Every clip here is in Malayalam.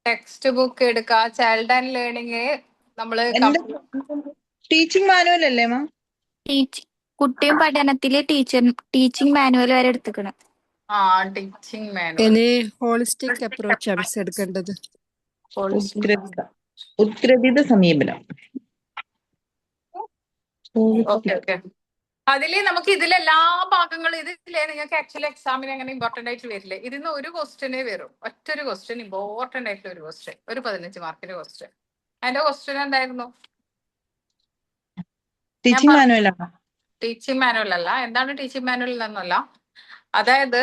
ടെക്സ്റ്റ് ബുക്ക് എടുക്കുക. ചൈൽഡ് ആൻഡ് ലേണിംഗ് നമ്മള് എന്റെ ടീച്ചിങ് മാനുവൽ അല്ലേ മാം? കുട്ടിയും പഠനത്തില് ടീച്ചിങ് മാനുവൽ വരെ എടുത്തുക്കണം. ആ ടീച്ചിങ് മാനുവൽ. ഇനി ഹോളിസ്റ്റിക് അപ്രോച്ച് മിസ് എടുക്കേണ്ടത്. ഉത്ഗ്രഥിത സമീപനം. Okay okay. അതില് നമുക്ക് ഇതിലെല്ലാ ഭാഗങ്ങളും ഇതില്ലേ നിങ്ങൾക്ക് ആക്ച്വലി എക്സാമിന് അങ്ങനെ ഇമ്പോർട്ടന്റ് ആയിട്ട് വരില്ലേ? ഇതിന്ന് ഒരു ക്വസ്റ്റ്യനേ വരും. ഒറ്റൊരു ക്വസ്റ്റ്യൻ, ഇമ്പോർട്ടന്റ് ആയിട്ടുള്ള ഒരു ക്വസ്റ്റ്യൻ, ഒരു 15 മാർക്കിന്റെ ക്വസ്റ്റ്യൻ. അതിന്റെ ക്വസ്റ്റ്യൻ എന്തായിരുന്നു? ടീച്ചിങ് മാനുവൽ ആണ്. ടീച്ചിങ് മാനുവൽ അല്ല. എന്താണ് ടീച്ചിങ് മാനുവൽ എന്നല്ല, അതായത്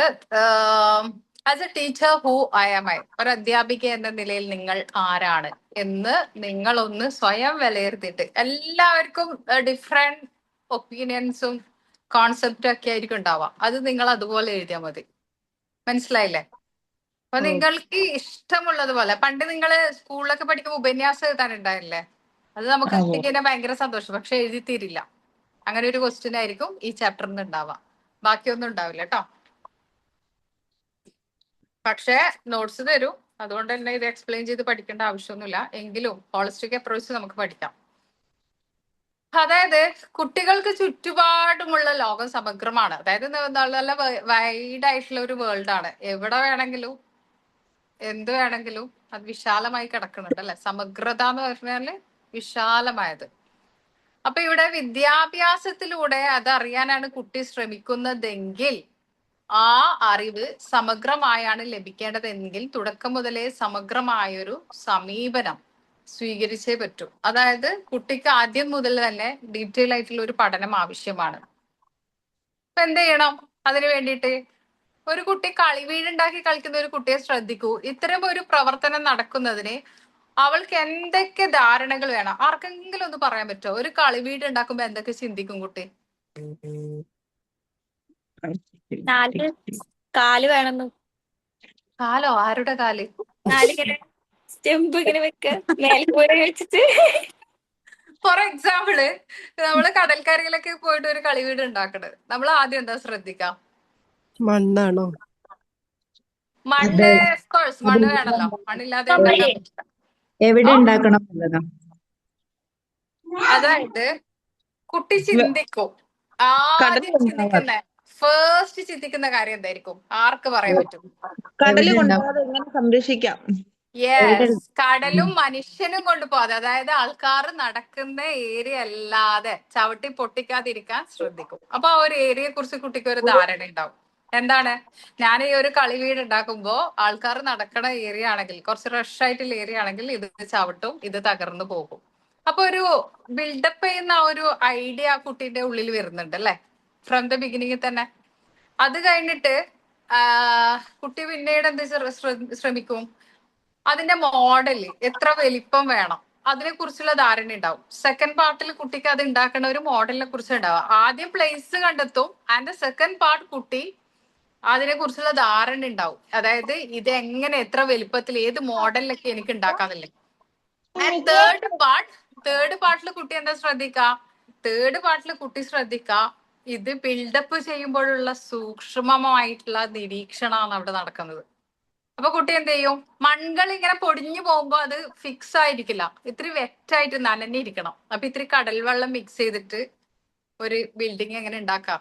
as a teacher who I am I, ഒരു അധ്യാപിക എന്ന നിലയിൽ നിങ്ങൾ ആരാണ് എന്ന് നിങ്ങൾ ഒന്ന് സ്വയം വിലയിരുത്തിയിട്ട്, എല്ലാവർക്കും ഡിഫറെന്റ് ഒപ്പീനിയൻസും കോൺസെപ്റ്റും ഒക്കെ ആയിരിക്കും ഉണ്ടാവാം. അത് നിങ്ങൾ അതുപോലെ എഴുതിയാൽ മതി. മനസ്സിലായില്ലേ? അപ്പൊ നിങ്ങൾക്ക് ഇഷ്ടമുള്ളതുപോലെ, പണ്ട് നിങ്ങൾ സ്കൂളിലൊക്കെ പഠിക്കുമ്പോൾ ഉപന്യാസം എഴുതാനുണ്ടായില്ലേ? അത് നമുക്ക് കിട്ടിക്കഴിഞ്ഞാൽ ഭയങ്കര സന്തോഷം. പക്ഷെ എഴുതി തീരില്ല. അങ്ങനെ ഒരു ക്വസ്റ്റ്യൻ ആയിരിക്കും ഈ ചാപ്റ്ററിൽ നിന്ന് ഉണ്ടാവാം. ബാക്കിയൊന്നും ഉണ്ടാവില്ല കേട്ടോ. പക്ഷെ നോട്ട്സ് തരും. അതുകൊണ്ട് തന്നെ ഇത് എക്സ്പ്ലെയിൻ ചെയ്ത് പഠിക്കേണ്ട ആവശ്യമൊന്നുമില്ല. എങ്കിലും ഹോളിസ്റ്റിക് അപ്രോച്ച് നമുക്ക് പഠിക്കാം. അതായത് കുട്ടികൾക്ക് ചുറ്റുപാടുമുള്ള ലോകം സമഗ്രമാണ്. അതായത് നല്ല വൈഡ് ആയിട്ടുള്ള ഒരു വേൾഡ് ആണ്. എവിടെ വേണമെങ്കിലും എന്ത് വേണമെങ്കിലും അത് വിശാലമായി കിടക്കുന്നുണ്ട് അല്ലെ. സമഗ്രത എന്ന് പറഞ്ഞാല് വിശാലമായത്. അപ്പൊ ഇവിടെ വിദ്യാഭ്യാസത്തിലൂടെ അത് അറിയാനാണ് കുട്ടി ശ്രമിക്കുന്നതെങ്കിൽ ആ അറിവ് സമഗ്രമായാണ് ലഭിക്കേണ്ടതെങ്കിൽ തുടക്കം മുതലേ സമഗ്രമായൊരു സമീപനം സ്വീകരിച്ചേ പറ്റൂ. അതായത് കുട്ടിക്ക് ആദ്യം മുതൽ തന്നെ ഡീറ്റെയിൽ ആയിട്ടുള്ള ഒരു പഠനം ആവശ്യമാണ്. അപ്പൊ എന്ത് ചെയ്യണം അതിനു വേണ്ടിയിട്ട്? ഒരു കുട്ടി വീടുണ്ടാക്കി കളിക്കുന്ന ഒരു കുട്ടിയെ ശ്രദ്ധിക്കൂ. ഇത്തരം ഒരു പ്രവർത്തനം നടക്കുന്നതിന് അവൾക്ക് എന്തൊക്കെ ധാരണകൾ വേണം? ആർക്കെങ്കിലും ഒന്ന് പറയാൻ പറ്റുമോ? ഒരു വീട് ഉണ്ടാക്കുമ്പോ എന്തൊക്കെ ചിന്തിക്കും കുട്ടി? കാല് വേണം. കാലോ? ആരുടെ കാല്? സ്റ്റെമ്പ് ഇങ്ങനെ വെക്ക, മേൽക്കൂര വെച്ചിട്ട്. ഫോർ എക്സാമ്പിള് നമ്മള് കടൽക്കരയിലൊക്കെ പോയിട്ട് ഒരു കളിവീട് ഉണ്ടാക്കണത്, നമ്മൾ ആദ്യം എന്താ ശ്രദ്ധിക്കാം? മണ്ണാണോ? മണ്ണ്, കോഴ്സ് മണ്ണ് വേണല്ലോ. മണ്ണില്ലാതെ ഉണ്ടാക്കാൻ പറ്റില്ല. എവിടെ ഉണ്ടാക്കണം എന്നുള്ളതാ. അതായത് കുട്ടി ചിന്തിക്കും. ആദ്യം ചിന്തിക്കുന്ന ഫസ്റ്റ് ചിന്തിക്കുന്ന കാര്യം എന്തായിരിക്കും? ആർക്ക് പറയാൻ പറ്റും? കടല് കൊണ്ടുപോകാതെ എങ്ങനെ സംരക്ഷിക്കാം? യെസ്, കടലും മനുഷ്യനും കൊണ്ടുപോകാതെ, അതായത് ആൾക്കാർ നടക്കുന്ന ഏരിയ അല്ലാതെ ചവിട്ടി പൊട്ടിക്കാതിരിക്കാൻ ശ്രദ്ധിക്കും. അപ്പൊ ആ ഒരു ഏരിയയെ കുറിച്ച് കുട്ടിക്ക് ഒരു ധാരണ ഉണ്ടാവും. എന്താണ്? ഞാൻ ഈ ഒരു കളിവീട് ഉണ്ടാക്കുമ്പോ ആൾക്കാർ നടക്കണ ഏരിയ ആണെങ്കിൽ, കുറച്ച് റഷ് ആയിട്ടുള്ള ഏരിയ ആണെങ്കിൽ ഇത് ചവിട്ടും, ഇത് തകർന്നു പോകും. അപ്പൊ ഒരു ബിൽഡപ്പ് ചെയ്യുന്ന ഒരു ഐഡിയ കുട്ടീന്റെ ഉള്ളിൽ വരുന്നുണ്ട് അല്ലെ, ഫ്രം ദ ബിഗിനിങ്ങിൽ തന്നെ. അത് കഴിഞ്ഞിട്ട് കുട്ടി പിന്നീട് എന്ത് ശ്രമിക്കും? അതിന്റെ മോഡല് എത്ര വലിപ്പം വേണം അതിനെ കുറിച്ചുള്ള ധാരണ ഉണ്ടാവും. സെക്കൻഡ് പാർട്ടിൽ കുട്ടിക്ക് അത് ഉണ്ടാക്കുന്ന ഒരു മോഡലിനെ കുറിച്ച് ഉണ്ടാവുക. ആദ്യം പ്ലേസ് കണ്ടെത്തും, ആൻഡ് സെക്കൻഡ് പാർട്ട് കുട്ടി അതിനെ കുറിച്ചുള്ള ധാരണ ഉണ്ടാവും. അതായത് ഇത് എങ്ങനെ, എത്ര വലിപ്പത്തിൽ, ഏത് മോഡലിലൊക്കെ എനിക്ക് ഉണ്ടാക്കാന്നില്ലേ. ആൻഡ് തേർഡ് പാർട്ടിൽ കുട്ടി എന്താ ശ്രദ്ധിക്ക? ഇത് ബിൽഡപ്പ് ചെയ്യുമ്പോഴുള്ള സൂക്ഷ്മമായിട്ടുള്ള നിരീക്ഷണമാണ് അവിടെ നടക്കുന്നത്. അപ്പൊ കുട്ടി എന്ത് ചെയ്യും? മൺകൾ ഇങ്ങനെ പൊടിഞ്ഞു പോകുമ്പോ അത് ഫിക്സ് ആയിരിക്കില്ല, ഇത്തിരി വെറ്റായിട്ട് നനഞ്ഞിരിക്കണം. അപ്പൊ ഇത്തിരി കടൽ വെള്ളം മിക്സ് ചെയ്തിട്ട് ഒരു ബിൽഡിംഗ് എങ്ങനെ ഉണ്ടാക്കാം,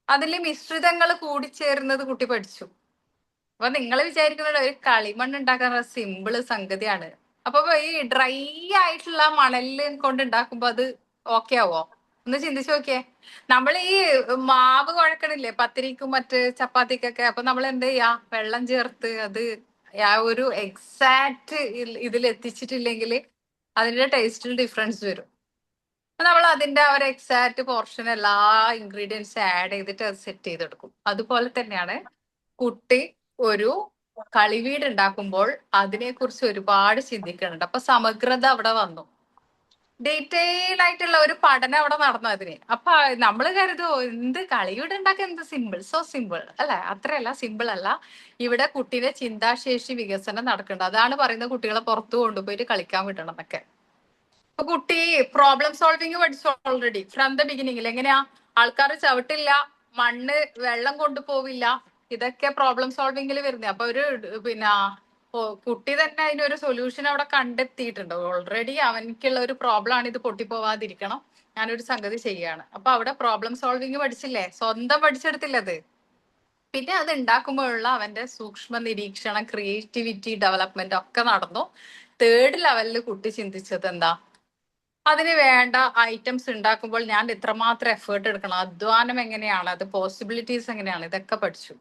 അതില് മിശ്രിതങ്ങൾ കൂടിച്ചേരുന്നത് കുട്ടി പഠിച്ചു. അപ്പൊ നിങ്ങൾ വിചാരിക്കുന്നത് ഒരു കളിമണ്ണ് ഉണ്ടാക്കാൻ സിമ്പിള് സംഗതിയാണ്. അപ്പൊ ഈ ഡ്രൈ ആയിട്ടുള്ള മണല് കൊണ്ട് ഉണ്ടാക്കുമ്പോ അത് ഓക്കെ ആവോ? ഒന്ന് ചിന്തിച്ചു നോക്കിയേ. നമ്മൾ ഈ മാവ് കുഴക്കണില്ലേ പത്തിരിക്കും മറ്റ് ചപ്പാത്തിക്കൊക്കെ, അപ്പൊ നമ്മൾ എന്ത് ചെയ്യാ? വെള്ളം ചേർത്ത് അത് ആ ഒരു എക്സാക്ട് ഇതിൽ എത്തിച്ചിട്ടില്ലെങ്കിൽ അതിന്റെ ടേസ്റ്റിൽ ഡിഫറൻസ് വരും. നമ്മൾ അതിന്റെ ആ ഒരു എക്സാക്ട് പോർഷൻ എല്ലാ ഇൻഗ്രീഡിയൻസ് ആഡ് ചെയ്തിട്ട് അത് സെറ്റ് ചെയ്തെടുക്കും. അതുപോലെ തന്നെയാണ് കുട്ടി ഒരു കളിവീട് ഉണ്ടാക്കുമ്പോൾ അതിനെക്കുറിച്ച് ഒരുപാട് ചിന്തിക്കുന്നുണ്ട്. അപ്പൊ സമഗ്രത അവിടെ വന്നു, ഡീറ്റെയിൽ ആയിട്ടുള്ള ഒരു പഠനം അവിടെ നടന്നു അതിന്. അപ്പൊ നമ്മൾ കരുതുമോ എന്ത് കളിവീട് ഉണ്ടാക്കാൻ എന്ത് സിമ്പിൾ, സോ സിമ്പിൾ അല്ലെ? അത്രയല്ല, സിമ്പിൾ അല്ല. ഇവിടെ കുട്ടിയുടെ ചിന്താശേഷി വികസനം നടക്കുന്നുണ്ട്. അതാണ് പറയുന്നത് കുട്ടികളെ പുറത്തു കൊണ്ടുപോയിട്ട് കളിക്കാൻ വിടണം എന്നൊക്കെ. അപ്പൊ കുട്ടി പ്രോബ്ലം സോൾവിങ് പഠിച്ചു ഓൾറെഡി ഫ്രം ദ ബിഗിനിങ്ങിൽ. എങ്ങനെയാ? ആൾക്കാർ ചവിട്ടില്ല, മണ്ണ് വെള്ളം കൊണ്ടുപോവില്ല, ഇതൊക്കെ പ്രോബ്ലം സോൾവിങ്ങിൽ വരുന്നത്. അപ്പൊ ഒരു പിന്നെ കുട്ടി തന്നെ അതിനൊരു സൊല്യൂഷൻ അവിടെ കണ്ടെത്തിയിട്ടുണ്ട്. ഓൾറെഡി അവനിക്കുള്ള ഒരു പ്രോബ്ലം ആണ്, ഇത് പൊട്ടിപ്പോവാതിരിക്കണം, ഞാനൊരു സംഗതി ചെയ്യാണ്. അപ്പൊ അവിടെ പ്രോബ്ലം സോൾവിങ് പഠിച്ചില്ലേ, സ്വന്തം പഠിച്ചെടുത്തില്ലത്. പിന്നെ അത് ഉണ്ടാക്കുമ്പോഴുള്ള അവന്റെ സൂക്ഷ്മ നിരീക്ഷണം, ക്രിയേറ്റിവിറ്റി ഡെവലപ്മെന്റ് ഒക്കെ നടന്നു. തേർഡ് ലെവലിൽ കുട്ടി ചിന്തിച്ചത് എന്താ, അതിന് വേണ്ട ഐറ്റംസ് ഉണ്ടാക്കുമ്പോൾ ഞാൻ എത്രമാത്രം എഫേർട്ട് എടുക്കണം, അധ്വാനം എങ്ങനെയാണ്, അത് പോസിബിലിറ്റീസ് എങ്ങനെയാണ്, ഇതൊക്കെ പഠിച്ചു.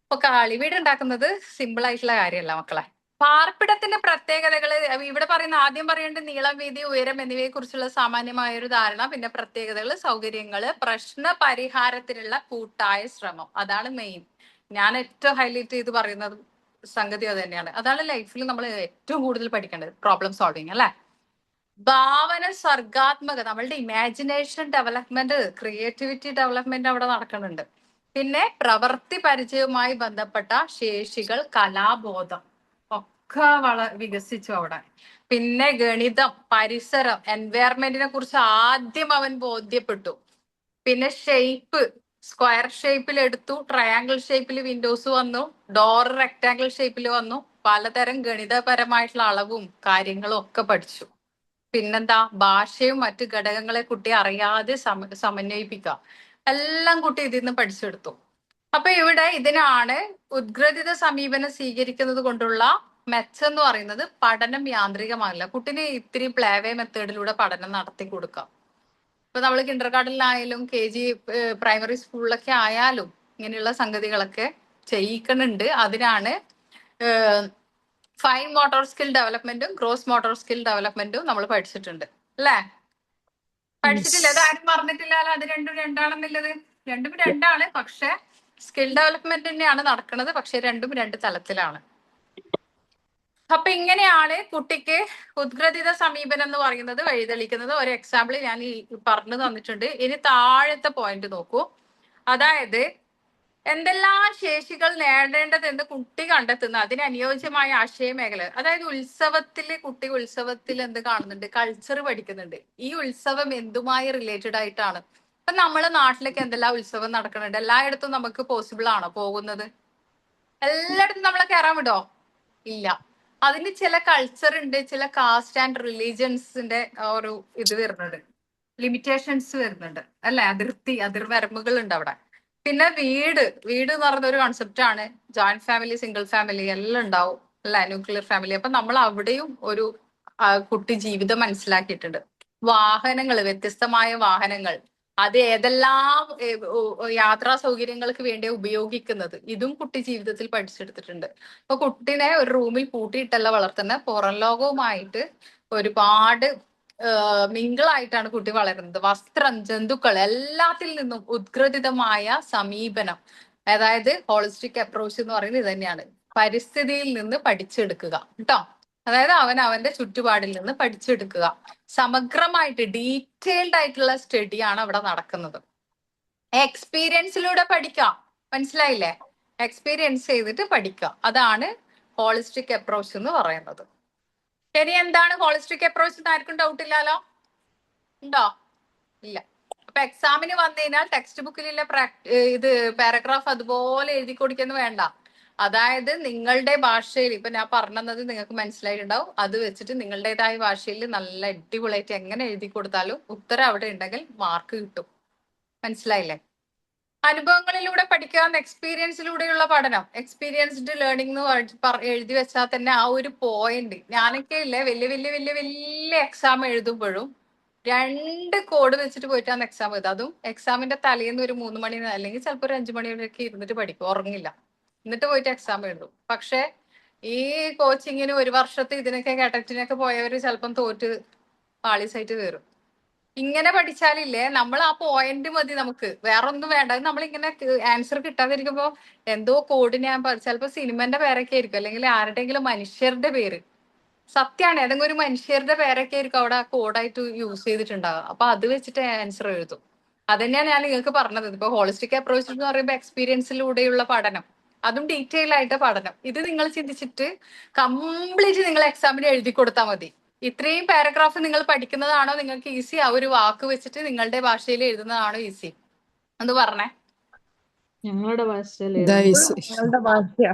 ഇപ്പൊ കാളിവീട് ഉണ്ടാക്കുന്നത് സിമ്പിൾ ആയിട്ടുള്ള കാര്യമല്ല മക്കളെ. പാർപ്പിടത്തിന്റെ പ്രത്യേകതകള് ഇവിടെ പറയുന്ന, ആദ്യം പറയേണ്ടത് നീളം, വീതി, ഉയരം എന്നിവയെ കുറിച്ചുള്ള സാമാന്യമായ ഒരു ധാരണ, പിന്നെ പ്രത്യേകതകള്, സൗകര്യങ്ങള്, പ്രശ്ന പരിഹാരത്തിനുള്ള കൂട്ടായ ശ്രമം. അതാണ് മെയിൻ. ഞാൻ ഏറ്റവും ഹൈലൈറ്റ് ചെയ്ത് പറയുന്നത് സംഗതി അത് തന്നെയാണ്. അതാണ് ലൈഫിൽ നമ്മൾ ഏറ്റവും കൂടുതൽ പഠിക്കേണ്ടത്, പ്രോബ്ലം സോൾവിങ് അല്ലെ. ഭാവന, സർഗാത്മകത, നമ്മളുടെ ഇമാജിനേഷൻ ഡെവലപ്മെന്റ്, ക്രിയേറ്റിവിറ്റി ഡെവലപ്മെന്റ് അവിടെ നടക്കുന്നുണ്ട്. പിന്നെ പ്രവൃത്തി പരിചയവുമായി ബന്ധപ്പെട്ട ശേഷികൾ, കലാബോധം ഒക്കെ വികസിച്ചു അവിടെ. പിന്നെ ഗണിതം, പരിസരം, എൻവയറമെന്റിനെ കുറിച്ച് ആദ്യം അവൻ ബോധ്യപ്പെട്ടു. പിന്നെ ഷേപ്പ്, സ്ക്വയർ ഷേപ്പിൽ എടുത്തു, ട്രയാങ്കിൾ ഷേപ്പിൽ വിൻഡോസ് വന്നു, ഡോർ റെക്ടാങ്കിൾ ഷേപ്പിൽ വന്നു. പലതരം ഗണിതപരമായിട്ടുള്ള അളവും കാര്യങ്ങളും ഒക്കെ പഠിച്ചു. പിന്നെന്താ, ഭാഷയും മറ്റു ഘടകങ്ങളെ കുട്ടി അറിയാതെ സമന്വയിപ്പിക്കുക, എല്ലാം കുട്ടി ഇതിൽ നിന്ന് പഠിച്ചെടുത്തു. അപ്പൊ ഇവിടെ ഇതിനാണ് ഉദ്ഗ്രഥിത സമീപനം സ്വീകരിക്കുന്നത് കൊണ്ടുള്ള മെച്ചം എന്ന് പറയുന്നത്, പഠനം യാന്ത്രികമാകില്ല. കുട്ടിന് ഇത്തിരി പ്ലേവേ മെത്തേഡിലൂടെ പഠനം നടത്തി കൊടുക്കാം. ഇപ്പൊ നമ്മൾ കിൻഡർ ഗാർഡനിലായാലും KG പ്രൈമറി സ്കൂളിലൊക്കെ ആയാലും ഇങ്ങനെയുള്ള സംഗതികളൊക്കെ ചെയ്യിക്കുന്നുണ്ട്. അതിനാണ് ഫൈൻ മോട്ടോർ സ്കിൽ ഡെവലപ്മെന്റും ഗ്രോസ് മോട്ടോർ സ്കിൽ ഡെവലപ്മെന്റും നമ്മൾ പഠിച്ചിട്ടുണ്ട് അല്ലേ? പഠിച്ചിട്ടില്ല? അത് ആരും പറഞ്ഞിട്ടില്ലല്ലോ, അത് രണ്ടും രണ്ടാണെന്നുള്ളത്. രണ്ടും രണ്ടാണ്, പക്ഷെ സ്കിൽ ഡെവലപ്മെന്റ് തന്നെയാണ് നടക്കുന്നത്, പക്ഷെ രണ്ടും രണ്ട് തലത്തിലാണ്. അപ്പൊ ഇങ്ങനെയാണ് കുട്ടിക്ക് ഉദ്ഗ്രഥിത സമീപനം എന്ന് പറയുന്നത് വഴിതെളിക്കുന്നത്. ഒരു എക്സാമ്പിൾ ഞാൻ ഈ പറഞ്ഞു തന്നിട്ടുണ്ട്. ഇനി താഴത്തെ പോയിന്റ് നോക്കൂ. അതായത് എന്തെല്ലാം ശേഷികൾ നേടേണ്ടതെന്ന് കുട്ടി കണ്ടെത്തുന്ന അതിന് അനുയോജ്യമായ ആശയ മേഖല. അതായത് കുട്ടി ഉത്സവത്തിൽ എന്ത് കാണുന്നുണ്ട്, കൾച്ചർ പഠിക്കുന്നുണ്ട്. ഈ ഉത്സവം എന്തുമായി റിലേറ്റഡ് ആയിട്ടാണ്? ഇപ്പൊ നമ്മളെ നാട്ടിലൊക്കെ എന്തെല്ലാം ഉത്സവം നടക്കുന്നുണ്ട്, എല്ലായിടത്തും നമുക്ക് പോസിബിൾ ആണോ പോകുന്നത്? എല്ലായിടത്തും നമ്മളെ കയറാൻ വിടോ? ഇല്ല. അതിന് ചില കൾച്ചർ ഉണ്ട്, ചില കാസ്റ്റ് ആൻഡ് റിലീജിയൻസിന്റെ ഒരു ഇത് വരുന്നുണ്ട്, ലിമിറ്റേഷൻസ് വരുന്നുണ്ട് അല്ലെ, അതിർവരമ്പുകൾ ഉണ്ട് അവിടെ. പിന്നെ വീട് എന്ന് പറയുന്ന ഒരു കൺസെപ്റ്റ് ആണ്. ജോയിന്റ് ഫാമിലി, സിംഗിൾ ഫാമിലി എല്ലാം ഉണ്ടാവും അല്ലെ, ന്യൂക്ലിയർ ഫാമിലി. അപ്പൊ നമ്മൾ അവിടെയും ഒരു കുട്ടി ജീവിതം മനസ്സിലാക്കിയിട്ടുണ്ട്. വാഹനങ്ങൾ, വ്യത്യസ്തമായ വാഹനങ്ങൾ, അത് ഏതെല്ലാം യാത്രാ സൗകര്യങ്ങൾക്ക് വേണ്ടി ഉപയോഗിക്കുന്നത്, ഇതും കുട്ടി ജീവിതത്തിൽ പഠിച്ചെടുത്തിട്ടുണ്ട്. അപ്പൊ കുട്ടീനെ ഒരു റൂമിൽ പൂട്ടിയിട്ടല്ല വളർത്തുന്നത്, പുറം ലോകവുമായിട്ട് ഒരുപാട് മിങ്കിളായിട്ടാണ് കുട്ടി വളരുന്നത്. വസ്ത്രം, ജന്തുക്കൾ, എല്ലാത്തിൽ നിന്നും ഉദ്ഗ്രഥിതമായ സമീപനം, അതായത് ഹോളിസ്റ്റിക് അപ്രോച്ച് എന്ന് പറയുന്നത് ഇത് തന്നെയാണ്. പരിസ്ഥിതിയിൽ നിന്ന് പഠിച്ചെടുക്കുക കേട്ടോ. അതായത് അവന്റെ ചുറ്റുപാടിൽ നിന്ന് പഠിച്ചെടുക്കുക. സമഗ്രമായിട്ട് ഡീറ്റെയിൽഡ് ആയിട്ടുള്ള സ്റ്റഡിയാണ് അവിടെ നടക്കുന്നത്. എക്സ്പീരിയൻസിലൂടെ പഠിക്കാം, മനസ്സിലായില്ലേ? എക്സ്പീരിയൻസ് ചെയ്തിട്ട് പഠിക്കുക, അതാണ് ഹോളിസ്റ്റിക് അപ്രോച്ച് എന്ന് പറയുന്നത്. ഇനി എന്താണ് ഹോളിസ്റ്റിക് അപ്രോച്ച് എന്ന് ആർക്കും ഡൗട്ട് ഇല്ലല്ലോ? ഉണ്ടോ? ഇല്ല. അപ്പൊ എക്സാമിന് വന്നു കഴിഞ്ഞാൽ ടെക്സ്റ്റ് ബുക്കിലുള്ള ഇത് പാരഗ്രാഫ് അതുപോലെ എഴുതി കൊടുക്കുന്നു വേണ്ട. അതായത് നിങ്ങളുടെ ഭാഷയിൽ, ഇപ്പൊ ഞാൻ പറഞ്ഞത് നിങ്ങൾക്ക് മനസ്സിലായിട്ടുണ്ടാവും, അത് വെച്ചിട്ട് നിങ്ങളുടേതായ ഭാഷയിൽ നല്ല അടിപൊളിയായിട്ട് എങ്ങനെ എഴുതി കൊടുത്താലും ഉത്തരം അവിടെ ഉണ്ടെങ്കിൽ മാർക്ക് കിട്ടും. മനസ്സിലായില്ലേ? അനുഭവങ്ങളിലൂടെ പഠിക്കാവുന്ന എക്സ്പീരിയൻസിലൂടെയുള്ള പഠനം, എക്സ്പീരിയൻസ്ഡ് ലേണിംഗ് എന്ന് എഴുതി വെച്ചാൽ തന്നെ ആ ഒരു പോയിന്റ്. ഞാനൊക്കെ ഇല്ലേ വലിയ വലിയ വലിയ വലിയ എക്സാം എഴുതുമ്പോഴും 2 കോഡ് വെച്ചിട്ട് പോയിട്ടാണ് എക്സാം എഴുതുക. അതും എക്സാമിന്റെ തലേന്ന് ഒരു 3 മണി അല്ലെങ്കിൽ ചിലപ്പോൾ ഒരു 5 മണി വരെയൊക്കെ ഇരുന്നിട്ട് പഠിക്കും, ഉറങ്ങില്ല, എന്നിട്ട് പോയിട്ട് എക്സാം എഴുതും. പക്ഷെ ഈ കോച്ചിങ്ങിന് 1 വർഷത്തെ ഇതിനൊക്കെ കേട്ടറ്റിനൊക്കെ പോയവര് ചിലപ്പം തോറ്റ് പാളീസായിട്ട് കയറും. ഇങ്ങനെ പഠിച്ചാലില്ലേ, നമ്മൾ ആ പോയിന്റ് മതി, നമുക്ക് വേറെ ഒന്നും വേണ്ട. നമ്മളിങ്ങനെ ആൻസർ കിട്ടാതിരിക്കുമ്പോ എന്തോ കോഡ് ഞാൻ ചിലപ്പോ സിനിമന്റെ പേരൊക്കെ ആയിരിക്കും, അല്ലെങ്കിൽ ആരുടെങ്കിലും മനുഷ്യരുടെ പേര്, സത്യമാണ്, ഏതെങ്കിലും ഒരു മനുഷ്യരുടെ പേരൊക്കെ ആയിരിക്കും അവിടെ കോഡായിട്ട് യൂസ് ചെയ്തിട്ടുണ്ടാവുക. അപ്പൊ അത് വെച്ചിട്ട് ആൻസർ എഴുതും. അതന്നെയാണ് ഞാൻ നിങ്ങൾക്ക് പറഞ്ഞത്. ഇപ്പൊ ഹോളിസ്റ്റിക് അപ്രോച്ച് എന്ന് പറയുമ്പോൾ എക്സ്പീരിയൻസിലൂടെയുള്ള പഠനം, അതും ഡീറ്റെയിൽ ആയിട്ട് പഠനം. ഇത് നിങ്ങൾ ചിന്തിച്ചിട്ട് കംപ്ലീറ്റ് നിങ്ങൾ എക്സാമിന് എഴുതി കൊടുത്താൽ മതി. ഇത്രയും പാരഗ്രാഫ് നിങ്ങൾ പഠിക്കുന്നതാണോ നിങ്ങൾക്ക് ഈസി, ആ ഒരു വാക്ക് വെച്ചിട്ട് നിങ്ങളുടെ ഭാഷയിൽ എഴുതുന്നതാണോ ഈസി എന്ന് പറഞ്ഞേ? ഞങ്ങളുടെ ഭാഷയിൽ ദൈസ് ഞങ്ങളുടെ ഭാഷയാ.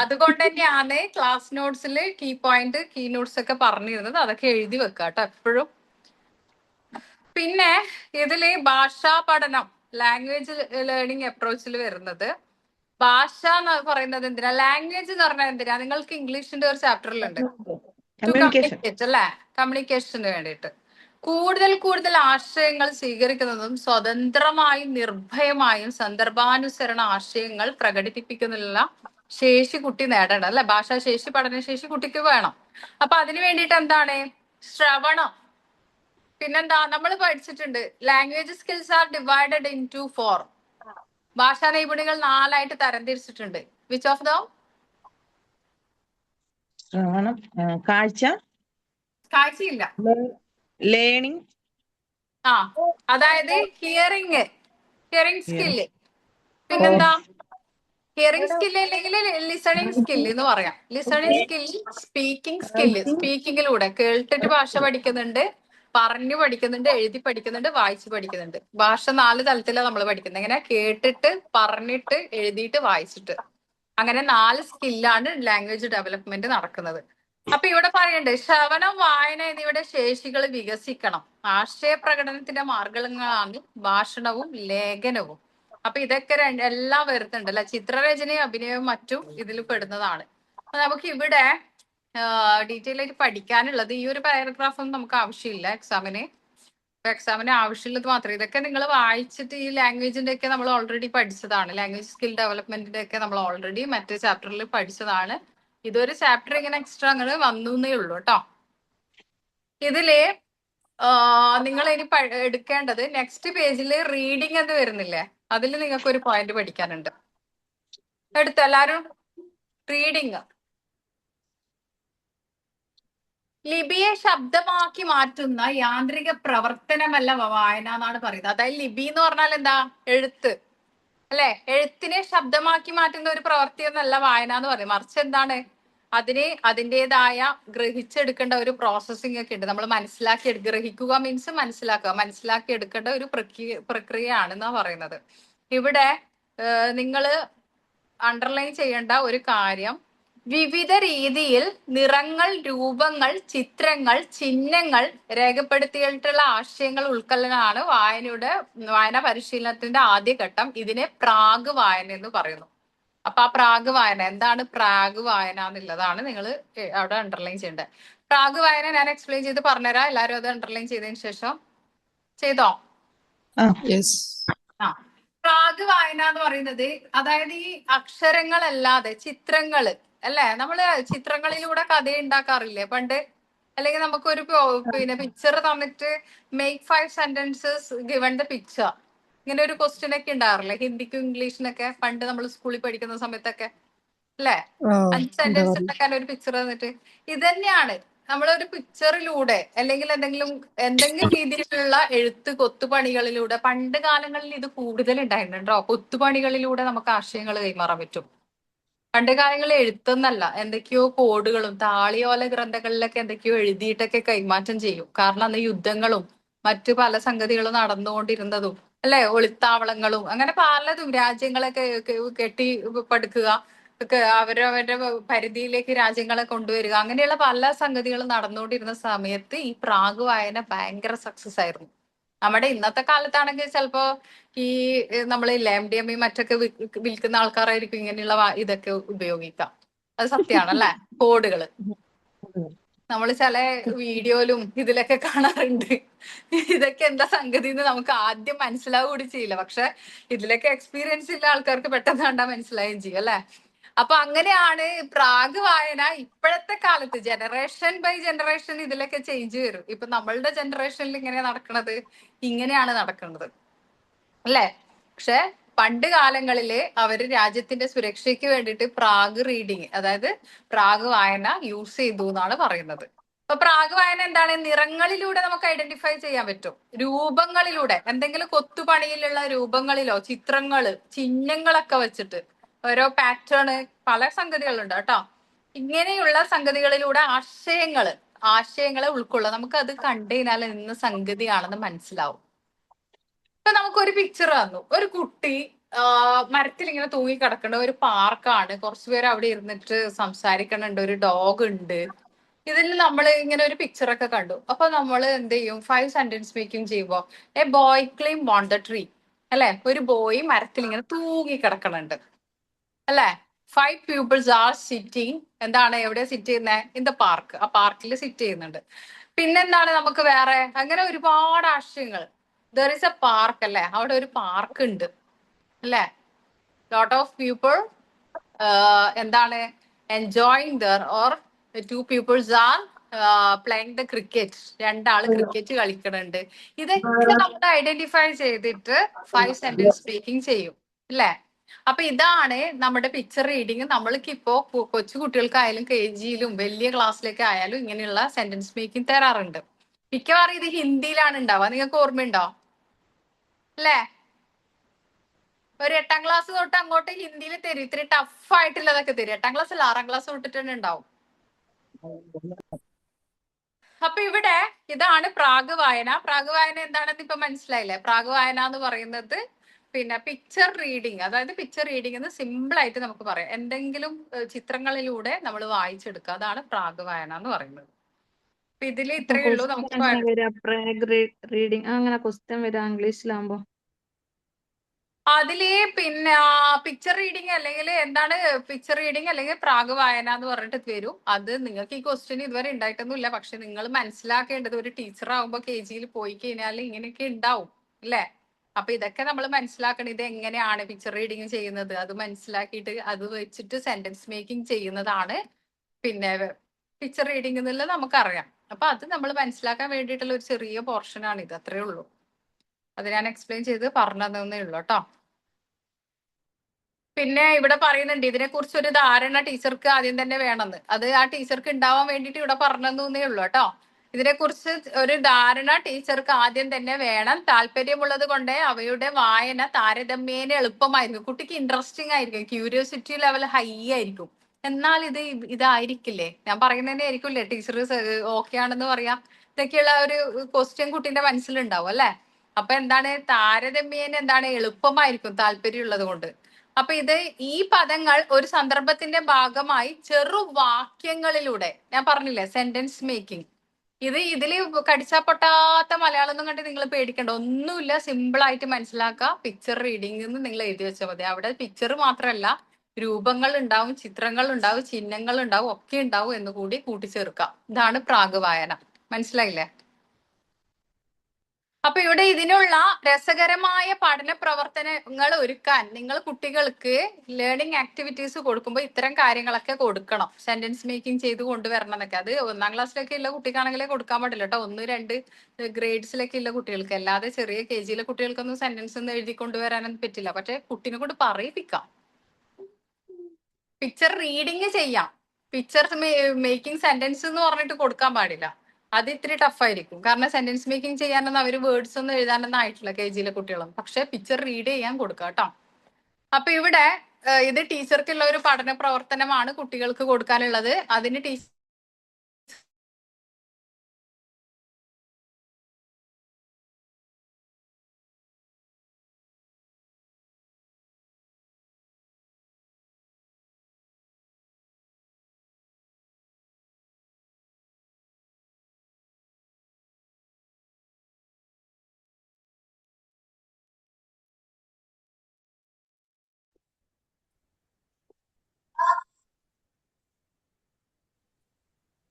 അതുകൊണ്ട് തന്നെയാണ് ക്ലാസ് നോട്ട്സിൽ കീ പോയിന്റ് കീ നോട്ട്സ് ഒക്കെ പറഞ്ഞിരുന്നത്. അതൊക്കെ എഴുതി വെക്കുക കേട്ടോ എപ്പോഴും. പിന്നെ ഇതില് ഭാഷാ പഠനം, ലാംഗ്വേജ് ലേണിംഗ് അപ്രോച്ചിൽ വരുന്നത്, ഭാഷ എന്ന് പറയുന്നത് എന്തിനാ, ലാംഗ്വേജ് എന്ന് പറഞ്ഞാൽ എന്തിനാ, നിങ്ങൾക്ക് ഇംഗ്ലീഷിന്റെ ഒരു ചാപ്റ്ററിലുണ്ട് ടു കമ്മ്യൂണിക്കേഷൻ. കമ്മ്യൂണിക്കേറ്റ് അല്ലെ, കമ്മ്യൂണിക്കേഷന് വേണ്ടിയിട്ട് കൂടുതൽ കൂടുതൽ ആശയങ്ങൾ സ്വീകരിക്കുന്നതും സ്വതന്ത്രമായും നിർഭയമായും സന്ദർഭാനുസരണ ആശയങ്ങൾ പ്രകടിപ്പിക്കുന്നതിനുള്ള ശേഷി കുട്ടി നേടണം അല്ലെ. ഭാഷാശേഷി, പഠനശേഷി കുട്ടിക്ക് വേണം. അപ്പൊ അതിനു വേണ്ടിയിട്ട് എന്താണ്, ശ്രവണം. പിന്നെന്താ, നമ്മൾ പഠിച്ചിട്ടുണ്ട് language skills are divided into 4. ഭാഷാ നൈപുണ്യങ്ങൾ 4ആയിട്ട് തരംതിരിച്ചിട്ടുണ്ട്. Which of them? ശ്രവണം, കാഴ്ച, കാഴ്ചയില്ല. ലേണിംഗ്, ആ, അതായത് ഹിയറിംഗ് സ്കില്ല്. പിന്നെന്താ, ഹിയറിംഗ് സ്കില്ല് അല്ലെങ്കിൽ ലിസണിങ് സ്കില്ല് എന്ന് പറയാം. ലിസണിങ് സ്കില്ല്, സ്പീക്കിംഗ് സ്കില്ല്, സ്പീക്കിങ്ങിലൂടെ കേട്ടിട്ട് ഭാഷ പഠിക്കുന്നുണ്ട്, പറഞ്ഞു പഠിക്കുന്നുണ്ട്, എഴുതി പഠിക്കുന്നുണ്ട്, വായിച്ച് പഠിക്കുന്നുണ്ട്. ഭാഷ 4 തലത്തിലാണ് നമ്മൾ പഠിക്കുന്നത്. എങ്ങനെ, കേട്ടിട്ട്, പറഞ്ഞിട്ട്, എഴുതിയിട്ട്, വായിച്ചിട്ട്. അങ്ങനെ 4 സ്കില്ലാണ് ലാംഗ്വേജ് ഡെവലപ്മെന്റ് നടക്കുന്നത്. അപ്പൊ ഇവിടെ പറയണ്ടേ, ശ്രവണം, വായന എന്നിവയുടെ ശേഷികൾ വികസിക്കണം. ആശയ പ്രകടനത്തിന്റെ മാർഗങ്ങളാണ് ഭാഷണവും ലേഖനവും. അപ്പൊ ഇതൊക്കെ എല്ലാം വരുന്നുണ്ട് അല്ലെ. ചിത്രരചനയും അഭിനയവും മറ്റും ഇതിൽ പെടുന്നതാണ്. അപ്പൊ നമുക്ക് ഇവിടെ ഡീറ്റെയിൽ ആയിട്ട് പഠിക്കാനുള്ളത് ഈ ഒരു പാരഗ്രാഫ് ഒന്നും നമുക്ക് ആവശ്യമില്ല എക്സാമിന്. എക്സാമിന് ആവശ്യമുള്ളത് മാത്രമേ, ഇതൊക്കെ നിങ്ങൾ വായിച്ചിട്ട് ഈ ലാംഗ്വേജിന്റെ ഒക്കെ നമ്മൾ ഓൾറെഡി പഠിച്ചതാണ്. ലാംഗ്വേജ് സ്കിൽ ഡെവലപ്മെന്റിന്റെ ഒക്കെ നമ്മൾ ഓൾറെഡി മറ്റേ ചാപ്റ്ററിൽ പഠിച്ചതാണ്. ഇതൊരു ചാപ്റ്റർ ഇങ്ങനെ എക്സ്ട്രാ അങ്ങനെ വന്നേ ഉള്ളൂ കേട്ടോ. ഇതില് നിങ്ങൾ ഇനി എടുക്കേണ്ടത് നെക്സ്റ്റ് പേജിൽ റീഡിംഗ് എന്ന് വരുന്നില്ലേ, അതിൽ നിങ്ങൾക്ക് ഒരു പോയിന്റ് പഠിക്കാനുണ്ട്. എല്ലാരും റീഡിങ്. ലിപിയെ ശബ്ദമാക്കി മാറ്റുന്ന യാന്ത്രിക പ്രവർത്തനമല്ല വായന എന്നാണ് പറയുന്നത്. അതായത് ലിപി എന്ന് പറഞ്ഞാൽ എന്താ, എഴുത്ത് അല്ലെ. എഴുത്തിനെ ശബ്ദമാക്കി മാറ്റുന്ന ഒരു പ്രവൃത്തിയൊന്നല്ല വായന എന്ന് പറയും. മറിച്ച് എന്താണ്, അതിന് അതിൻ്റെതായ ഗ്രഹിച്ചെടുക്കേണ്ട ഒരു പ്രോസസ്സിംഗ് ഒക്കെ ഉണ്ട്. നമ്മൾ ഗ്രഹിക്കുക മീൻസ് മനസ്സിലാക്കി എടുക്കേണ്ട ഒരു പ്രക്രിയയാണെന്നാ പറയുന്നത്. ഇവിടെ നിങ്ങൾ അണ്ടർലൈൻ ചെയ്യേണ്ട ഒരു കാര്യം, വിവിധ രീതിയിൽ നിറങ്ങൾ, രൂപങ്ങൾ, ചിത്രങ്ങൾ, ചിഹ്നങ്ങൾ രേഖപ്പെടുത്തിയിട്ടുള്ള ആശയങ്ങൾ ഉൾക്കൊള്ളലാണ് വായന പരിശീലനത്തിന്റെ ആദ്യഘട്ടം. ഇതിനെ പ്രാഗ് വായന എന്ന് പറയുന്നു. അപ്പൊ ആ പ്രാഗ് വായന എന്താണ്, പ്രാഗ് വായന എന്നുള്ളതാണ് നിങ്ങൾ അവിടെ അണ്ടർലൈൻ ചെയ്യേണ്ടത്. പ്രാഗ് വായന ഞാൻ എക്സ്പ്ലെയിൻ ചെയ്ത് പറഞ്ഞുതരാം. എല്ലാവരും അത് അണ്ടർലൈൻ ചെയ്തതിന് ശേഷം ചെയ്തോ. യെസ്. ആ, പ്രാഗ് വായന എന്ന് പറയുന്നത്, അതായത് ഈ അക്ഷരങ്ങളല്ലാതെ ചിത്രങ്ങള് അല്ലെ. നമ്മള് ചിത്രങ്ങളിലൂടെ കഥ ഉണ്ടാക്കാറില്ലേ പണ്ട്, അല്ലെങ്കിൽ നമുക്കൊരു പിന്നെ പിക്ചർ തന്നിട്ട് make 5 sentences given the picture, ഇങ്ങനെ ഒരു ക്വസ്റ്റ്യൻ ഒക്കെ ഉണ്ടാറില്ലേ ഹിന്ദിക്കും ഇംഗ്ലീഷിനൊക്കെ പണ്ട് നമ്മൾ സ്കൂളിൽ പഠിക്കുന്ന സമയത്തൊക്കെ അല്ലെ. 5 സെന്റൻസ് ഉണ്ടാക്കാൻ ഒരു പിക്ചർ തന്നിട്ട്, ഇത് തന്നെയാണ് നമ്മളൊരു പിക്ചറിലൂടെ അല്ലെങ്കിൽ എന്തെങ്കിലും രീതിയിലുള്ള കൊത്തുപണികളിലൂടെ, പണ്ട് കാലങ്ങളിൽ ഇത് കൂടുതൽ ഉണ്ടായിട്ടുണ്ടോ, കൊത്തുപണികളിലൂടെ നമുക്ക് ആശയങ്ങൾ കൈമാറാൻ പറ്റും. പണ്ട് കാലങ്ങളിൽ എഴുത്തൊന്നല്ല, എന്തൊക്കെയോ കോഡുകളും താളിയോല ഗ്രന്ഥങ്ങളിലൊക്കെ എന്തൊക്കെയോ എഴുതിയിട്ടൊക്കെ കൈമാറ്റം ചെയ്യും. കാരണം അന്ന് യുദ്ധങ്ങളും മറ്റു പല സംഗതികളും നടന്നുകൊണ്ടിരുന്നതും അല്ലെ, ഒളിത്താവളങ്ങളും അങ്ങനെ പലതും, രാജ്യങ്ങളൊക്കെ കെട്ടി പടുക്കുക, അവരവരുടെ പരിധിയിലേക്ക് രാജ്യങ്ങളെ കൊണ്ടുവരിക, അങ്ങനെയുള്ള പല സംഗതികളും നടന്നുകൊണ്ടിരുന്ന സമയത്ത് ഈ പ്രാഗ് വായന ഭയങ്കര സക്സസ് ആയിരുന്നു. നമ്മുടെ ഇന്നത്തെ കാലത്താണെങ്കിൽ ചിലപ്പോ ഈ നമ്മളില്ലേ MDMA മറ്റൊക്കെ വിൽക്കുന്ന ആൾക്കാരായിരിക്കും ഇങ്ങനെയുള്ള ഇതൊക്കെ ഉപയോഗിക്കാം. അത് സത്യമാണല്ലേ. കോഡുകള് നമ്മൾ ചില വീഡിയോയിലും ഇതിലൊക്കെ കാണാറുണ്ട്. ഇതൊക്കെ എന്താ സംഗതി എന്ന് നമുക്ക് ആദ്യം മനസ്സിലാവുക കൂടി ചെയ്യില്ല. പക്ഷെ ഇതിലൊക്കെ എക്സ്പീരിയൻസ് ഉള്ള ആൾക്കാർക്ക് പെട്ടെന്ന് കണ്ടാൽ മനസ്സിലാവുകയും ചെയ്യും അല്ലെ. അപ്പൊ അങ്ങനെയാണ് പ്രാഗ് വായന ഇപ്പോഴത്തെ കാലത്ത് ജനറേഷൻ ബൈ ജനറേഷൻ ഇതിലൊക്കെ ചേഞ്ച് വരും. ഇപ്പൊ നമ്മളുടെ ജനറേഷനിൽ ഇങ്ങനെ നടക്കുന്നത്, ഇങ്ങനെയാണ് നടക്കുന്നത് അല്ലെ. പക്ഷെ പണ്ട് കാലങ്ങളില് അവര് രാജ്യത്തിന്റെ സുരക്ഷയ്ക്ക് വേണ്ടിയിട്ട് പ്രാഗ് റീഡിങ്, അതായത് പ്രാഗ് വായന യൂസ് ചെയ്തു എന്നാണ് പറയുന്നത്. അപ്പൊ പ്രാഗ് വായന എന്താണ്, നിറങ്ങളിലൂടെ നമുക്ക് ഐഡന്റിഫൈ ചെയ്യാൻ പറ്റും. രൂപങ്ങളിലൂടെ, എന്തെങ്കിലും കൊത്തുപണിയിലുള്ള രൂപങ്ങളിലോ ചിത്രങ്ങള് ചിഹ്നങ്ങളൊക്കെ വെച്ചിട്ട് ഓരോ പാറ്റേണ്, പല സംഗതികളുണ്ട് കേട്ടോ. ഇങ്ങനെയുള്ള സംഗതികളിലൂടെ ആശയങ്ങളെ ഉൾക്കൊള്ളുക. നമുക്ക് അത് കണ്ടു കഴിഞ്ഞാൽ ഇന്ന സംഗതിയാണെന്ന് മനസ്സിലാവും. ഇപ്പൊ നമുക്കൊരു പിക്ചർ തന്നു, ഒരു കുട്ടി മരത്തിൽ ഇങ്ങനെ തൂങ്ങി കിടക്കുന്ന ഒരു പാർക്കാണ്. കുറച്ചുപേര് അവിടെ ഇരുന്നിട്ട് സംസാരിക്കണുണ്ട്. ഒരു ഡോഗ് ഉണ്ട്. ഇതിൽ നമ്മൾ ഇങ്ങനെ ഒരു പിക്ചറൊക്കെ കണ്ടു. അപ്പൊ നമ്മൾ എന്ത് ചെയ്യും? 5 സെന്റൻസ് മേക്കിംഗ് ചെയ്യുമ്പോ a boy climb on the tree, അല്ലെ? ഒരു ബോയ് മരത്തിൽ ഇങ്ങനെ തൂങ്ങി കിടക്കണുണ്ട്, അല്ലെ? 5 പീപ്പിൾസ് ആർ സിറ്റിംഗ്. എന്താണ്? എവിടെ സിറ്റ് ചെയ്യുന്നത്? In the park. ആ പാർക്കിൽ സിറ്റ് ചെയ്യുന്നുണ്ട്. പിന്നെന്താണ് നമുക്ക് വേറെ? അങ്ങനെ ഒരുപാട് ആശയങ്ങൾ. ദർ ഇസ് എ പാർക്ക്, അല്ലെ? അവിടെ ഒരു പാർക്ക് ഉണ്ട്, അല്ലെ? ലോട്ട് ഓഫ് പീപ്പിൾ എന്താണ് enjoying there, or 2 people's are playing the cricket. രണ്ടാള് ക്രിക്കറ്റ് കളിക്കണുണ്ട്. ഇതൊക്കെ നമ്മൾ ഐഡന്റിഫൈ ചെയ്തിട്ട് 5 സെന്റൻസ് സ്പീക്കിംഗ് ചെയ്യും, അല്ലെ? അപ്പൊ ഇതാണ് നമ്മുടെ പിക്ചർ റീഡിങ്. നമ്മൾക്ക് ഇപ്പോ കൊച്ചു കുട്ടികൾക്കായാലും KG-യിലും വലിയ ക്ലാസ്സിലേക്ക് ആയാലും ഇങ്ങനെയുള്ള സെന്റൻസ് മേക്കിംഗ് തരാറുണ്ട്. മിക്കവാറും ഇത് ഹിന്ദിയിലാണ് ഉണ്ടാവുക. നിങ്ങൾക്ക് ഓർമ്മയുണ്ടോ? അല്ലേ? ഒരു 8ാം ക്ലാസ് തൊട്ട് അങ്ങോട്ട് ഹിന്ദിയിൽ തരും. ഇത്തിരി ടഫ് ആയിട്ടുള്ളതൊക്കെ തരും. 8ാം ക്ലാസ് അല്ല, 6ാം ക്ലാസ് തൊട്ടിട്ട് തന്നെ ഉണ്ടാവും. അപ്പൊ ഇവിടെ ഇതാണ് പ്രാഗ് വായന. പ്രാഗ് വായന എന്താണെന്ന് ഇപ്പൊ മനസ്സിലായില്ലേ? പ്രാഗ് വായന എന്ന് പറയുന്നത് പിന്നെ പിക്ചർ റീഡിങ്, അതായത് പിക്ചർ റീഡിംഗ് എന്ന് സിമ്പിൾ ആയിട്ട് നമുക്ക് പറയാം. എന്തെങ്കിലും ചിത്രങ്ങളിലൂടെ നമ്മൾ വായിച്ചെടുക്കുക. അതാണ് പ്രാഗ് വായന എന്ന് പറയുന്നത്. അപ്പൊ ഇതിൽ ഇത്രയേ ഉള്ളൂ നമുക്ക്. റീഡിങ് അങ്ങനെ ക്വസ്റ്റ്യൻ വരിക ഇംഗ്ലീഷിലാകുമ്പോ അതില് പിന്നെ പിക്ചർ റീഡിങ് അല്ലെങ്കിൽ എന്താണ് പിക്ചർ റീഡിങ് അല്ലെങ്കിൽ പ്രാഗ് വായന എന്ന് പറഞ്ഞിട്ട് വരും. അത് നിങ്ങൾക്ക് ഈ ക്വസ്റ്റ്യൻ ഇതുവരെ ഉണ്ടായിട്ടൊന്നുമില്ല. പക്ഷെ നിങ്ങൾ മനസ്സിലാക്കേണ്ടത് ഒരു ടീച്ചർ ആകുമ്പോൾ KG-യിൽ പോയി കഴിഞ്ഞാൽ ഇങ്ങനെയൊക്കെ ഉണ്ടാവും, അല്ലേ? അപ്പൊ ഇതൊക്കെ നമ്മൾ മനസ്സിലാക്കണം. ഇത് എങ്ങനെയാണ് പിക്ചർ റീഡിങ് ചെയ്യുന്നത്, അത് മനസ്സിലാക്കിയിട്ട് അത് വെച്ചിട്ട് സെന്റൻസ് മേക്കിംഗ് ചെയ്യുന്നതാണ് പിന്നെ പിക്ചർ റീഡിംഗ് എന്നുള്ളത് നമുക്കറിയാം. അപ്പൊ അത് നമ്മൾ മനസ്സിലാക്കാൻ വേണ്ടിയിട്ടുള്ള ഒരു ചെറിയ പോർഷൻ ആണ് ഇത്. അത്രേ ഉള്ളൂ. അത് ഞാൻ എക്സ്പ്ലെയിൻ ചെയ്ത് പറഞ്ഞു തന്നേ ഉള്ളൂ കേട്ടോ. പിന്നെ ഇവിടെ പറയുന്നുണ്ട് ഇതിനെ കുറിച്ച് ഒരു ധാരണ ടീച്ചർക്ക് ആദ്യം തന്നെ വേണമെന്ന്. അത് ആ ടീച്ചർക്ക് ഉണ്ടാവാൻ വേണ്ടിയിട്ട് ഇവിടെ പറഞ്ഞതേ ഉള്ളൂ കേട്ടോ. ഇതിനെക്കുറിച്ച് ഒരു ധാരണ ടീച്ചർക്ക് ആദ്യം തന്നെ വേണം. താല്പര്യമുള്ളത് കൊണ്ട് അവയുടെ വായന താരതമ്യേന എളുപ്പമായിരിക്കും. കുട്ടിക്ക് ഇൻട്രസ്റ്റിംഗ് ആയിരിക്കും. ക്യൂരിയോസിറ്റി ലെവൽ ഹൈ ആയിരിക്കും. എന്നാൽ ഇതായിരിക്കില്ലേ? ഞാൻ പറയുന്നതന്നെ ആയിരിക്കില്ലേ ടീച്ചർ ഓക്കെ ആണെന്ന് പറയാം. ഇതൊക്കെയുള്ള ഒരു ക്വസ്റ്റ്യൻ കുട്ടീന്റെ മനസ്സിലുണ്ടാവും, അല്ലെ? അപ്പൊ എന്താണ്? താരതമ്യേന എന്താണ് എളുപ്പമായിരിക്കും താല്പര്യമുള്ളത് കൊണ്ട്. അപ്പൊ ഈ പദങ്ങൾ ഒരു സന്ദർഭത്തിന്റെ ഭാഗമായി ചെറുവാക്യങ്ങളിലൂടെ, ഞാൻ പറഞ്ഞില്ലേ സെന്റൻസ് മേക്കിംഗ്, ഇതില് കടിച്ചാ പൊട്ടാത്ത മലയാളം ഒന്നും കണ്ട് നിങ്ങൾ പേടിക്കണ്ട. ഒന്നുമില്ല, സിമ്പിൾ ആയിട്ട് മനസ്സിലാക്കുക. പിക്ചർ റീഡിംഗ് എന്ന് നിങ്ങൾ എഴുതി വെച്ചാൽ മതി. അവിടെ പിക്ചർ മാത്രമല്ല, രൂപങ്ങൾ ഉണ്ടാവും, ചിത്രങ്ങൾ ഉണ്ടാവും, ചിഹ്നങ്ങൾ ഉണ്ടാവും, ഒക്കെ ഉണ്ടാവും എന്ന് കൂടി കൂട്ടിച്ചേർക്കാം. ഇതാണ് പ്രാഗ് വായന. മനസ്സിലായില്ലേ? അപ്പൊ ഇവിടെ ഇതിനുള്ള രസകരമായ പഠന പ്രവർത്തനങ്ങൾ ഒരുക്കാൻ നിങ്ങൾ കുട്ടികൾക്ക് ലേണിംഗ് ആക്ടിവിറ്റീസ് കൊടുക്കുമ്പോൾ ഇത്തരം കാര്യങ്ങളൊക്കെ കൊടുക്കണം. സെന്റൻസ് മേക്കിംഗ് ചെയ്ത് കൊണ്ടുവരണം എന്നൊക്കെ. അത് 1ാം ക്ലാസ്സിലൊക്കെ ഉള്ള കുട്ടിക്കാണെങ്കിലേ കൊടുക്കാൻ പാടില്ല കേട്ടോ. 1, 2 ഗ്രേഡ്സിലൊക്കെ ഉള്ള കുട്ടികൾക്ക്. അല്ലാതെ ചെറിയ KG-യിലെ കുട്ടികൾക്കൊന്നും സെന്റൻസ് ഒന്നും എഴുതി കൊണ്ടുവരാനൊന്നും പറ്റില്ല. പക്ഷെ കുട്ടീനെ കൊണ്ട് പറയിപ്പിക്കാം. പിക്ചർ റീഡിങ് ചെയ്യാം. പിക്ചർ മേക്കിംഗ് സെന്റൻസ് എന്ന് പറഞ്ഞിട്ട് കൊടുക്കാൻ പാടില്ല. അത് ഇത്തിരി ടഫായിരിക്കും. കാരണം സെന്റൻസ് മേക്കിംഗ് ചെയ്യാനൊന്നും അവർ വേർഡ്സ് ഒന്നും എഴുതാനൊന്നും ആയിട്ടില്ല KG-യിലെ കുട്ടികളൊന്നും. പക്ഷെ പിക്ചർ റീഡ് ചെയ്യാൻ കൊടുക്കുക കേട്ടോ. അപ്പൊ ഇവിടെ ഇത് ടീച്ചർക്കുള്ള ഒരു പഠന പ്രവർത്തനമാണ് കുട്ടികൾക്ക് കൊടുക്കാനുള്ളത്. അതിന് ടീച്ചർ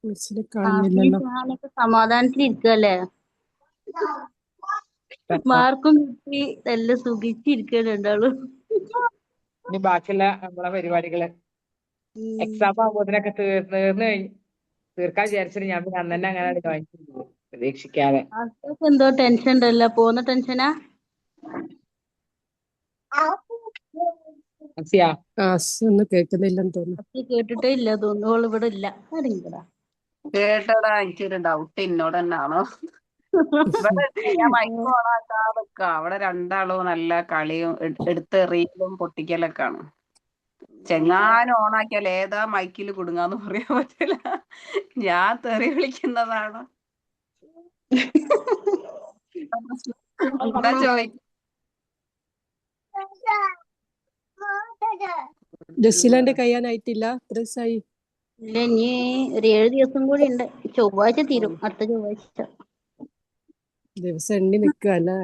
മിസ്സിനെ കാണുന്നില്ലല്ലോ. ഞാനൊക്കെ സമാധാനത്തിലിരിക്കല്ലേ, മാർക്കും കിട്ടി, നല്ല സുഖിച്ചിരിക്കുക രണ്ടാളും. ഇനി ബാക്കിയുള്ള നമ്മളെ പരിപാടികള് എക്സാം ആകുമ്പോഴത്തിനൊക്കെ തീർക്കാൻ വിചാരിച്ചിട്ട് ഞാൻ പിന്നെ അന്ന് തന്നെ അങ്ങനെ ജോയിൻ ചെയ്തു, പ്രതീക്ഷിക്കാതെ. ആൾക്കാർക്ക് എന്തോ ടെൻഷൻ ഉണ്ടല്ലോ, പോന്ന ടെൻഷനാ. മനസ്സിയാ? ഒന്നും കേൾക്കുന്നില്ലെന്ന് തോന്നുന്നു. അത് കേട്ടിട്ടേ ഇല്ല തോന്നുന്നു. ഇവിടെ ഇല്ല. ആരെങ്കിലും കേട്ടടാ, എനിക്കൊരു ഡൗട്ട് എന്നോട് തന്നെയാണോ? ഞാൻ മൈക്ക് ഓണാക്കാതെ നിക്കാ. അവിടെ രണ്ടാളും നല്ല കളിയും എടുത്തെറിയലും പൊട്ടിക്കലൊക്കെയാണ്. ചെങ്ങാനും ഓണാക്കിയാൽ ഏതാ മൈക്കിൽ കുടുങ്ങാന്ന് പറയാൻ പറ്റില്ല. ഞാൻ തെറി വിളിക്കുന്നതാണ്. എന്താ ചോദിക്ക? ജസിലാന്റെ കഴിയാനായിട്ടില്ല, എത്ര ദിവസമായി? ഇല്ല, ഇനി ഒരു 7 ദിവസം കൂടി ഉണ്ട്. ചൊവ്വാഴ്ച തീരും, അടുത്ത ചൊവ്വാഴ്ച. ദിവസം എണ്ണി നിക്കുക അല്ലേ?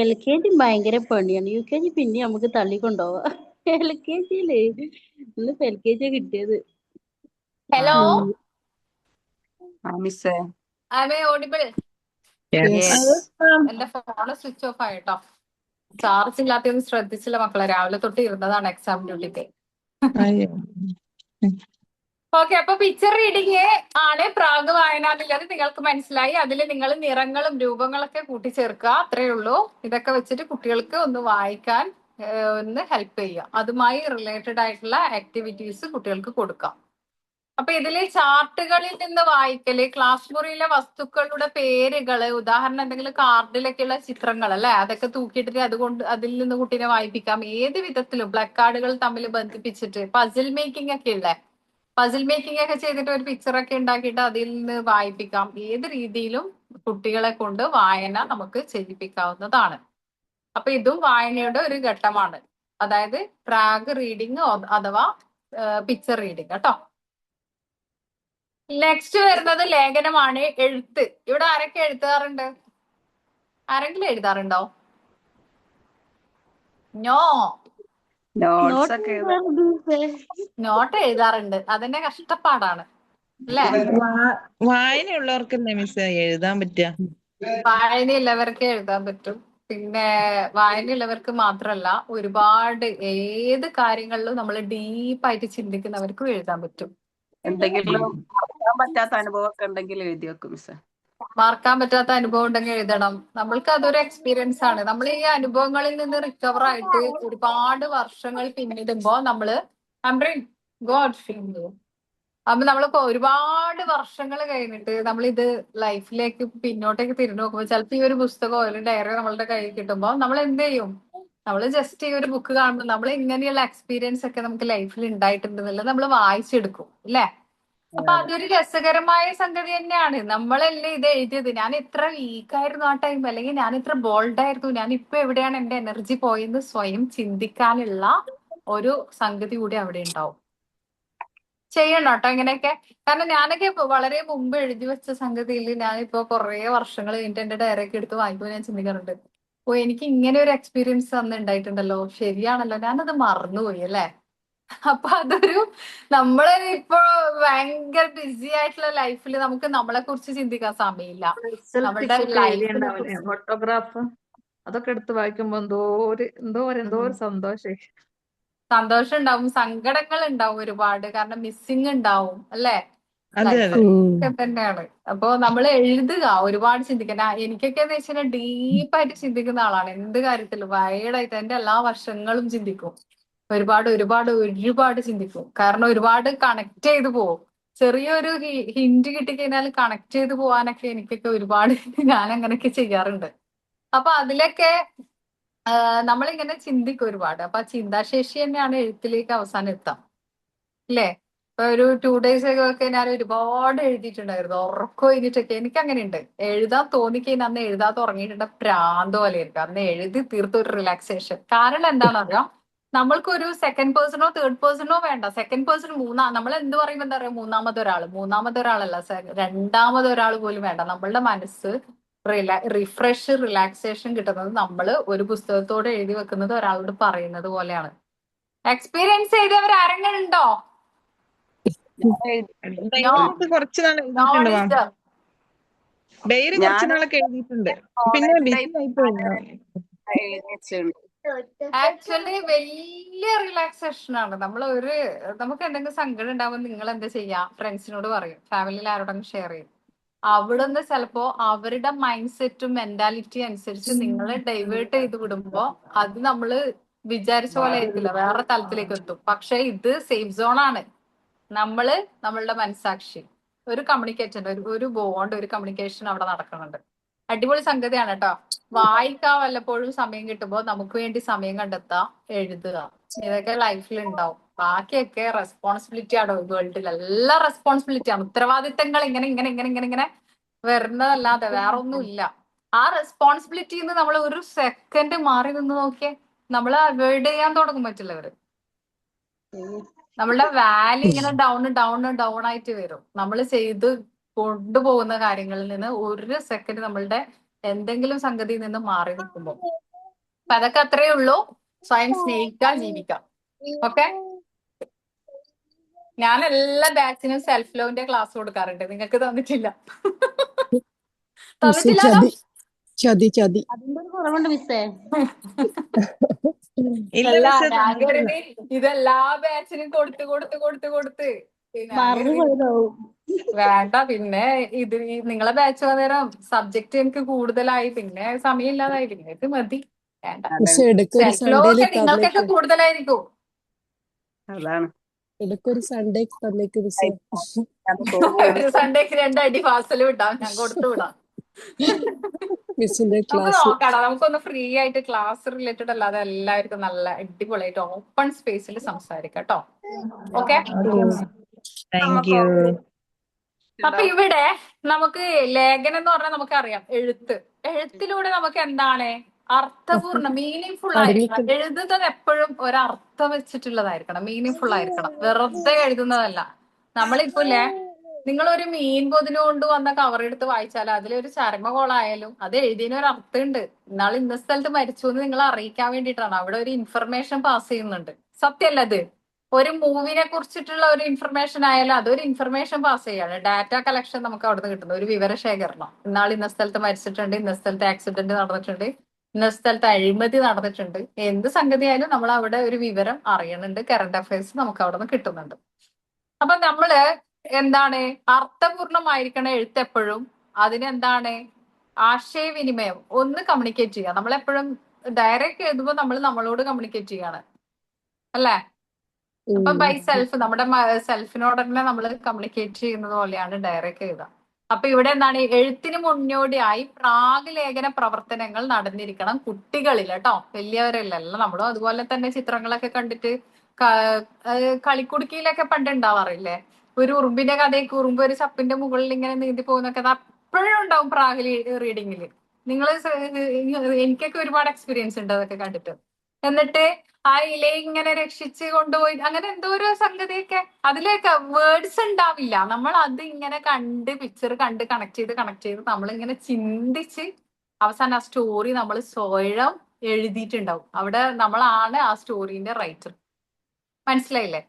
LKG ഭയങ്കര പണിയാണ്. UKG പിന്നെ നമുക്ക് തള്ളിക്കൊണ്ടുപോവാ. LKGയില് ഇന്നിപ്പോ LKG കിട്ടിയത്. ഹലോ, ഉം. മിസ്സേ ആമേ ഓഡിബിൾ. Yes. എന്റെ ഫോണ് സ്വിച്ച് ഓഫ് ആയിട്ടോ. ചാർജ് ഇല്ലാത്തൊന്നും ശ്രദ്ധിച്ചില്ല മക്കളെ. രാവിലെ തൊട്ട് ഇരുന്നതാണ് എക്സാം ഡ്യൂട്ടിക്ക്. ഓക്കെ, അപ്പൊ പിക്ചർ റീഡിങ് ആണ് പ്രാഗ് വായന എന്നുള്ളത് നിങ്ങൾക്ക് മനസ്സിലായി. അതിൽ നിങ്ങൾ നിറങ്ങളും രൂപങ്ങളൊക്കെ കൂട്ടിച്ചേർക്കുക, അത്രയേ ഉള്ളൂ. ഇതൊക്കെ വെച്ചിട്ട് കുട്ടികൾക്ക് ഒന്ന് വായിക്കാൻ ഒന്ന് ഹെൽപ്പ് ചെയ്യുക. അതുമായി റിലേറ്റഡ് ആയിട്ടുള്ള ആക്ടിവിറ്റീസ് കുട്ടികൾക്ക് കൊടുക്കാം. അപ്പൊ ഇതില് ചാർട്ടുകളിൽ നിന്ന് വായിക്കല്, ക്ലാസ് മുറിയിലെ വസ്തുക്കളുടെ പേരുകള്, ഉദാഹരണം എന്തെങ്കിലും കാർഡിലൊക്കെയുള്ള ചിത്രങ്ങൾ അല്ലെ, അതൊക്കെ തൂക്കിയിട്ടിട്ട് അതുകൊണ്ട് അതിൽ നിന്ന് കുട്ടീനെ വായിപ്പിക്കാം. ഏത് വിധത്തിലും പ്ലക്കാർഡുകൾ തമ്മിൽ ബന്ധിപ്പിച്ചിട്ട് പസിൽ മേക്കിംഗ് ഒക്കെ ഉള്ളേ, പസിൽ മേക്കിംഗ് ഒക്കെ ചെയ്തിട്ട് ഒരു പിക്ചറൊക്കെ ഉണ്ടാക്കിയിട്ട് അതിൽ നിന്ന് വായിപ്പിക്കാം. ഏത് രീതിയിലും കുട്ടികളെ കൊണ്ട് വായന നമുക്ക് ചെയ്യിപ്പിക്കാവുന്നതാണ്. അപ്പൊ ഇതും വായനയുടെ ഒരു ഘട്ടമാണ്. അതായത് പ്രാഗ് റീഡിങ് അഥവാ പിക്ചർ റീഡിങ് കേട്ടോ. നെക്സ്റ്റ് വരുന്നത് ലേഖനമാണ്, എഴുത്ത്. ഇവിടെ ആരൊക്കെ എഴുതാറുണ്ട്? ആരെങ്കിലും എഴുതാറുണ്ടോ? നോ. നോട്ട്സ് ഒക്കെ നോട്ട് എഴുതാറുണ്ട്, അതിന്റെ കഷ്ടപ്പാടാണ് അല്ലേ? വായനയുള്ളവർക്കല്ലേ മിസ് എഴുതാൻ പറ്റുക? വായനയുള്ളവർക്ക് എഴുതാൻ പറ്റും. പിന്നെ വായനയുള്ളവർക്ക് മാത്രമല്ല, ഒരുപാട് ഏത് കാര്യങ്ങളിലും നമ്മൾ ഡീപ്പായിട്ട് ചിന്തിക്കുന്നവർക്കും എഴുതാൻ പറ്റും. എന്തെങ്കിലും മറക്കാൻ പറ്റാത്ത അനുഭവമൊക്കെ ഉണ്ടെങ്കിൽ എഴുതി വെക്കും മിസ്സേ. മറക്കാൻ പറ്റാത്ത അനുഭവം ഉണ്ടെങ്കിൽ എഴുതണം. നമ്മൾക്ക് അതൊരു എക്സ്പീരിയൻസ് ആണ്. നമ്മൾ ഈ അനുഭവങ്ങളിൽ നിന്ന് റിക്കവർ ആയിട്ട് ഒരുപാട് വർഷങ്ങൾ പിന്നിടുമ്പോ നമ്മള് അപ്പൊ നമ്മളിപ്പോ ഒരുപാട് വർഷങ്ങൾ കഴിഞ്ഞിട്ട് നമ്മൾ ഇത് ലൈഫിലേക്ക് പിന്നോട്ടേക്ക് തിരിഞ്ഞു നോക്കുമ്പോൾ ചിലപ്പോ ഈ ഒരു പുസ്തകമോ അല്ലെങ്കിൽ ഡയറി നമ്മളുടെ കയ്യിൽ കിട്ടുമ്പോൾ നമ്മൾ എന്ത് ചെയ്യും? നമ്മൾ ജസ്റ്റ് ഈ ഒരു ബുക്ക് കാണുമ്പോൾ നമ്മൾ ഇങ്ങനെയുള്ള എക്സ്പീരിയൻസ് ഒക്കെ നമുക്ക് ലൈഫിൽ ഉണ്ടായിട്ടുണ്ടെന്നുള്ളത് നമ്മൾ വായിച്ചെടുക്കും അല്ലേ? അപ്പൊ അതൊരു രസകരമായ സംഗതി തന്നെയാണ്. നമ്മളല്ലേ ഇത് എഴുതിയത്, ഞാൻ ഇത്ര വീക്കായിരുന്നു ആ ടൈം, അല്ലെങ്കിൽ ഞാൻ ഇത്ര ബോൾഡ് ആയിരുന്നു, ഞാൻ ഇപ്പൊ എവിടെയാണ് എന്റെ എനർജി പോയെന്ന് സ്വയം ചിന്തിക്കാനുള്ള ഒരു സംഗതി കൂടി അവിടെ ഉണ്ടാവും. ചെയ്യണം കേട്ടോ ഇങ്ങനെയൊക്കെ. കാരണം ഞാനൊക്കെ വളരെ മുമ്പ് എഴുതി വെച്ച സംഗതിയിൽ ഞാനിപ്പോ കുറെ വർഷങ്ങൾ കഴിഞ്ഞിട്ട് എന്റെ ഡയറിയൊക്കെ എടുത്ത് വായിക്കുമ്പോൾ ഞാൻ ചിന്തിക്കാറുണ്ട്, ഓ എനിക്ക് ഇങ്ങനെ ഒരു എക്സ്പീരിയൻസ് അന്ന് ഉണ്ടായിട്ടുണ്ടല്ലോ, ശരിയാണല്ലോ, ഞാനത് മറന്നുപോയി അല്ലേ? അപ്പൊ അതൊരു നമ്മള് ഇപ്പൊ ഭയങ്കര ബിസി ആയിട്ടുള്ള ലൈഫിൽ നമുക്ക് നമ്മളെ കുറിച്ച് ചിന്തിക്കാൻ സമയമില്ല. നമ്മളുടെ ലൈഫിനെ കുറിച്ച് ഫോട്ടോഗ്രാഫ് അതൊക്കെ എടുത്ത് വായിക്കുമ്പോ എന്തോ ഒരു സന്തോഷം. സന്തോഷം ഉണ്ടാവും, സങ്കടങ്ങൾ ഉണ്ടാവും ഒരുപാട്, കാരണം മിസ്സിങ് ഉണ്ടാവും അല്ലേ? അതെ അതെ. ലൈഫൊക്കെ തന്നെയാണ്. അപ്പൊ നമ്മൾ എഴുതുക, ഒരുപാട് ചിന്തിക്കാൻ. എനിക്കൊക്കെ എന്ന് വെച്ചാൽ ഡീപ്പായിട്ട് ചിന്തിക്കുന്ന ആളാണ് എന്ത് കാര്യത്തിലും. വൈഡായിട്ട് എന്റെ എല്ലാ വർഷങ്ങളും ചിന്തിക്കും. ഒരുപാട് ചിന്തിക്കും. കാരണം ഒരുപാട് കണക്ട് ചെയ്ത് പോകും. ചെറിയൊരു ഹിന്റ് കിട്ടിക്കഴിഞ്ഞാൽ കണക്ട് ചെയ്ത് പോകാനൊക്കെ എനിക്കൊക്കെ ഒരുപാട് ഞാൻ അങ്ങനെയൊക്കെ ചെയ്യാറുണ്ട്. അപ്പൊ അതിലൊക്കെ നമ്മളിങ്ങനെ ചിന്തിക്കും ഒരുപാട്. അപ്പൊ ആ ചിന്താശേഷി തന്നെയാണ് എഴുത്തിലേക്ക് അവസാനം എത്താം അല്ലേ? ഇപ്പൊ ഒരു 2 days ഒക്കെ ഞാൻ ഒരുപാട് എഴുതിയിട്ടുണ്ടായിരുന്നു, ഉറക്കം കഴിഞ്ഞിട്ടൊക്കെ. എനിക്ക് അങ്ങനെയുണ്ട്, എഴുതാൻ തോന്നിക്കഴിഞ്ഞാൽ അന്ന് എഴുതാതെ ഉറങ്ങിയിട്ടുണ്ട് പ്രാന്ത് പോലെ ആയിരിക്കും. അന്ന് എഴുതി തീർത്ത ഒരു റിലാക്സേഷൻ. കാരണം എന്താണെന്നറിയാം, നമ്മൾക്കൊരു സെക്കൻഡ് പേഴ്സണോ തേർഡ് പേഴ്സണോ വേണ്ട. സെക്കൻഡ് പേഴ്സൺ നമ്മൾ എന്ത് പറയുമ്പോൾ എന്താ പറയാ, മൂന്നാമതൊരാളല്ല, രണ്ടാമതൊരാൾ പോലും വേണ്ട. നമ്മളുടെ മനസ്സ് റിഫ്രഷ് റിലാക്സേഷൻ കിട്ടുന്നത് നമ്മൾ ഒരു പുസ്തകത്തോട് എഴുതി വെക്കുന്നത് ഒരാളോട് പറയുന്നത് പോലെയാണ്. എക്സ്പീരിയൻസ് ചെയ്തവർ ആരെങ്കിലും ഉണ്ടോ? ഡയറി കുറച്ച് നാൾ എഴുതിയിട്ടുണ്ട് മാം. ഡയറി കുറച്ച് നാളൊക്കെ എഴുതിയിട്ടുണ്ട്. പിന്നെ ബിസി ആയിപ്പോയി. ആക്ച്വലി വലിയ റിലാക്സേഷൻ ആണ്. നമുക്ക് എന്തെങ്കിലും സങ്കടം ഉണ്ടാവുമ്പോൾ നിങ്ങൾ എന്താ ചെയ്യാ, ഫ്രണ്ട്സിനോട് പറയും, ഫാമിലിയിൽ ആരോടെങ്കിലും ഷെയർ ചെയ്യും. അവിടുന്ന് ചിലപ്പോ അവരുടെ മൈൻഡ് സെറ്റും മെന്റാലിറ്റി അനുസരിച്ച് നിങ്ങളെ ഡൈവേർട്ട് ചെയ്ത് വിടുമ്പോ അത് നമ്മള് വിചാരിച്ച പോലെ ആയിരിക്കില്ല, വേറെ തലത്തിലേക്ക് എത്തും. പക്ഷെ ഇത് സേഫ് സോൺ ആണ്. നമ്മളുടെ മനസാക്ഷി ഒരു കമ്മ്യൂണിക്കേഷൻ, ഒരു ബോണ്ട്, ഒരു കമ്മ്യൂണിക്കേഷൻ അവിടെ നടക്കുന്നുണ്ട്. അടിപൊളി സംഗതിയാണ് കേട്ടോ. വായിക്കാൻ വല്ലപ്പോഴും സമയം കിട്ടുമ്പോൾ നമുക്ക് വേണ്ടി സമയം കണ്ടെത്താ, എഴുതുക. ഇതൊക്കെ ലൈഫിൽ ഉണ്ടാവും. ബാക്കിയൊക്കെ റെസ്പോൺസിബിലിറ്റി ആണ്. വേൾഡിൽ എല്ലാ റെസ്പോൺസിബിലിറ്റിയാണ്, ഉത്തരവാദിത്തങ്ങൾ ഇങ്ങനെ വരുന്നതല്ലാതെ വേറെ ഒന്നും ഇല്ല. ആ റെസ്പോൺസിബിലിറ്റിന്ന് നമ്മൾ ഒരു സെക്കൻഡ് മാറി നിന്ന് നോക്കിയേ, നമ്മൾ അവോയ്ഡ് ചെയ്യാൻ തുടങ്ങും മറ്റുള്ളവര്. നമ്മളുടെ വാല്യൂ ഇങ്ങനെ ഡൗൺ ആയിട്ട് വരും. നമ്മൾ ചെയ്ത് കൊണ്ടുപോകുന്ന കാര്യങ്ങളിൽ നിന്ന് ഒരു സെക്കൻഡ് നമ്മളുടെ എന്തെങ്കിലും സംഗതിയിൽ നിന്ന് മാറി നിൽക്കുമ്പോൾ. അപ്പൊ അതൊക്കെ അത്രയേ ഉള്ളൂ. സ്വയം സ്നേഹിക്കാം, ജീവിക്കാം. ഓക്കെ. ഞാൻ എല്ലാ ബാച്ചിനും സെൽഫ് ലവിന്റെ ക്ലാസ് കൊടുക്കാറുണ്ട്. നിങ്ങൾക്ക് തന്നിട്ടില്ല. മിസ്സേ തന്നിട്ടില്ലല്ലോ. ചതി അതിന്റെ ഒരു കുറവുണ്ട് മിസ്സേ. ഇല്ല അല്ല, മിസ്സേ ഞാൻ തന്നിട്ടില്ല. കരുതി ഇതെല്ലാ ബാച്ചിനും കൊടുത്ത് പിന്നെ ഞാൻ മറന്നു കരുതി പോയതാവും. വേണ്ട. പിന്നെ ഇത് നിങ്ങളെ ബാച്ച് വന്നേരം സബ്ജക്ട് എനിക്ക് കൂടുതലായി, പിന്നെ സമയമില്ലാതായി. പിന്നെ ഇത് മതി, വേണ്ട. മിസ്സേ ഇടയ്ക്കൊരു സെൽഫ് ലോ സൺഡേയില് ഒക്കെ നിങ്ങൾക്കൊക്കെ തന്നേക്ക്. കൂടുതലായിരിക്കും. അതാണ് ഇടയ്ക്കൊരു സൺഡേ തന്നേക്ക് മിസ്സേ. ഒരു സൺഡേക്ക് 2 അടി ഫാസലും ഉണ്ടാവും, ഞാൻ കൊടുത്തു വിടാം. മിസ്സിന്റെ നമുക്ക് ക്ലാസ് നോക്കാം, നമുക്കൊന്ന് ഫ്രീ ആയിട്ട് ക്ലാസ് റിലേറ്റഡ് അല്ലാതെ എല്ലാവർക്കും നല്ല അടിപൊളിയായിട്ട് ഓപ്പൺ സ്പേസിൽ സംസാരിക്കാം കേട്ടോ. ഓക്കെ. Thank you. അപ്പൊ ഇവിടെ നമുക്ക് ലേഖനം എന്ന് പറഞ്ഞാൽ നമുക്കറിയാം എഴുത്തിലൂടെ നമുക്ക് എന്താണ് അർത്ഥപൂർണ്ണ മീനിങ് ഫുൾ ആയിരിക്കണം. എഴുതുന്നത് എപ്പോഴും ഒരർത്ഥം വെച്ചിട്ടുള്ളതായിരിക്കണം, മീനിങ് ഫുൾ ആയിരിക്കണം. വെറുതെ എഴുതുന്നതല്ല. നമ്മളിപ്പോലെ നിങ്ങളൊരു മീൻ പൊതിന് കൊണ്ട് വന്ന കവർ എടുത്ത് വായിച്ചാൽ അതിലൊരു ചരമകോളായാലും അത് എഴുതിയതിന് ഒരു അർത്ഥമുണ്ട്. ഇന്ന സ്ഥലത്ത് മരിച്ചു എന്ന് നിങ്ങളെ അറിയിക്കാൻ വേണ്ടിയിട്ടാണ്. അവിടെ ഒരു ഇൻഫർമേഷൻ പാസ് ചെയ്യുന്നുണ്ട്. സത്യമല്ല അത്? ഒരു മൂവിനെ കുറിച്ചിട്ടുള്ള ഒരു ഇൻഫർമേഷൻ ആയാലും അതൊരു ഇൻഫർമേഷൻ പാസ് ചെയ്യാണ്. ഡാറ്റ കളക്ഷൻ നമുക്ക് അവിടുന്ന് കിട്ടുന്നു, ഒരു വിവരശേഖരണം. ഇന്ന സ്ഥലത്ത് മരിച്ചിട്ടുണ്ട്, ഇന്ന സ്ഥലത്ത് ആക്സിഡന്റ് നടന്നിട്ടുണ്ട്, ഇന്ന സ്ഥലത്ത് അഴിമതി നടന്നിട്ടുണ്ട്. എന്ത് സംഗതി ആയാലും നമ്മൾ അവിടെ ഒരു വിവരം അറിയുന്നുണ്ട്. കറണ്ട് അഫയേഴ്സ് നമുക്ക് അവിടെ നിന്ന് കിട്ടുന്നുണ്ട്. അപ്പൊ നമ്മള് എന്താണ് അർത്ഥപൂർണമായിരിക്കണം എഴുത്തെപ്പോഴും. അതിനെന്താണ് ആശയവിനിമയം, ഒന്ന് കമ്മ്യൂണിക്കേറ്റ് ചെയ്യുക. നമ്മളെപ്പോഴും ഡയറക്റ്റ് എഴുതുമ്പോൾ നമ്മൾ നമ്മളോട് കമ്മ്യൂണിക്കേറ്റ് ചെയ്യാണ്, അല്ലേ? അപ്പൊ ബൈ സെൽഫ്, നമ്മുടെ സെൽഫിനോട് തന്നെ നമ്മൾ കമ്മ്യൂണിക്കേറ്റ് ചെയ്യുന്നത് പോലെയാണ് ഡയറക്റ്റ് എഴുതുക. അപ്പൊ ഇവിടെ എന്താണ് എഴുത്തിന് മുന്നോടിയായി പ്രാഗ്ലേഖന പ്രവർത്തനങ്ങൾ നടന്നിരിക്കണം കുട്ടികളിൽ കേട്ടോ, വലിയവരല്ലല്ലോ. നമ്മളും അതുപോലെ തന്നെ ചിത്രങ്ങളൊക്കെ കണ്ടിട്ട് കളിക്കുടുക്കിയിലൊക്കെ പണ്ട് ഉണ്ടാവാറില്ലേ, ഒരു ഉറുമ്പിന്റെ കഥയൊക്കെ, ഉറുമ്പ് ഒരു ചപ്പിന്റെ മുകളിൽ ഇങ്ങനെ നീന്തി പോകുന്നൊക്കെ അപ്പോഴും ഉണ്ടാവും പ്രാഗ് റീഡിങ്ങിൽ. നിങ്ങൾ എനിക്കൊക്കെ ഒരുപാട് എക്സ്പീരിയൻസ് ഉണ്ട് അതൊക്കെ കണ്ടിട്ട്. എന്നിട്ട് ആ ഇലയെ ഇങ്ങനെ രക്ഷിച്ച് കൊണ്ടുപോയി അങ്ങനെ എന്തോ ഒരു സംഗതിയൊക്കെ. അതിലേക്ക് വേർഡ്സ് ഉണ്ടാവില്ല, നമ്മൾ അത് ഇങ്ങനെ കണ്ട് പിക്ചർ കണ്ട് കണക്ട് ചെയ്ത് നമ്മളിങ്ങനെ ചിന്തിച്ച് അവസാനം ആ സ്റ്റോറി നമ്മൾ സ്വയം എഴുതിയിട്ടുണ്ടാവും. അവിടെ നമ്മളാണ് ആ സ്റ്റോറീന്റെ റൈറ്റർ. മനസ്സിലായില്ലേ?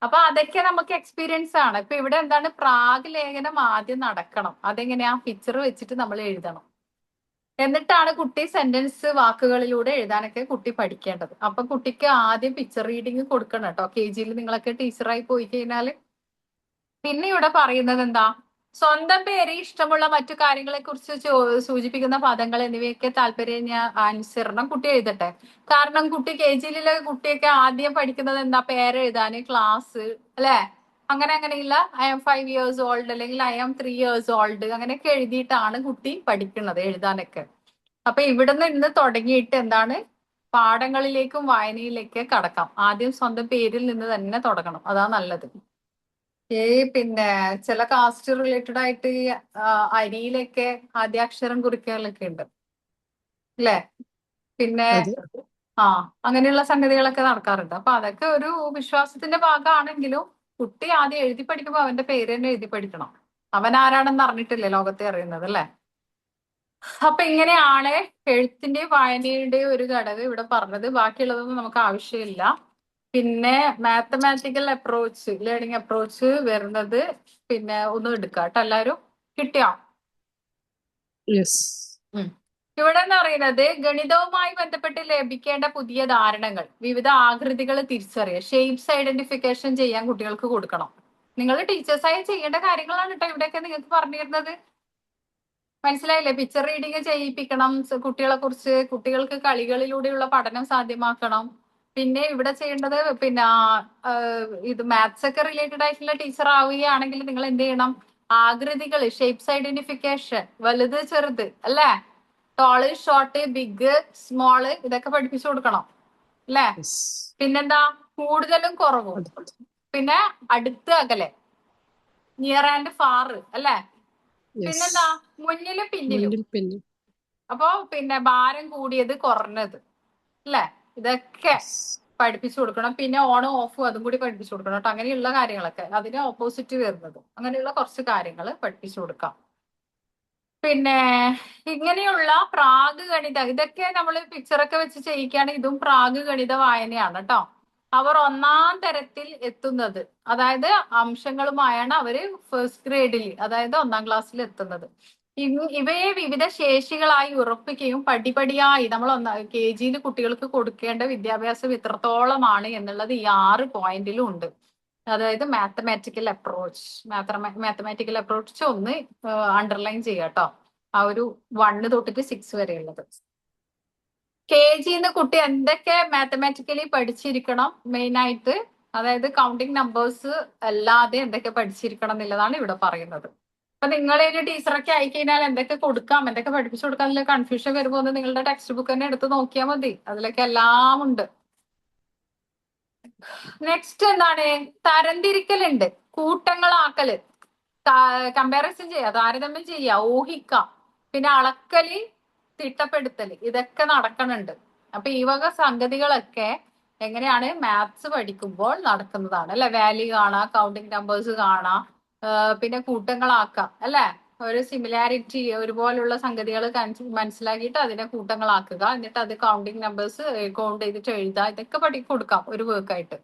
അപ്പൊ അതൊക്കെ നമുക്ക് എക്സ്പീരിയൻസ് ആണ്. ഇപ്പൊ ഇവിടെ എന്താണ് പ്രാഗ് ലേഖനം ആദ്യം നടക്കണം. അതെങ്ങനെയാ പിക്ചർ വെച്ചിട്ട് നമ്മൾ എഴുതണം. എന്നിട്ടാണ് കുട്ടി സെന്റൻസ് വാക്കുകളിലൂടെ എഴുതാനൊക്കെ കുട്ടി പഠിക്കേണ്ടത്. അപ്പൊ കുട്ടിക്ക് ആദ്യം പിക്ചർ റീഡിങ് കൊടുക്കണം കേട്ടോ. KG നിങ്ങളൊക്കെ ടീച്ചറായി പോയി കഴിഞ്ഞാല്. പിന്നെ ഇവിടെ പറയുന്നത് എന്താ, സ്വന്തം പേര്, ഇഷ്ടമുള്ള മറ്റു കാര്യങ്ങളെ കുറിച്ച് സൂചിപ്പിക്കുന്ന പദങ്ങൾ എന്നിവയൊക്കെ താല്പര്യാനുസരണം കുട്ടി എഴുതട്ടെ. കാരണം കുട്ടി KG കുട്ടിയൊക്കെ ആദ്യം പഠിക്കുന്നത് എന്താ, പേരെഴുതാന്, ക്ലാസ്, അല്ലെ? അങ്ങനെയില്ല. I am 5 years old അല്ലെങ്കിൽ I am 3 years old അങ്ങനെയൊക്കെ എഴുതിയിട്ടാണ് കുട്ടി പഠിക്കുന്നത് എഴുതാനൊക്കെ. അപ്പൊ ഇവിടുന്ന് ഇന്ന് തുടങ്ങിയിട്ട് എന്താണ് പാഠങ്ങളിലേക്കും വായനയിലേക്ക് കടക്കാം. ആദ്യം സ്വന്തം പേരിൽ നിന്ന് തന്നെ തുടങ്ങണം, അതാ നല്ലത്. പിന്നെ ചില കാസ്റ്റ് റിലേറ്റഡ് ആയിട്ട് അരിയിലൊക്കെ ആദ്യാക്ഷരം കുറിക്കലൊക്കെ ഉണ്ട്, അല്ലേ? പിന്നെ അങ്ങനെയുള്ള സംഗതികളൊക്കെ നടക്കാറുണ്ട്. അപ്പൊ അതൊക്കെ ഒരു വിശ്വാസത്തിന്റെ ഭാഗമാണെങ്കിലും കുട്ടി ആദ്യം എഴുതി പഠിക്കുമ്പോൾ അവന്റെ പേര് തന്നെ എഴുതി പഠിക്കണം. അവൻ ആരാണെന്ന് അറിഞ്ഞിട്ടില്ലേ ലോകത്തെ അറിയുന്നത്, അല്ലേ? അപ്പൊ ഇങ്ങനെയാണ് എഴുത്തിന്റെയും വായനയുടെയും ഒരു ഘടകം ഇവിടെ പറഞ്ഞത്. ബാക്കിയുള്ളതൊന്നും നമുക്ക് ആവശ്യമില്ല. പിന്നെ മാത്തമാറ്റിക്കൽ അപ്രോച്ച്, ലേണിംഗ് അപ്രോച്ച് വരുന്നത് പിന്നെ ഒന്നും എടുക്കാം കേട്ടോ. എല്ലാവരും കിട്ടിയോ? ഇവിടെ എന്ന് പറയുന്നത് ഗണിതവുമായി ബന്ധപ്പെട്ട് ലഭിക്കേണ്ട പുതിയ ധാരണകൾ, വിവിധ ആകൃതികൾ തിരിച്ചറിയുക, ഷേപ്സ് ഐഡന്റിഫിക്കേഷൻ ചെയ്യാൻ കുട്ടികൾക്ക് കൊടുക്കണം. നിങ്ങൾ ടീച്ചേഴ്സായി ചെയ്യേണ്ട കാര്യങ്ങളാണ് കേട്ടോ ഇവിടെയൊക്കെ നിങ്ങൾക്ക് പറഞ്ഞു തരുന്നത്. മനസ്സിലായില്ലേ? പിക്ചർ റീഡിങ് ചെയ്യിപ്പിക്കണം കുട്ടികളെ കുറിച്ച്. കുട്ടികൾക്ക് കളികളിലൂടെയുള്ള പഠനം സാധ്യമാക്കണം. പിന്നെ ഇവിടെ ചെയ്യേണ്ടത് പിന്നെ ഇത് മാത്സ് ഒക്കെ റിലേറ്റഡ് ആയിട്ടുള്ള ടീച്ചർ ആവുകയാണെങ്കിൽ നിങ്ങൾ എന്ത് ചെയ്യണം, ആകൃതികൾ, ഷേപ്സ് ഐഡന്റിഫിക്കേഷൻ, വലുത് ചെറുത്, അല്ലേ? ടോള്, ഷോർട്ട്, ബിഗ്, സ്മോള്, ഇതൊക്കെ പഠിപ്പിച്ചു കൊടുക്കണം, അല്ലേ? പിന്നെന്താ കൂടുതലും കുറവും, പിന്നെ അടുത്ത് അകലെ, നിയർ ആൻഡ് ഫാർ, അല്ലേ? പിന്നെന്താ മുന്നിലും പിന്നിലും. അപ്പോ പിന്നെ ഭാരം കൂടിയത് കുറഞ്ഞത്, അല്ലേ? ഇതൊക്കെ പഠിപ്പിച്ചു കൊടുക്കണം. പിന്നെ ഓണും ഓഫും അതും കൂടി പഠിപ്പിച്ചു കൊടുക്കണം കേട്ടോ. അങ്ങനെയുള്ള കാര്യങ്ങളൊക്കെ അതിന് ഓപ്പോസിറ്റ് വരുന്നത്, അങ്ങനെയുള്ള കുറച്ച് കാര്യങ്ങൾ പഠിപ്പിച്ചു കൊടുക്കാം. പിന്നെ ഇങ്ങനെയുള്ള പ്രാഗ് ഗണിത, ഇതൊക്കെ നമ്മൾ പിക്ചറൊക്കെ വെച്ച് ചെയ്യിക്കുകയാണെങ്കിൽ ഇതും പ്രാഗ് ഗണിത വായനയാണ് കേട്ടോ. അവർ 1ാം തരത്തിൽ എത്തുന്നത്, അതായത് അംശങ്ങളുമായാണ് അവര് ഫസ്റ്റ് ഗ്രേഡിൽ, അതായത് 1ാം ക്ലാസ്സിൽ എത്തുന്നത്. ഇവയെ വിവിധ ശേഷികളായി ഉറപ്പിക്കുകയും പടിപടിയായി നമ്മൾ KG കുട്ടികൾക്ക് കൊടുക്കേണ്ട വിദ്യാഭ്യാസം ഇത്രത്തോളമാണ് എന്നുള്ളത് ഈ 6 പോയിന്റിലും ഉണ്ട്. അതായത് മാത്തമാറ്റിക്കൽ അപ്രോച്ച് ഒന്ന് അണ്ടർലൈൻ ചെയ്യാം കേട്ടോ. ആ ഒരു 1 തൊട്ടിട്ട് 6 വരെയുള്ളത്. KG കുട്ടി എന്തൊക്കെ മാത്തമാറ്റിക്കലി പഠിച്ചിരിക്കണം മെയിൻ ആയിട്ട്, അതായത് കൗണ്ടിങ് നമ്പേഴ്സ് അല്ലാതെ എന്തൊക്കെ പഠിച്ചിരിക്കണം എന്നുള്ളതാണ് ഇവിടെ പറയുന്നത്. അപ്പൊ നിങ്ങളൊരു ടീച്ചറൊക്കെ ആയിക്കഴിഞ്ഞാൽ എന്തൊക്കെ കൊടുക്കാം, എന്തൊക്കെ പഠിപ്പിച്ചു കൊടുക്കാം എന്നുള്ള കൺഫ്യൂഷൻ വരുമ്പോൾ നിങ്ങളുടെ ടെക്സ്റ്റ് ബുക്ക് തന്നെ എടുത്ത് നോക്കിയാൽ മതി. അതിലൊക്കെ എല്ലാം ഉണ്ട്. നെക്സ്റ്റ് എന്താണ്? തരംതിരിക്കലുണ്ട്, കൂട്ടങ്ങളാക്കല്, കമ്പാരിസൺ ചെയ്യുക, താരതമ്യം ചെയ്യുക, ഊഹിക്കാം, പിന്നെ അളക്കല്, തിട്ടപ്പെടുത്തല്, ഇതൊക്കെ നടക്കണുണ്ട്. അപ്പൊ ഈ വക സംഗതികളൊക്കെ എങ്ങനെയാണ് മാത്സ് പഠിക്കുമ്പോൾ നടക്കുന്നതാണ് അല്ലെ. വാല്യൂ കാണാം, കൗണ്ടിങ് നമ്പേഴ്സ് കാണാം, പിന്നെ കൂട്ടങ്ങളാക്കാം അല്ലെ. ഒരു സിമിലാരിറ്റി, ഒരുപോലുള്ള സംഗതികൾ മനസ്സിലാക്കിയിട്ട് അതിനെ കൂട്ടങ്ങളാക്കുക, എന്നിട്ട് അത് കൗണ്ടിങ് നമ്പേഴ്സ് കൗണ്ട് ചെയ്തിട്ട് എഴുതുക, ഇതൊക്കെ കൊടുക്കാം ഒരു വർക്കായിട്ട്.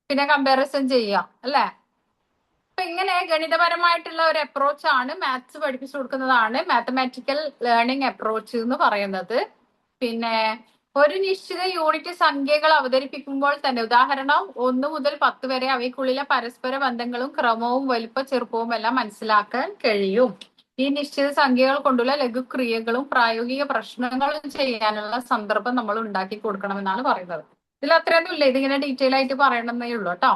പിന്നെ കമ്പാരിസൺ ചെയ്യാം അല്ലെ. അപ്പൊ ഇങ്ങനെ ഗണിതപരമായിട്ടുള്ള ഒരു അപ്രോച്ചാണ് മാത്സ് പഠിപ്പിച്ചു കൊടുക്കുന്നതാണ് മാത്തമാറ്റിക്കൽ ലേണിംഗ് അപ്രോച്ച് എന്ന് പറയുന്നത്. പിന്നെ ഒരു നിശ്ചിത യൂണിറ്റ് സംഖ്യകൾ അവതരിപ്പിക്കുമ്പോൾ തന്നെ, ഉദാഹരണം 1 മുതൽ 10 വരെ, അവയ്ക്കുള്ളിലെ പരസ്പര ബന്ധങ്ങളും ക്രമവും വലിപ്പ ചെറുപ്പവും എല്ലാം മനസ്സിലാക്കാൻ കഴിയും. ഈ നിശ്ചിത സംഖ്യകൾ കൊണ്ടുള്ള ലഘുക്രിയകളും പ്രായോഗിക പ്രശ്നങ്ങളും ചെയ്യാനുള്ള സന്ദർഭം നമ്മൾ ഉണ്ടാക്കി കൊടുക്കണമെന്നാണ് പറയുന്നത്. ഇതിൽ അത്രയൊന്നും ഇല്ല, ഇതിങ്ങനെ ഡീറ്റെയിൽ ആയിട്ട് പറയണമെന്നേ ഉള്ളൂ കേട്ടോ.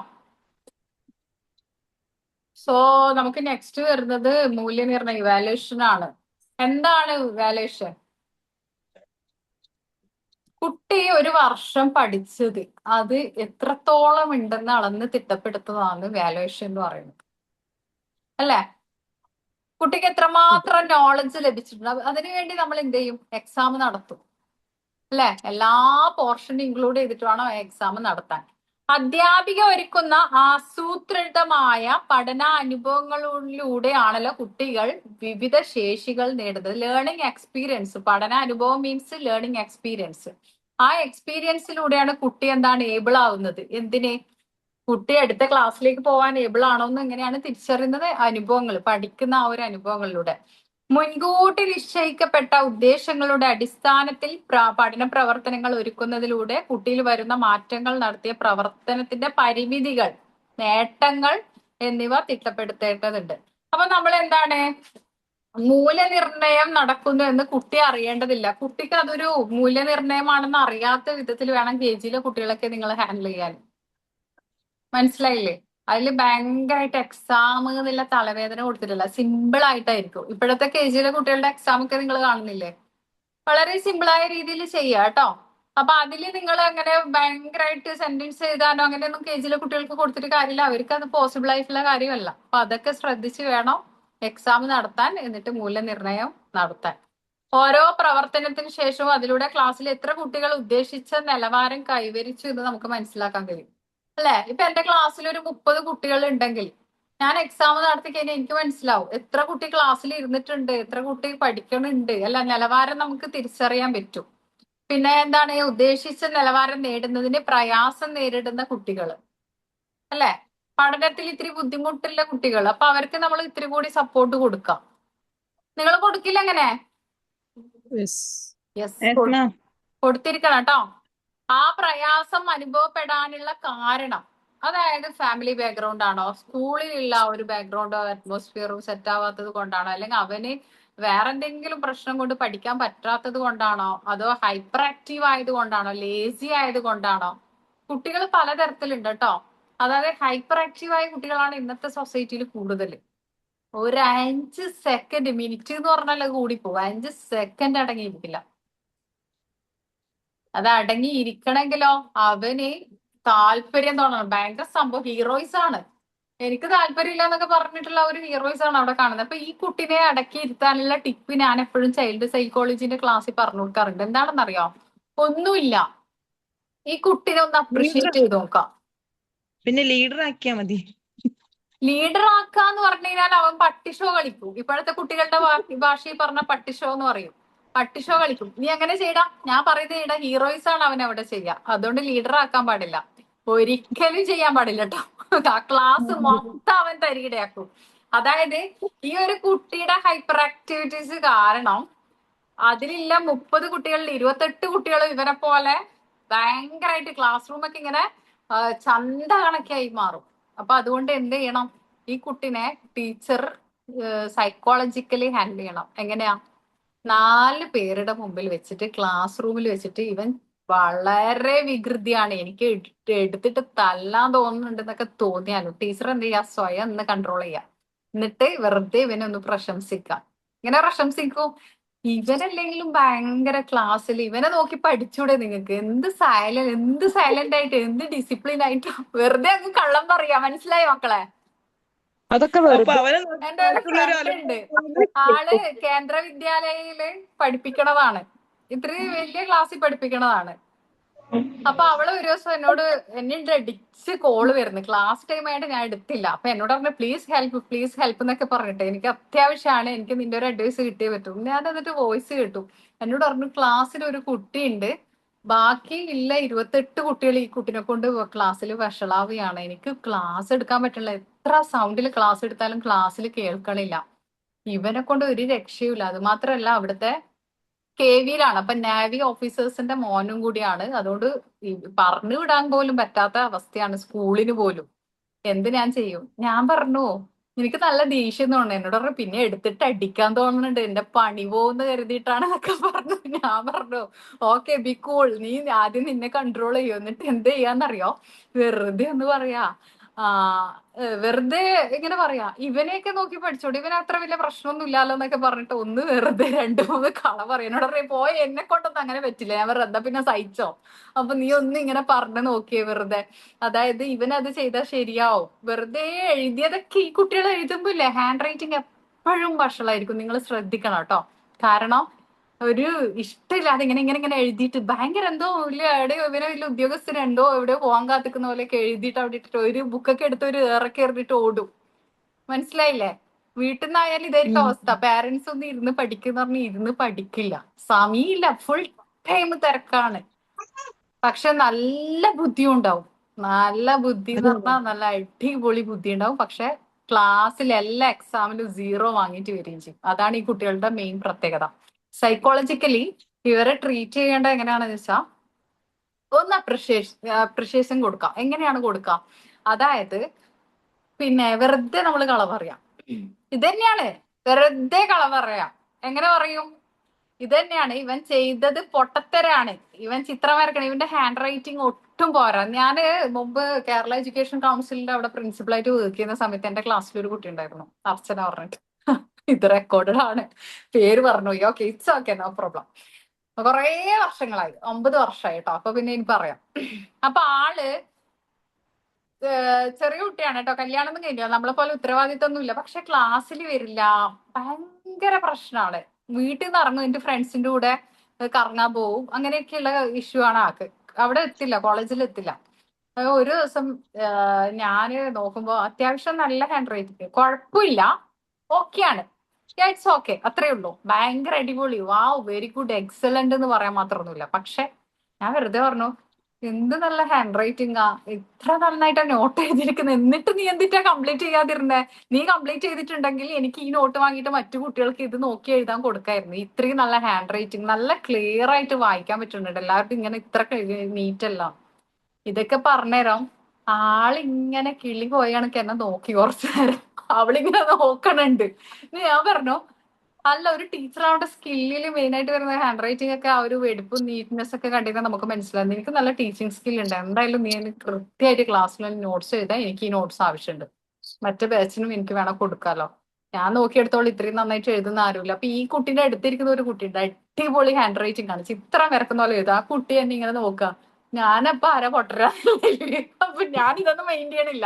സോ നമുക്ക് നെക്സ്റ്റ് വരുന്നത് മൂല്യനിർണ്ണയം, ഇവാലുവേഷൻ ആണ്. എന്താണ് ഇവാലുവേഷൻ? കുട്ടി ഒരു വർഷം പഠിച്ചത് അത് എത്രത്തോളം ഉണ്ടെന്ന് അളന്ന് തിട്ടപ്പെടുത്തുന്നതാണ് വാലുവേഷൻ എന്ന് പറയുന്നത് അല്ലെ. കുട്ടിക്ക് എത്രമാത്രം നോളജ് ലഭിച്ചിട്ടുണ്ട്, അതിനുവേണ്ടി നമ്മൾ എന്ത് ചെയ്യും? എക്സാം നടത്തും അല്ലെ. എല്ലാ പോർഷനും ഇൻക്ലൂഡ് ചെയ്തിട്ട് വേണം എക്സാം നടത്താൻ. അധ്യാപിക ഒരുക്കുന്ന ആസൂത്രിതമായ പഠന അനുഭവങ്ങളിലൂടെയാണല്ലോ കുട്ടികൾ വിവിധ ശേഷികൾ നേടുന്നത്. ലേണിംഗ് എക്സ്പീരിയൻസ്, പഠന അനുഭവം മീൻസ് ലേണിംഗ് എക്സ്പീരിയൻസ്. ആ എക്സ്പീരിയൻസിലൂടെയാണ് കുട്ടി എന്താണ് ഏബിൾ ആവുന്നത്. എന്തിന്? കുട്ടി അടുത്ത ക്ലാസ്സിലേക്ക് പോകാൻ ഏബിൾ ആണോ എന്ന് എങ്ങനെയാണ് തിരിച്ചറിയുന്നത്? അനുഭവങ്ങൾ, പഠിക്കുന്ന ആ ഒരു അനുഭവങ്ങളിലൂടെ. മുൻകൂട്ടി നിശ്ചയിക്കപ്പെട്ട ഉദ്ദേശങ്ങളുടെ അടിസ്ഥാനത്തിൽ പഠന പ്രവർത്തനങ്ങൾ ഒരുക്കുന്നതിലൂടെ കുട്ടിയിൽ വരുന്ന മാറ്റങ്ങൾ നടത്തിയ പ്രവർത്തനത്തിന്റെ പരിമിതികൾ, നേട്ടങ്ങൾ എന്നിവ തിട്ടപ്പെടുത്തേണ്ടതുണ്ട്. അപ്പൊ നമ്മൾ എന്താണ്, മൂല്യനിർണ്ണയം നടക്കുന്നു എന്ന് കുട്ടി അറിയേണ്ടതില്ല. കുട്ടിക്ക് അതൊരു മൂല്യനിർണ്ണയമാണെന്ന് അറിയാത്ത വിധത്തിൽ വേണം KG കുട്ടികളൊക്കെ നിങ്ങൾ ഹാൻഡിൽ ചെയ്യാൻ. മനസ്സിലായില്ലേ? അതിൽ ഭയങ്കരമായിട്ട് എക്സാം എന്നുള്ള തലവേദന കൊടുത്തിട്ടില്ല, സിമ്പിൾ ആയിട്ടായിരിക്കും. ഇപ്പോഴത്തെ KG കുട്ടികളുടെ എക്സാം ഒക്കെ നിങ്ങൾ കാണുന്നില്ലേ? വളരെ സിമ്പിളായ രീതിയിൽ ചെയ്യുക കേട്ടോ. അപ്പൊ അതിൽ നിങ്ങൾ അങ്ങനെ ഭയങ്കരമായിട്ട് സെന്റൻസ് എഴുതാനോ അങ്ങനെയൊന്നും KG കുട്ടികൾക്ക് കൊടുത്തിട്ട് കാര്യമില്ല. അവർക്ക് അത് പോസിബിൾ ആയിട്ടുള്ള കാര്യമല്ല. അപ്പൊ അതൊക്കെ ശ്രദ്ധിച്ച് വേണം എക്സാം നടത്താൻ, എന്നിട്ട് മൂല്യനിർണ്ണയം നടത്താൻ. ഓരോ പ്രവർത്തനത്തിന് ശേഷവും അതിലൂടെ ക്ലാസ്സിൽ എത്ര കുട്ടികൾ ഉദ്ദേശിച്ച നിലവാരം കൈവരിച്ചു എന്ന് നമുക്ക് മനസ്സിലാക്കാൻ കഴിയും അല്ലെ. ഇപ്പൊ എന്റെ ക്ലാസ്സിൽ ഒരു 30 കുട്ടികൾ ഉണ്ടെങ്കിൽ ഞാൻ എക്സാം നടത്തി കഴിഞ്ഞാൽ എനിക്ക് മനസ്സിലാവും എത്ര കുട്ടി ക്ലാസ്സിൽ ഇരുന്നിട്ടുണ്ട്, എത്ര കുട്ടി പഠിക്കണുണ്ട് അല്ല, നിലവാരം നമുക്ക് തിരിച്ചറിയാൻ പറ്റും. പിന്നെ എന്താണ്, ഉദ്ദേശിച്ച നിലവാരം നേടുന്നതിന് പ്രയാസം നേരിടുന്ന കുട്ടികൾ അല്ലെ, പഠനത്തിൽ ഇത്തിരി ബുദ്ധിമുട്ടുള്ള കുട്ടികൾ, അപ്പൊ അവർക്ക് നമ്മൾ ഇത്തിരി കൂടി സപ്പോർട്ട് കൊടുക്കാം. നിങ്ങൾ കൊടുക്കില്ല അങ്ങനെ? Yes. യെസ്, കൊടുത്തിരിക്കണം കേട്ടോ. ആ പ്രയാസം അനുഭവപ്പെടാനുള്ള കാരണം, അതായത് ഫാമിലി ബാക്ക്ഗ്രൗണ്ട് ആണോ, സ്കൂളിലുള്ള ഒരു ബാക്ക്ഗ്രൗണ്ടോ അറ്റ്മോസ്ഫിയറും സെറ്റ് ആവാത്തത് കൊണ്ടാണോ, അല്ലെങ്കിൽ അവന് വേറെ എന്തെങ്കിലും പ്രശ്നം കൊണ്ട് പഠിക്കാൻ പറ്റാത്തത് കൊണ്ടാണോ, അതോ ഹൈപ്പർ ആക്റ്റീവ് ആയത് കൊണ്ടാണോ, ലേസി ആയത് കൊണ്ടാണോ? കുട്ടികൾ പലതരത്തിലുണ്ട് കേട്ടോ. അതായത് ഹൈപ്പർ ആക്റ്റീവ് ആയ കുട്ടികളാണ് ഇന്നത്തെ സൊസൈറ്റിയിൽ കൂടുതൽ. ഒരു 5 സെക്കൻഡ്, മിനിറ്റ് എന്ന് പറഞ്ഞാൽ കൂടിപ്പോവും, 5 സെക്കൻഡ് അടങ്ങിയിരിക്കില്ല. അത് അടങ്ങിയിരിക്കണമെങ്കിലോ അവന് താല്പര്യം തോന്നണം. ഭയങ്കര സംഭവം, ഹീറോയിസ് ആണ്. എനിക്ക് താല്പര്യമില്ല എന്നൊക്കെ പറഞ്ഞിട്ടുള്ള ഒരു ഹീറോയിസ് ആണ് അവിടെ കാണുന്നത്. അപ്പൊ ഈ കുട്ടിനെ അടക്കി ഇരുത്താനുള്ള ടിപ്പ് ഞാൻ എപ്പോഴും ചൈൽഡ് സൈക്കോളജിന്റെ ക്ലാസ്സിൽ പറഞ്ഞു കൊടുക്കാറുണ്ട്. എന്താണെന്നറിയോ? ഒന്നുമില്ല, ഈ കുട്ടീനെ ഒന്ന് ലീഡർ അപ്രിഷിയേറ്റ് ചെയ്ത് നോക്കാം. പിന്നെ ലീഡർ ആക്കിയാ മതി. ലീഡർ ആക്കാന്ന് പറഞ്ഞു കഴിഞ്ഞാൽ അവൻ പട്ടിഷോ കളിക്കും. ഇപ്പോഴത്തെ കുട്ടികളുടെ ഭാഷയിൽ പറഞ്ഞ പട്ടിഷോ എന്ന് പറയും. പട്ടിഷോ കളിക്കും. നീ അങ്ങനെ ചെയ്യടാ, ഞാൻ പറയുന്നത് ചെയ്യടാ. ഹീറോയിസ് ആണ് അവൻ അവിടെ ചെയ്യുക. അതുകൊണ്ട് ലീഡർ ആക്കാൻ പാടില്ല, ഒരിക്കലും ചെയ്യാൻ പാടില്ല കേട്ടോ. ആ ക്ലാസ് മൊത്തം അവൻ തരികിടയാക്കും. അതായത് ഈ ഒരു കുട്ടിയുടെ ഹൈപ്പർ ആക്ടിവിറ്റീസ് കാരണം അതിലില്ല 30 കുട്ടികളിൽ 28 കുട്ടികളും ഇവരെ പോലെ ഭയങ്കരമായിട്ട് ക്ലാസ് റൂമൊക്കെ ഇങ്ങനെ ചന്ത കണക്കായി മാറും. അപ്പൊ അതുകൊണ്ട് എന്ത് ചെയ്യണം, ഈ കുട്ടിനെ ടീച്ചർ സൈക്കോളജിക്കലി ഹാൻഡിൽ ചെയ്യണം. എങ്ങനെയാ? 4 പേരുടെ മുമ്പിൽ വെച്ചിട്ട് ക്ലാസ് റൂമിൽ വെച്ചിട്ട് ഇവൻ വളരെ വികൃതിയാണ്, എനിക്ക് എടുത്തിട്ട് തല്ലാൻ തോന്നുന്നുണ്ട് എന്നൊക്കെ തോന്നിയാലും ടീച്ചർ എന്ത് ചെയ്യാ, സ്വയം ഒന്ന് കൺട്രോൾ ചെയ്യാം. എന്നിട്ട് വെറുതെ ഇവനെ ഒന്ന് പ്രശംസിക്കാം. ഇങ്ങനെ പ്രശംസിക്കും. ഇവനല്ലെങ്കിലും ഭയങ്കര ക്ലാസ്സിൽ ഇവനെ നോക്കി പഠിച്ചൂടെ നിങ്ങൾക്ക്? എന്ത് സൈലന്റ് ആയിട്ട്, എന്ത് ഡിസിപ്ലിൻ ആയിട്ട് വെറുതെ അങ്ങ് കള്ളം പറയാ. മനസ്സിലായോ മക്കളെ? അതൊക്കെ അപ്പൊ വെറുതെ. അവനെ എന്റെ ഒരു ഫ്രണ്ട് ഉണ്ട്, ആള് കേന്ദ്ര വിദ്യാലയയില് പഠിപ്പിക്കണതാണ്, ഇത്രയും വലിയ ക്ലാസ്സിൽ പഠിപ്പിക്കണതാണ്. അപ്പൊ അവള് ഒരു ദിവസം എന്നെ അടിച്ച് കോള് വരുന്നു. ക്ലാസ് ടൈം ആയിട്ട് ഞാൻ എടുത്തില്ല. അപ്പൊ എന്നോട് പറഞ്ഞു പ്ലീസ് ഹെൽപ്പ് എന്നൊക്കെ പറഞ്ഞിട്ട്, എനിക്ക് അത്യാവശ്യമാണ്, എനിക്ക് നിന്റെ ഒരു അഡ്വൈസ് കിട്ടിയേ പറ്റും. ഞാൻ എന്നിട്ട് വോയിസ് കേട്ടു. എന്നോട് പറഞ്ഞു ക്ലാസ്സിൽ ഒരു കുട്ടിയുണ്ട്, ബാക്കി ഇല്ല 28 കുട്ടികൾ ഈ കുട്ടിനെ കൊണ്ട് ക്ലാസ്സിൽ വഷളാവുകയാണ്, എനിക്ക് ക്ലാസ് എടുക്കാൻ പറ്റില്ല, എത്ര സൗണ്ടിൽ ക്ലാസ് എടുത്താലും ക്ലാസ്സിൽ കേൾക്കണില്ല, ഇവനെ കൊണ്ട് ഒരു രക്ഷയുമില്ല. അത് മാത്രമല്ല അവിടുത്തെ കെവിയിലാണ്, അപ്പൊ നാവി ഓഫീസേഴ്സിന്റെ മോനും കൂടിയാണ്. അതുകൊണ്ട് പറഞ്ഞു വിടാൻ പോലും പറ്റാത്ത അവസ്ഥയാണ് സ്കൂളിന് പോലും. എന്ത് ഞാൻ ചെയ്യും? ഞാൻ പറഞ്ഞു എനിക്ക് നല്ല ദേഷ്യം തോന്നുന്നു. എന്നോട് പറഞ്ഞു പിന്നെ എടുത്തിട്ട് അടിക്കാൻ തോന്നുന്നുണ്ട്, എന്റെ പണി പോകുന്ന കരുതിയിട്ടാണ് എന്നൊക്കെ പറഞ്ഞു. ഞാൻ പറഞ്ഞു ഓക്കെ ബി കൂൾ, നീ ആദ്യം നിന്നെ കൺട്രോൾ ചെയ്യും, എന്നിട്ട് എന്ത് ചെയ്യാന്നറിയോ, വെറുതെ ഒന്ന് പറയാ, വെറുതെ ഇങ്ങനെ പറയാ ഇവനെയൊക്കെ നോക്കി പഠിച്ചോണ്ട്, ഇവന് അത്ര വലിയ പ്രശ്നമൊന്നും ഇല്ലാലോ എന്നൊക്കെ പറഞ്ഞിട്ട് ഒന്ന് വെറുതെ 2-3 കള പറയും. എന്നോട് പറയും പോയി, എന്നെ കൊണ്ടൊന്നും അങ്ങനെ പറ്റില്ല. ഞാൻ വെറുതെ പിന്നെ സഹിച്ചോ, അപ്പൊ നീ ഒന്ന് ഇങ്ങനെ പറഞ്ഞു നോക്കിയേ വെറുതെ. അതായത് ഇവനത് ചെയ്താൽ ശരിയാവും. വെറുതെ എഴുതിയതൊക്കെ ഈ കുട്ടികൾ എഴുതുമ്പോ ഇല്ലേ, ഹാൻഡ് റൈറ്റിംഗ് എപ്പോഴും വഷളായിരിക്കും. നിങ്ങൾ ശ്രദ്ധിക്കണം കേട്ടോ. കാരണം ഒരു ഇഷ്ടമില്ലാതെ ഇങ്ങനെ എഴുതിയിട്ട് ഭയങ്കര എന്തോ വലിയ എവിടെയോ ഇവനെ വലിയ ഉദ്യോഗസ്ഥന് എവിടെയോ പോകാൻ കാത്തിക്കുന്ന പോലെയൊക്കെ എഴുതിയിട്ട് അവിടെ ഇട്ടിട്ട് ഒരു ബുക്കൊക്കെ എടുത്ത് ഒരു ഇറക്കി എറിഞ്ഞിട്ട് ഓടും. മനസ്സിലായില്ലേ? വീട്ടിൽ നിന്നായാലും ഇതായിരിക്കും അവസ്ഥ. പാരന്റ്സ് ഒന്നും ഇരുന്ന് പഠിക്കുന്ന പറഞ്ഞാൽ ഇരുന്ന് പഠിക്കില്ല, സമയമില്ല, ഫുൾ ടൈം തിരക്കാണ്. പക്ഷെ നല്ല ബുദ്ധി ഉണ്ടാവും. നല്ല ബുദ്ധി എന്ന് പറഞ്ഞാൽ നല്ല അടിപൊളി ബുദ്ധി ഉണ്ടാവും. പക്ഷെ ക്ലാസ്സിൽ എല്ലാ എക്സാമിലും 0 വാങ്ങിയിട്ട് വരികയും ചെയ്യും. അതാണ് ഈ കുട്ടികളുടെ മെയിൻ പ്രത്യേകത. സൈക്കോളജിക്കലി ഇവരെ ട്രീറ്റ് ചെയ്യേണ്ടത് എങ്ങനെയാണെന്ന് വെച്ചാൽ ഒന്ന് അപ്രിഷിയേഷൻ കൊടുക്കാം. എങ്ങനെയാണ് കൊടുക്കുക? അതായത് പിന്നെ വെറുതെ നമ്മൾ കള പറയാം. ഇത് തന്നെയാണ്, വെറുതെ കള പറയാം. എങ്ങനെ പറയും? ഇത് തന്നെയാണ്, ഇവൻ ചെയ്തത് പൊട്ടത്തരാണ്, ഇവൻ ചിത്രം വരക്കണം, ഇവന്റെ ഹാൻഡ് റൈറ്റിംഗ് ഒട്ടും പോരാ. ഞാന് മുമ്പ് കേരള എഡ്യൂക്കേഷൻ കൗൺസിലിന്റെ അവിടെ പ്രിൻസിപ്പളായിട്ട് വർക്ക് ചെയ്യുന്ന സമയത്ത് എന്റെ ക്ലാസ്സിൽ ഒരു കുട്ടി ഉണ്ടായിരുന്നു, അർച്ചന പറഞ്ഞിട്ട്. ഇത് റെക്കോർഡഡ് ആണ്, പേര് പറഞ്ഞു. Okay, it's okay, no problem. കുറേ വർഷങ്ങളായി, 9 വർഷമായി കേട്ടോ. അപ്പൊ പിന്നെ എനിക്ക് പറയാം. അപ്പൊ ആള് ചെറിയ കുട്ടിയാണ് കേട്ടോ, കല്യാണം ഒന്നും കഴിഞ്ഞില്ല, നമ്മളെ പോലെ ഉത്തരവാദിത്വം ഒന്നും ഇല്ല. പക്ഷെ ക്ലാസ്സിൽ വരില്ല, ഭയങ്കര പ്രശ്നമാണ്. വീട്ടിൽ നിന്ന് ഇറങ്ങും, എന്റെ ഫ്രണ്ട്സിന്റെ കൂടെ കറങ്ങാൻ പോവും, അങ്ങനെയൊക്കെയുള്ള ഇഷ്യൂ ആണ് ആൾക്ക്. അവിടെ എത്തില്ല, കോളേജിൽ എത്തില്ല. ഒരു ദിവസം ഞാന് നോക്കുമ്പോ അത്യാവശ്യം നല്ല ഹാൻഡ് റൈറ്റിംഗ്, കുഴപ്പമില്ല, ഓക്കെയാണ്, ഇറ്റ്സ് ഓക്കെ, അത്രേ ഉള്ളൂ. ഭയങ്കര അടിപൊളി, വാവ്, വെരി ഗുഡ്, എക്സലന്റ് എന്ന് പറയാൻ മാത്രമൊന്നുമില്ല. പക്ഷെ ഞാൻ വെറുതെ പറഞ്ഞു എന്ത് നല്ല ഹാൻഡ് റൈറ്റിംഗാ, ഇത്ര നന്നായിട്ടാ നോട്ട് എഴുതിയിരിക്കുന്നത്, എന്നിട്ട് നീ എന്തിട്ടാ കംപ്ലീറ്റ് ചെയ്യാതിരുന്നേ? നീ കംപ്ലീറ്റ് ചെയ്തിട്ടുണ്ടെങ്കിൽ എനിക്ക് ഈ നോട്ട് വാങ്ങിയിട്ട് മറ്റു കുട്ടികൾക്ക് ഇത് നോക്കി എഴുതാൻ കൊടുക്കായിരുന്നു. ഇത്രയും നല്ല ഹാൻഡ് റൈറ്റിംഗ്, നല്ല ക്ലിയർ ആയിട്ട് വായിക്കാൻ പറ്റുന്നുണ്ട്, എല്ലാവർക്കും ഇങ്ങനെ ഇത്ര നീറ്റ് അല്ല. ഇതൊക്കെ പറഞ്ഞുതരാം. ആളിങ്ങനെ കിളി പോയ കണക്ക് എന്നെ നോക്കി കുറച്ചു നേരം. അവളിങ്ങനെ നോക്കണുണ്ട്. ഞാൻ പറഞ്ഞു അല്ല, ഒരു ടീച്ചർ അവരുടെ സ്കില്ലിൽ മെയിൻ ആയിട്ട് വരുന്ന ഹാൻഡ് റൈറ്റിംഗ് ഒക്കെ, ആ ഒരു വെടുപ്പും നീറ്റ്നെസ് ഒക്കെ കണ്ടിരുന്നാൽ നമുക്ക് മനസ്സിലാവും. നിനക്ക് നല്ല ടീച്ചിങ് സ്കിൽ ഉണ്ട്, എന്തായാലും നീ കൃത്യമായിട്ട് ക്ലാസ്സിൽ നോട്ട്സ് എഴുതാൻ, എനിക്ക് ഈ നോട്ട്സ് ആവശ്യമുണ്ട്, മറ്റേ ബാച്ചിനും എനിക്ക് വേണം കൊടുക്കാലോ, ഞാൻ നോക്കിയെടുത്തോളം ഇത്രയും നന്നായിട്ട് എഴുതുന്ന ആരുമില്ല. അപ്പൊ ഈ കുട്ടീന്റെ അടുത്തിരിക്കുന്ന ഒരു കുട്ടിയുണ്ട്, അടിപൊളി ഹാൻഡ് റൈറ്റിംഗ് ആണ്, ചിത്രം വരക്കുന്ന പോലെ എഴുതുക. ആ കുട്ടി എന്നെ ഇങ്ങനെ നോക്കുക, ഞാനപ്പൊ ആരാ പൊട്ടരാ? അപ്പൊ ഞാൻ ഇതൊന്നും മൈൻഡ് ചെയ്യണില്ല.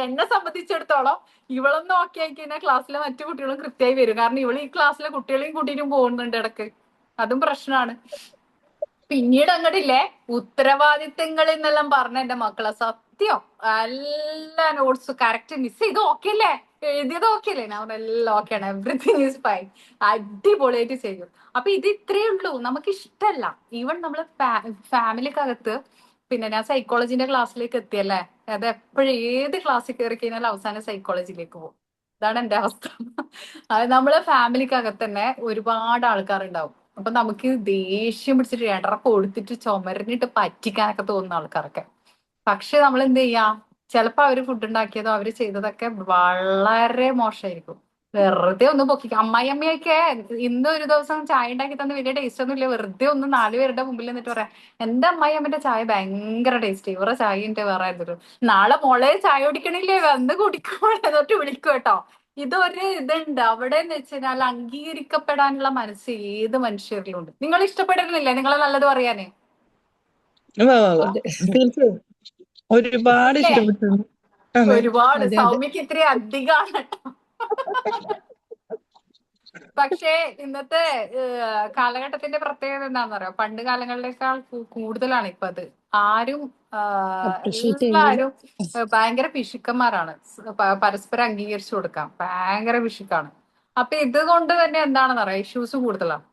എന്നെ സംബന്ധിച്ചിടത്തോളം ഇവളൊന്നും ഓക്കെ ആയി കഴിഞ്ഞാൽ ക്ലാസ്സിലെ മറ്റു കുട്ടികളും കൃത്യമായി വരും. കാരണം ഇവള് ഈ ക്ലാസ്സിലെ കുട്ടികളെയും കൂട്ടിയിട്ടും പോകുന്നുണ്ട് ഇടക്ക്, അതും പ്രശ്നമാണ്. പിന്നീട് അങ്ങോട്ടില്ലേ ഉത്തരവാദിത്തങ്ങൾ എന്നെല്ലാം പറഞ്ഞ എന്റെ മക്കളെ സത്യം എല്ലാ നോട്ട്സ് കറക്റ്റ് മിസ് ചെയ്ത് ഓക്കെ അല്ലേ, എഴുതിയത് ഓക്കെ അല്ലേ, ഞാൻ എല്ലാം ഓക്കെയാണ്, എവറിത്തിങ് ഈസ് ഫൈൻ, അടിപൊളിയായിട്ട് ചെയ്യും. അപ്പൊ ഇത് ഇത്രയേ ഉള്ളൂ, നമുക്ക് ഇഷ്ടമല്ല. ഈവൻ നമ്മള് ഫാമിലിക്കകത്ത് പിന്നെ ഞാൻ സൈക്കോളജിന്റെ ക്ലാസ്സിലേക്ക് എത്തിയല്ലേ, അത് എപ്പോഴും ഏത് ക്ലാസ്സിൽ കയറി കഴിഞ്ഞാൽ അവസാനം സൈക്കോളജിയിലേക്ക് പോകും. ഇതാണ് എന്റെ അവസ്ഥ. അത് നമ്മളെ ഫാമിലിക്കകത്ത് തന്നെ ഒരുപാട് ആൾക്കാരുണ്ടാവും. അപ്പൊ നമുക്ക് ദേഷ്യം പിടിച്ചിട്ട് ഇടറ കൊടുത്തിട്ട് ചുമരിനിട്ട് പറ്റിക്കാനൊക്കെ തോന്നുന്ന ആൾക്കാരൊക്കെ. പക്ഷെ നമ്മൾ എന്ത് ചെയ്യാ, ചിലപ്പോ അവര് ഫുഡ് ഉണ്ടാക്കിയതോ അവര് ചെയ്തതൊക്കെ വളരെ മോശമായിരിക്കും. വെറുതെ ഒന്ന് പൊക്കിക്കും. അമ്മായിയമ്മയൊക്കെ ഇന്ന് ഒരു ദിവസം ചായ ഉണ്ടാക്കി തന്ന വലിയ ടേസ്റ്റ് ഒന്നും ഇല്ല, വെറുതെ ഒന്ന് 4 പേരുടെ മുമ്പിൽ നിന്നിട്ട് പറയാം എന്റെ അമ്മായിയമ്മന്റെ ചായ ഭയങ്കര ടേസ്റ്റ്, ഇവരുടെ ചായ എന്റെ വേറെ ആയിരുന്നു, നാളെ മോളെ ചായ കുടിക്കണില്ലേ വന്ന് കുടിക്കുമ്പോൾ എന്നിട്ട് വിളിക്കും കേട്ടോ. ഇതൊരു ഇതുണ്ട് അവിടെ എന്ന് വെച്ചാൽ അംഗീകരിക്കപ്പെടാനുള്ള മനസ്സ് ഏത് മനുഷ്യരിലും ഉണ്ട്. നിങ്ങൾ ഇഷ്ടപ്പെടുന്നില്ലേ നിങ്ങളെ നല്ലത് പറയാനേ? അതെ തീർച്ചയായും ഒരുപാട് ഇല്ലേ? ഇഷ്ടപ്പെട്ടിട്ടുണ്ട്. അതെ. ഒരുപാട്. അതെ. സൗമ്യക്ക് ഇത്രയും അധികമാണ് കേട്ടോ. പക്ഷേ ഇന്നത്തെ കാലഘട്ടത്തിന്റെ പ്രത്യേകത എന്താണെന്ന് അറിയോ, പണ്ട് കാലങ്ങളിലേക്കാൾ കൂടുതലാണ് ഇപ്പൊ അത്. ആരും അപ്രിഷിയേറ്റ് ചെയ്യില്ല. എല്ലാരും ഭയങ്കര പിശുക്കന്മാരാണ്. പരസ്പരം അംഗീകരിച്ചു കൊടുക്കാം, ഭയങ്കര പിശുക്കാണ്. അപ്പൊ ഇതുകൊണ്ട് തന്നെ എന്താണെന്ന് അറിയാം, ഇഷ്യൂസ് കൂടുതലാണ്.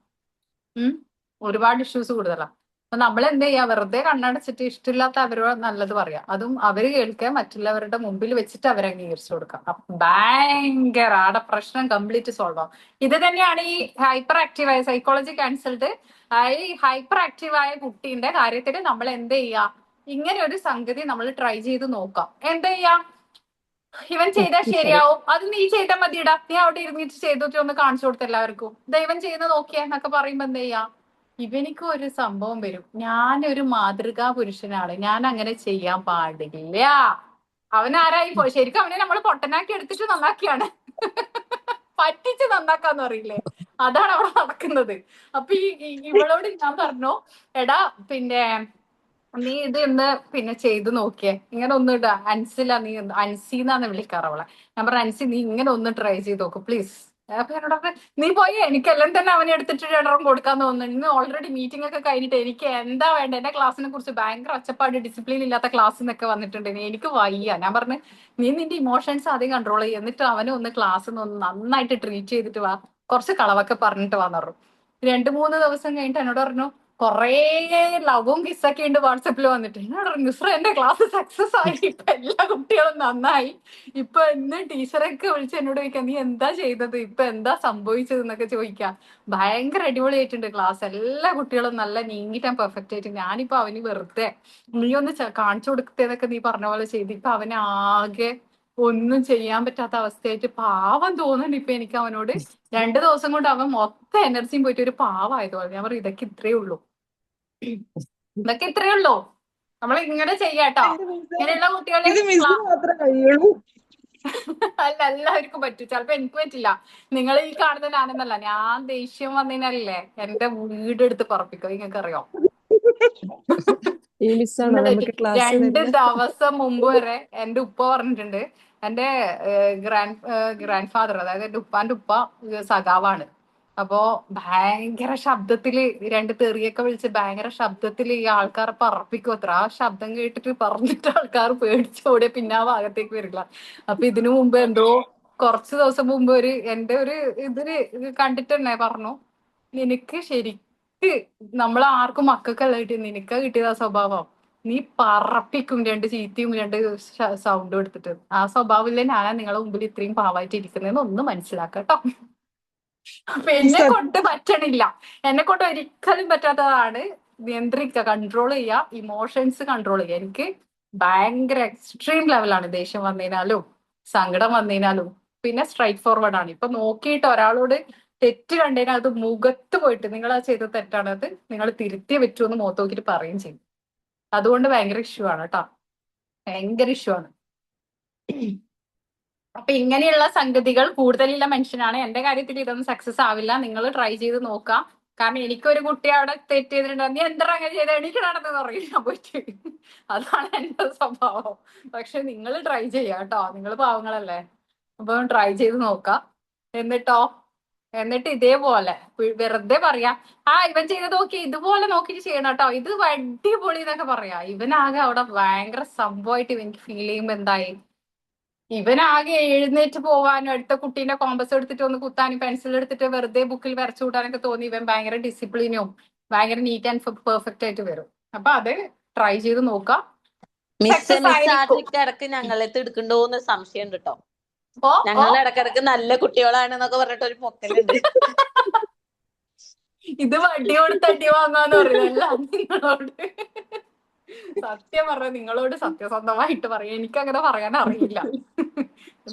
ഒരുപാട് ഇഷ്യൂസ് കൂടുതലാണ്. അപ്പൊ നമ്മൾ എന്ത് ചെയ്യാ, വെറുതെ കണ്ണടച്ചിട്ട് ഇഷ്ടമില്ലാത്ത അവരോട് നല്ലത് പറയാം, അതും അവര് കേൾക്കുക, മറ്റുള്ളവരുടെ മുമ്പിൽ വെച്ചിട്ട് അവരെ അംഗീകരിച്ചു കൊടുക്കാം. അപ്പൊ ഭയങ്കര ആടെ പ്രശ്നം കംപ്ലീറ്റ് സോൾവ് ആവും. ഇത് തന്നെയാണ് ഈ ഹൈപ്പർ ആക്റ്റീവായ സൈക്കോളജി കൺസൾട്ട് ഈ ഹൈപ്പർ ആക്റ്റീവായ കുട്ടീന്റെ കാര്യത്തിൽ നമ്മൾ എന്ത് ചെയ്യാ, ഇങ്ങനെ ഒരു സംഗതി നമ്മൾ ട്രൈ ചെയ്ത് നോക്കാം. എന്ത് ചെയ്യാ, ഇവൻ ചെയ്താൽ ശരിയാവും, അത് നീ ചെയ്താൽ മതിയിടാ, നീ അവിടെ ഇരുന്നിട്ട് ചെയ്തിട്ട് ഒന്ന് കാണിച്ചു കൊടുത്ത എല്ലാവർക്കും, ദൈവം ചെയ്യുന്ന നോക്കിയാ എന്നൊക്കെ പറയുമ്പോ എന്ത് ചെയ്യാ, ഇവനിക്ക് ഒരു സംഭവം വരും, ഞാനൊരു മാതൃകാ പുരുഷനാണ്, ഞാൻ അങ്ങനെ ചെയ്യാൻ പാടില്ല. അവൻ ആരായി പോയി, ശരിക്കും അവനെ നമ്മൾ പൊട്ടനാക്കി എടുത്തിട്ട് നന്നാക്കിയാണ് പറ്റിച്ച് നന്നാക്കാന്ന് പറയില്ലേ, അതാണ് അവിടെ നടക്കുന്നത്. അപ്പൊ ഇവളോട് ഞാൻ പറഞ്ഞു, എടാ പിന്നെ നീ ഇത് ഇന്ന് പിന്നെ ചെയ്ത് നോക്കിയേ, ഇങ്ങനെ ഒന്ന് ഇടാ, അൻസില നീ അൻസിന്നാന്ന് വിളിക്കാറ് അവളെ. ഞാൻ പറഞ്ഞു അൻസി നീ ഇങ്ങനെ ഒന്ന് ട്രൈ ചെയ്ത് നോക്ക് പ്ലീസ്. അപ്പൊ എന്നോട് പറഞ്ഞു നീ പോയി, എനിക്കെല്ലാം തന്നെ അവനെ എടുത്തിട്ട് ഇടറും കൊടുക്കാന്ന് തോന്നുന്നു, ഇന്ന് ഓൾറെഡി മീറ്റിംഗ് ഒക്കെ കഴിഞ്ഞിട്ട് എനിക്ക് എന്താ വേണ്ട, എന്റെ ക്ലാസ്സിനെ കുറിച്ച് ഭയങ്കര ഒച്ചപ്പാട് ഡിസിപ്ലിൻ ഇല്ലാത്ത ക്ലാസ് എന്നൊക്കെ വന്നിട്ടുണ്ട്, എനിക്ക് വയ്യ. ഞാൻ പറഞ്ഞു നീ നിന്റെ ഇമോഷൻസ് ആദ്യം കൺട്രോൾ ചെയ്യുക, എന്നിട്ട് അവനെ ഒന്ന് ക്ലാസ് ഒന്ന് നന്നായിട്ട് ട്രീറ്റ് ചെയ്തിട്ട് വാ, കുറച്ച് കളവൊക്കെ പറഞ്ഞിട്ട് വാന്ന് പറഞ്ഞു. 2-3 ദിവസം കഴിഞ്ഞിട്ട് എന്നോട് പറഞ്ഞു കൊറേ ലവും കിസ്സൊക്കെ ഉണ്ട് വാട്സപ്പിൽ വന്നിട്ട്. എന്നോട് പറഞ്ഞു മിസ്ര എന്റെ ക്ലാസ് സക്സസ് ആയി, ഇപ്പൊ എല്ലാ കുട്ടികളും നന്നായി, ഇപ്പൊ ഇന്ന് ടീച്ചറൊക്കെ വിളിച്ച് എന്നോട് ചോദിക്കാം നീ എന്താ ചെയ്തത്, ഇപ്പൊ എന്താ സംഭവിച്ചത് എന്നൊക്കെ ചോദിക്കാം. ഭയങ്കര അടിപൊളിയായിട്ടുണ്ട് ക്ലാസ്, എല്ലാ കുട്ടികളും നല്ല നീറ്റ് ആൻഡ് പെർഫെക്റ്റ് ആയിട്ട്. ഞാനിപ്പോ അവന് വെറുതെ നീ ഒന്ന് കാണിച്ചു കൊടുത്തേന്നൊക്കെ നീ പറഞ്ഞ പോലെ ചെയ്ത് ഇപ്പൊ അവന് ആകെ ഒന്നും ചെയ്യാൻ പറ്റാത്ത അവസ്ഥയായിട്ട് പാവം തോന്നുന്നുണ്ട് ഇപ്പൊ എനിക്ക് അവനോട്. 2 ദിവസം കൊണ്ട് അവൻ മൊത്തം എനർജിയും പോയിട്ട് ഒരു പാവമായതുപോലെ. ഞാൻ പറയും ഇതൊക്കെ ഇത്രയേ ഉള്ളൂ, ഇതൊക്കെ ഇത്രയേ ഉള്ളൂ, നമ്മൾ ഇങ്ങനെ ചെയ്യാട്ടോ. എന്റെ മിസ്സേ, ഇങ്ങനെയുള്ള കുട്ടികള് ഇത് മിസ്സിന് മാത്രമേ കഴിയുള്ളൂ. അല്ല എല്ലാവർക്കും പറ്റും, ചിലപ്പോ എനിക്ക് പറ്റില്ല. നിങ്ങൾ ഈ കാണുന്ന ഞാനെന്നല്ല, ഞാൻ ദേഷ്യം വന്നതിനല്ലേ എന്റെ വീടെടുത്ത് പറപ്പിക്കും, നിങ്ങൾക്ക് അറിയാം. ഈ മിസ്സാണോ നമുക്ക് ക്ലാസ് 2 തരുന്നത്? ദിവസം മുമ്പ് വരെ എന്റെ ഉപ്പ പറഞ്ഞിട്ടുണ്ട്, എന്റെ ഗ്രാൻഡ് ഫാദർ, അതായത് എന്റെ ഉപ്പാന്റെ ഉപ്പ സഖാവാണ്. അപ്പോ ഭയങ്കര ശബ്ദത്തില് 2 തെറിയൊക്കെ വിളിച്ച് ഭയങ്കര ശബ്ദത്തില് ഈ ആൾക്കാരെ പറപ്പിക്കും അത്ര. ആ ശബ്ദം കേട്ടിട്ട് പറഞ്ഞിട്ട് ആൾക്കാർ പേടിച്ചോടെ പിന്നെ ആ ഭാഗത്തേക്ക് വരില്ല. അപ്പൊ ഇതിനു മുമ്പ് എന്തോ കുറച്ച് ദിവസം മുമ്പ് എന്റെ ഒരു ഇതില് കണ്ടിട്ട് തന്നെ പറഞ്ഞു, നിനക്ക് ശരിക്ക് നമ്മൾ ആർക്കും മക്കൾക്കല്ല കിട്ടിയത്, നിനക്കാ കിട്ടിയത് ആ സ്വഭാവം, നീ പറപ്പിക്കും 2 ചീത്തയും 2 സൗണ്ടും എടുത്തിട്ട്. ആ സ്വഭാവമില്ല ഞാനാ നിങ്ങളെ മുമ്പിൽ ഇത്രയും പാവായിട്ട് ഇരിക്കുന്നതെന്ന് ഒന്ന് മനസ്സിലാക്കട്ടോ. അപ്പൊ എന്നെ കൊണ്ട് പറ്റണില്ല, എന്നെ കൊണ്ട് ഒരിക്കലും പറ്റാത്തതാണ് നിയന്ത്രിക്കുക, കൺട്രോൾ ചെയ്യുക, ഇമോഷൻസ് കൺട്രോൾ ചെയ്യുക. എനിക്ക് ഭയങ്കര എക്സ്ട്രീം ലെവലാണ് ദേഷ്യം വന്നതിനാലും സങ്കടം വന്നതിനാലും. പിന്നെ സ്ട്രൈറ്റ് ഫോർവേഡ് ആണ്. ഇപ്പൊ നോക്കിയിട്ട് ഒരാളോട് തെറ്റ് കണ്ടതിനാൽ അത് മുഖത്ത് പോയിട്ട് നിങ്ങൾ ആ ചെയ്ത തെറ്റാണത്, നിങ്ങൾ തിരുത്തിയേ പറ്റുമെന്ന് മുഖത്ത് നോക്കിയിട്ട് പറയുകയും ചെയ്യും. അതുകൊണ്ട് ഭയങ്കര ഇഷ്യൂ ആണ് കേട്ടോ, ഭയങ്കര ഇഷ്യൂ ആണ്. അപ്പൊ ഇങ്ങനെയുള്ള സംഗതികൾ കൂടുതലുള്ള മനുഷ്യനാണ്. എന്റെ കാര്യത്തിൽ ഇതൊന്നും സക്സസ് ആവില്ല, നിങ്ങൾ ട്രൈ ചെയ്ത് നോക്കാം. കാരണം എനിക്കൊരു കുട്ടി അവിടെ തെറ്റ് ചെയ്തിട്ടുണ്ട്, നീ എന്താ അങ്ങനെ ചെയ്ത എനിക്ക് നടന്നെന്ന് പറയില്ല പോയിട്ട്. അതാണ് എന്റെ സ്വഭാവം. പക്ഷെ നിങ്ങൾ ട്രൈ ചെയ്യാം കേട്ടോ, നിങ്ങൾ പാവങ്ങളല്ലേ, അപ്പൊ ട്രൈ ചെയ്ത് നോക്കാം. എന്നിട്ടോ എന്നിട്ട് ഇതേപോലെ വെറുതെ പറയാ ഇവൻ ചെയ്ത് നോക്കി ഇതുപോലെ നോക്കിട്ട് ചെയ്യണം കേട്ടോ, ഇത് അടിപൊളി എന്നൊക്കെ പറയാ. ഇവനാകെ അവിടെ ഭയങ്കര സംഭവമായിട്ട് ഇവനിക്ക് ഫീൽ ചെയ്യുമ്പോ എന്തായി, ഇവനാകെ എഴുന്നേറ്റ് പോവാനും അടുത്ത കുട്ടീന്റെ കോമ്പസ് എടുത്തിട്ട് ഒന്ന് കുത്താനും പെൻസിൽ എടുത്തിട്ട് വെറുതെ ബുക്കിൽ വരച്ചു കൂട്ടാനൊക്കെ തോന്നി ഇവൻ ഭയങ്കര ഡിസിപ്ലിനും ഭയങ്കര നീറ്റ് ആൻഡ് പെർഫെക്റ്റ് ആയിട്ട് വരും. അപ്പൊ അത് ട്രൈ ചെയ്ത് നോക്കാം. മിസ് ആ ട്രിക്ക് ഇടക്ക് ഞങ്ങളെടുത്ത് എടുക്കണ്ടോന്ന് സംശയം ഉണ്ട് കേട്ടോ. ഞങ്ങൾ ഇടക്കിടക്ക് നല്ല കുട്ടികളാണെന്നൊക്കെ പറഞ്ഞിട്ട് ഒരു പൊക്കലുണ്ട്. ഇത് വണ്ടി കൊടുത്ത് അടി വാങ്ങാന്ന് പറയുന്നല്ല നിങ്ങളോട്. സത്യം പറഞ്ഞ നിങ്ങളോട് സത്യസന്ധമായിട്ട് പറയാം, എനിക്കങ്ങനെ പറയാൻ അറിയില്ല.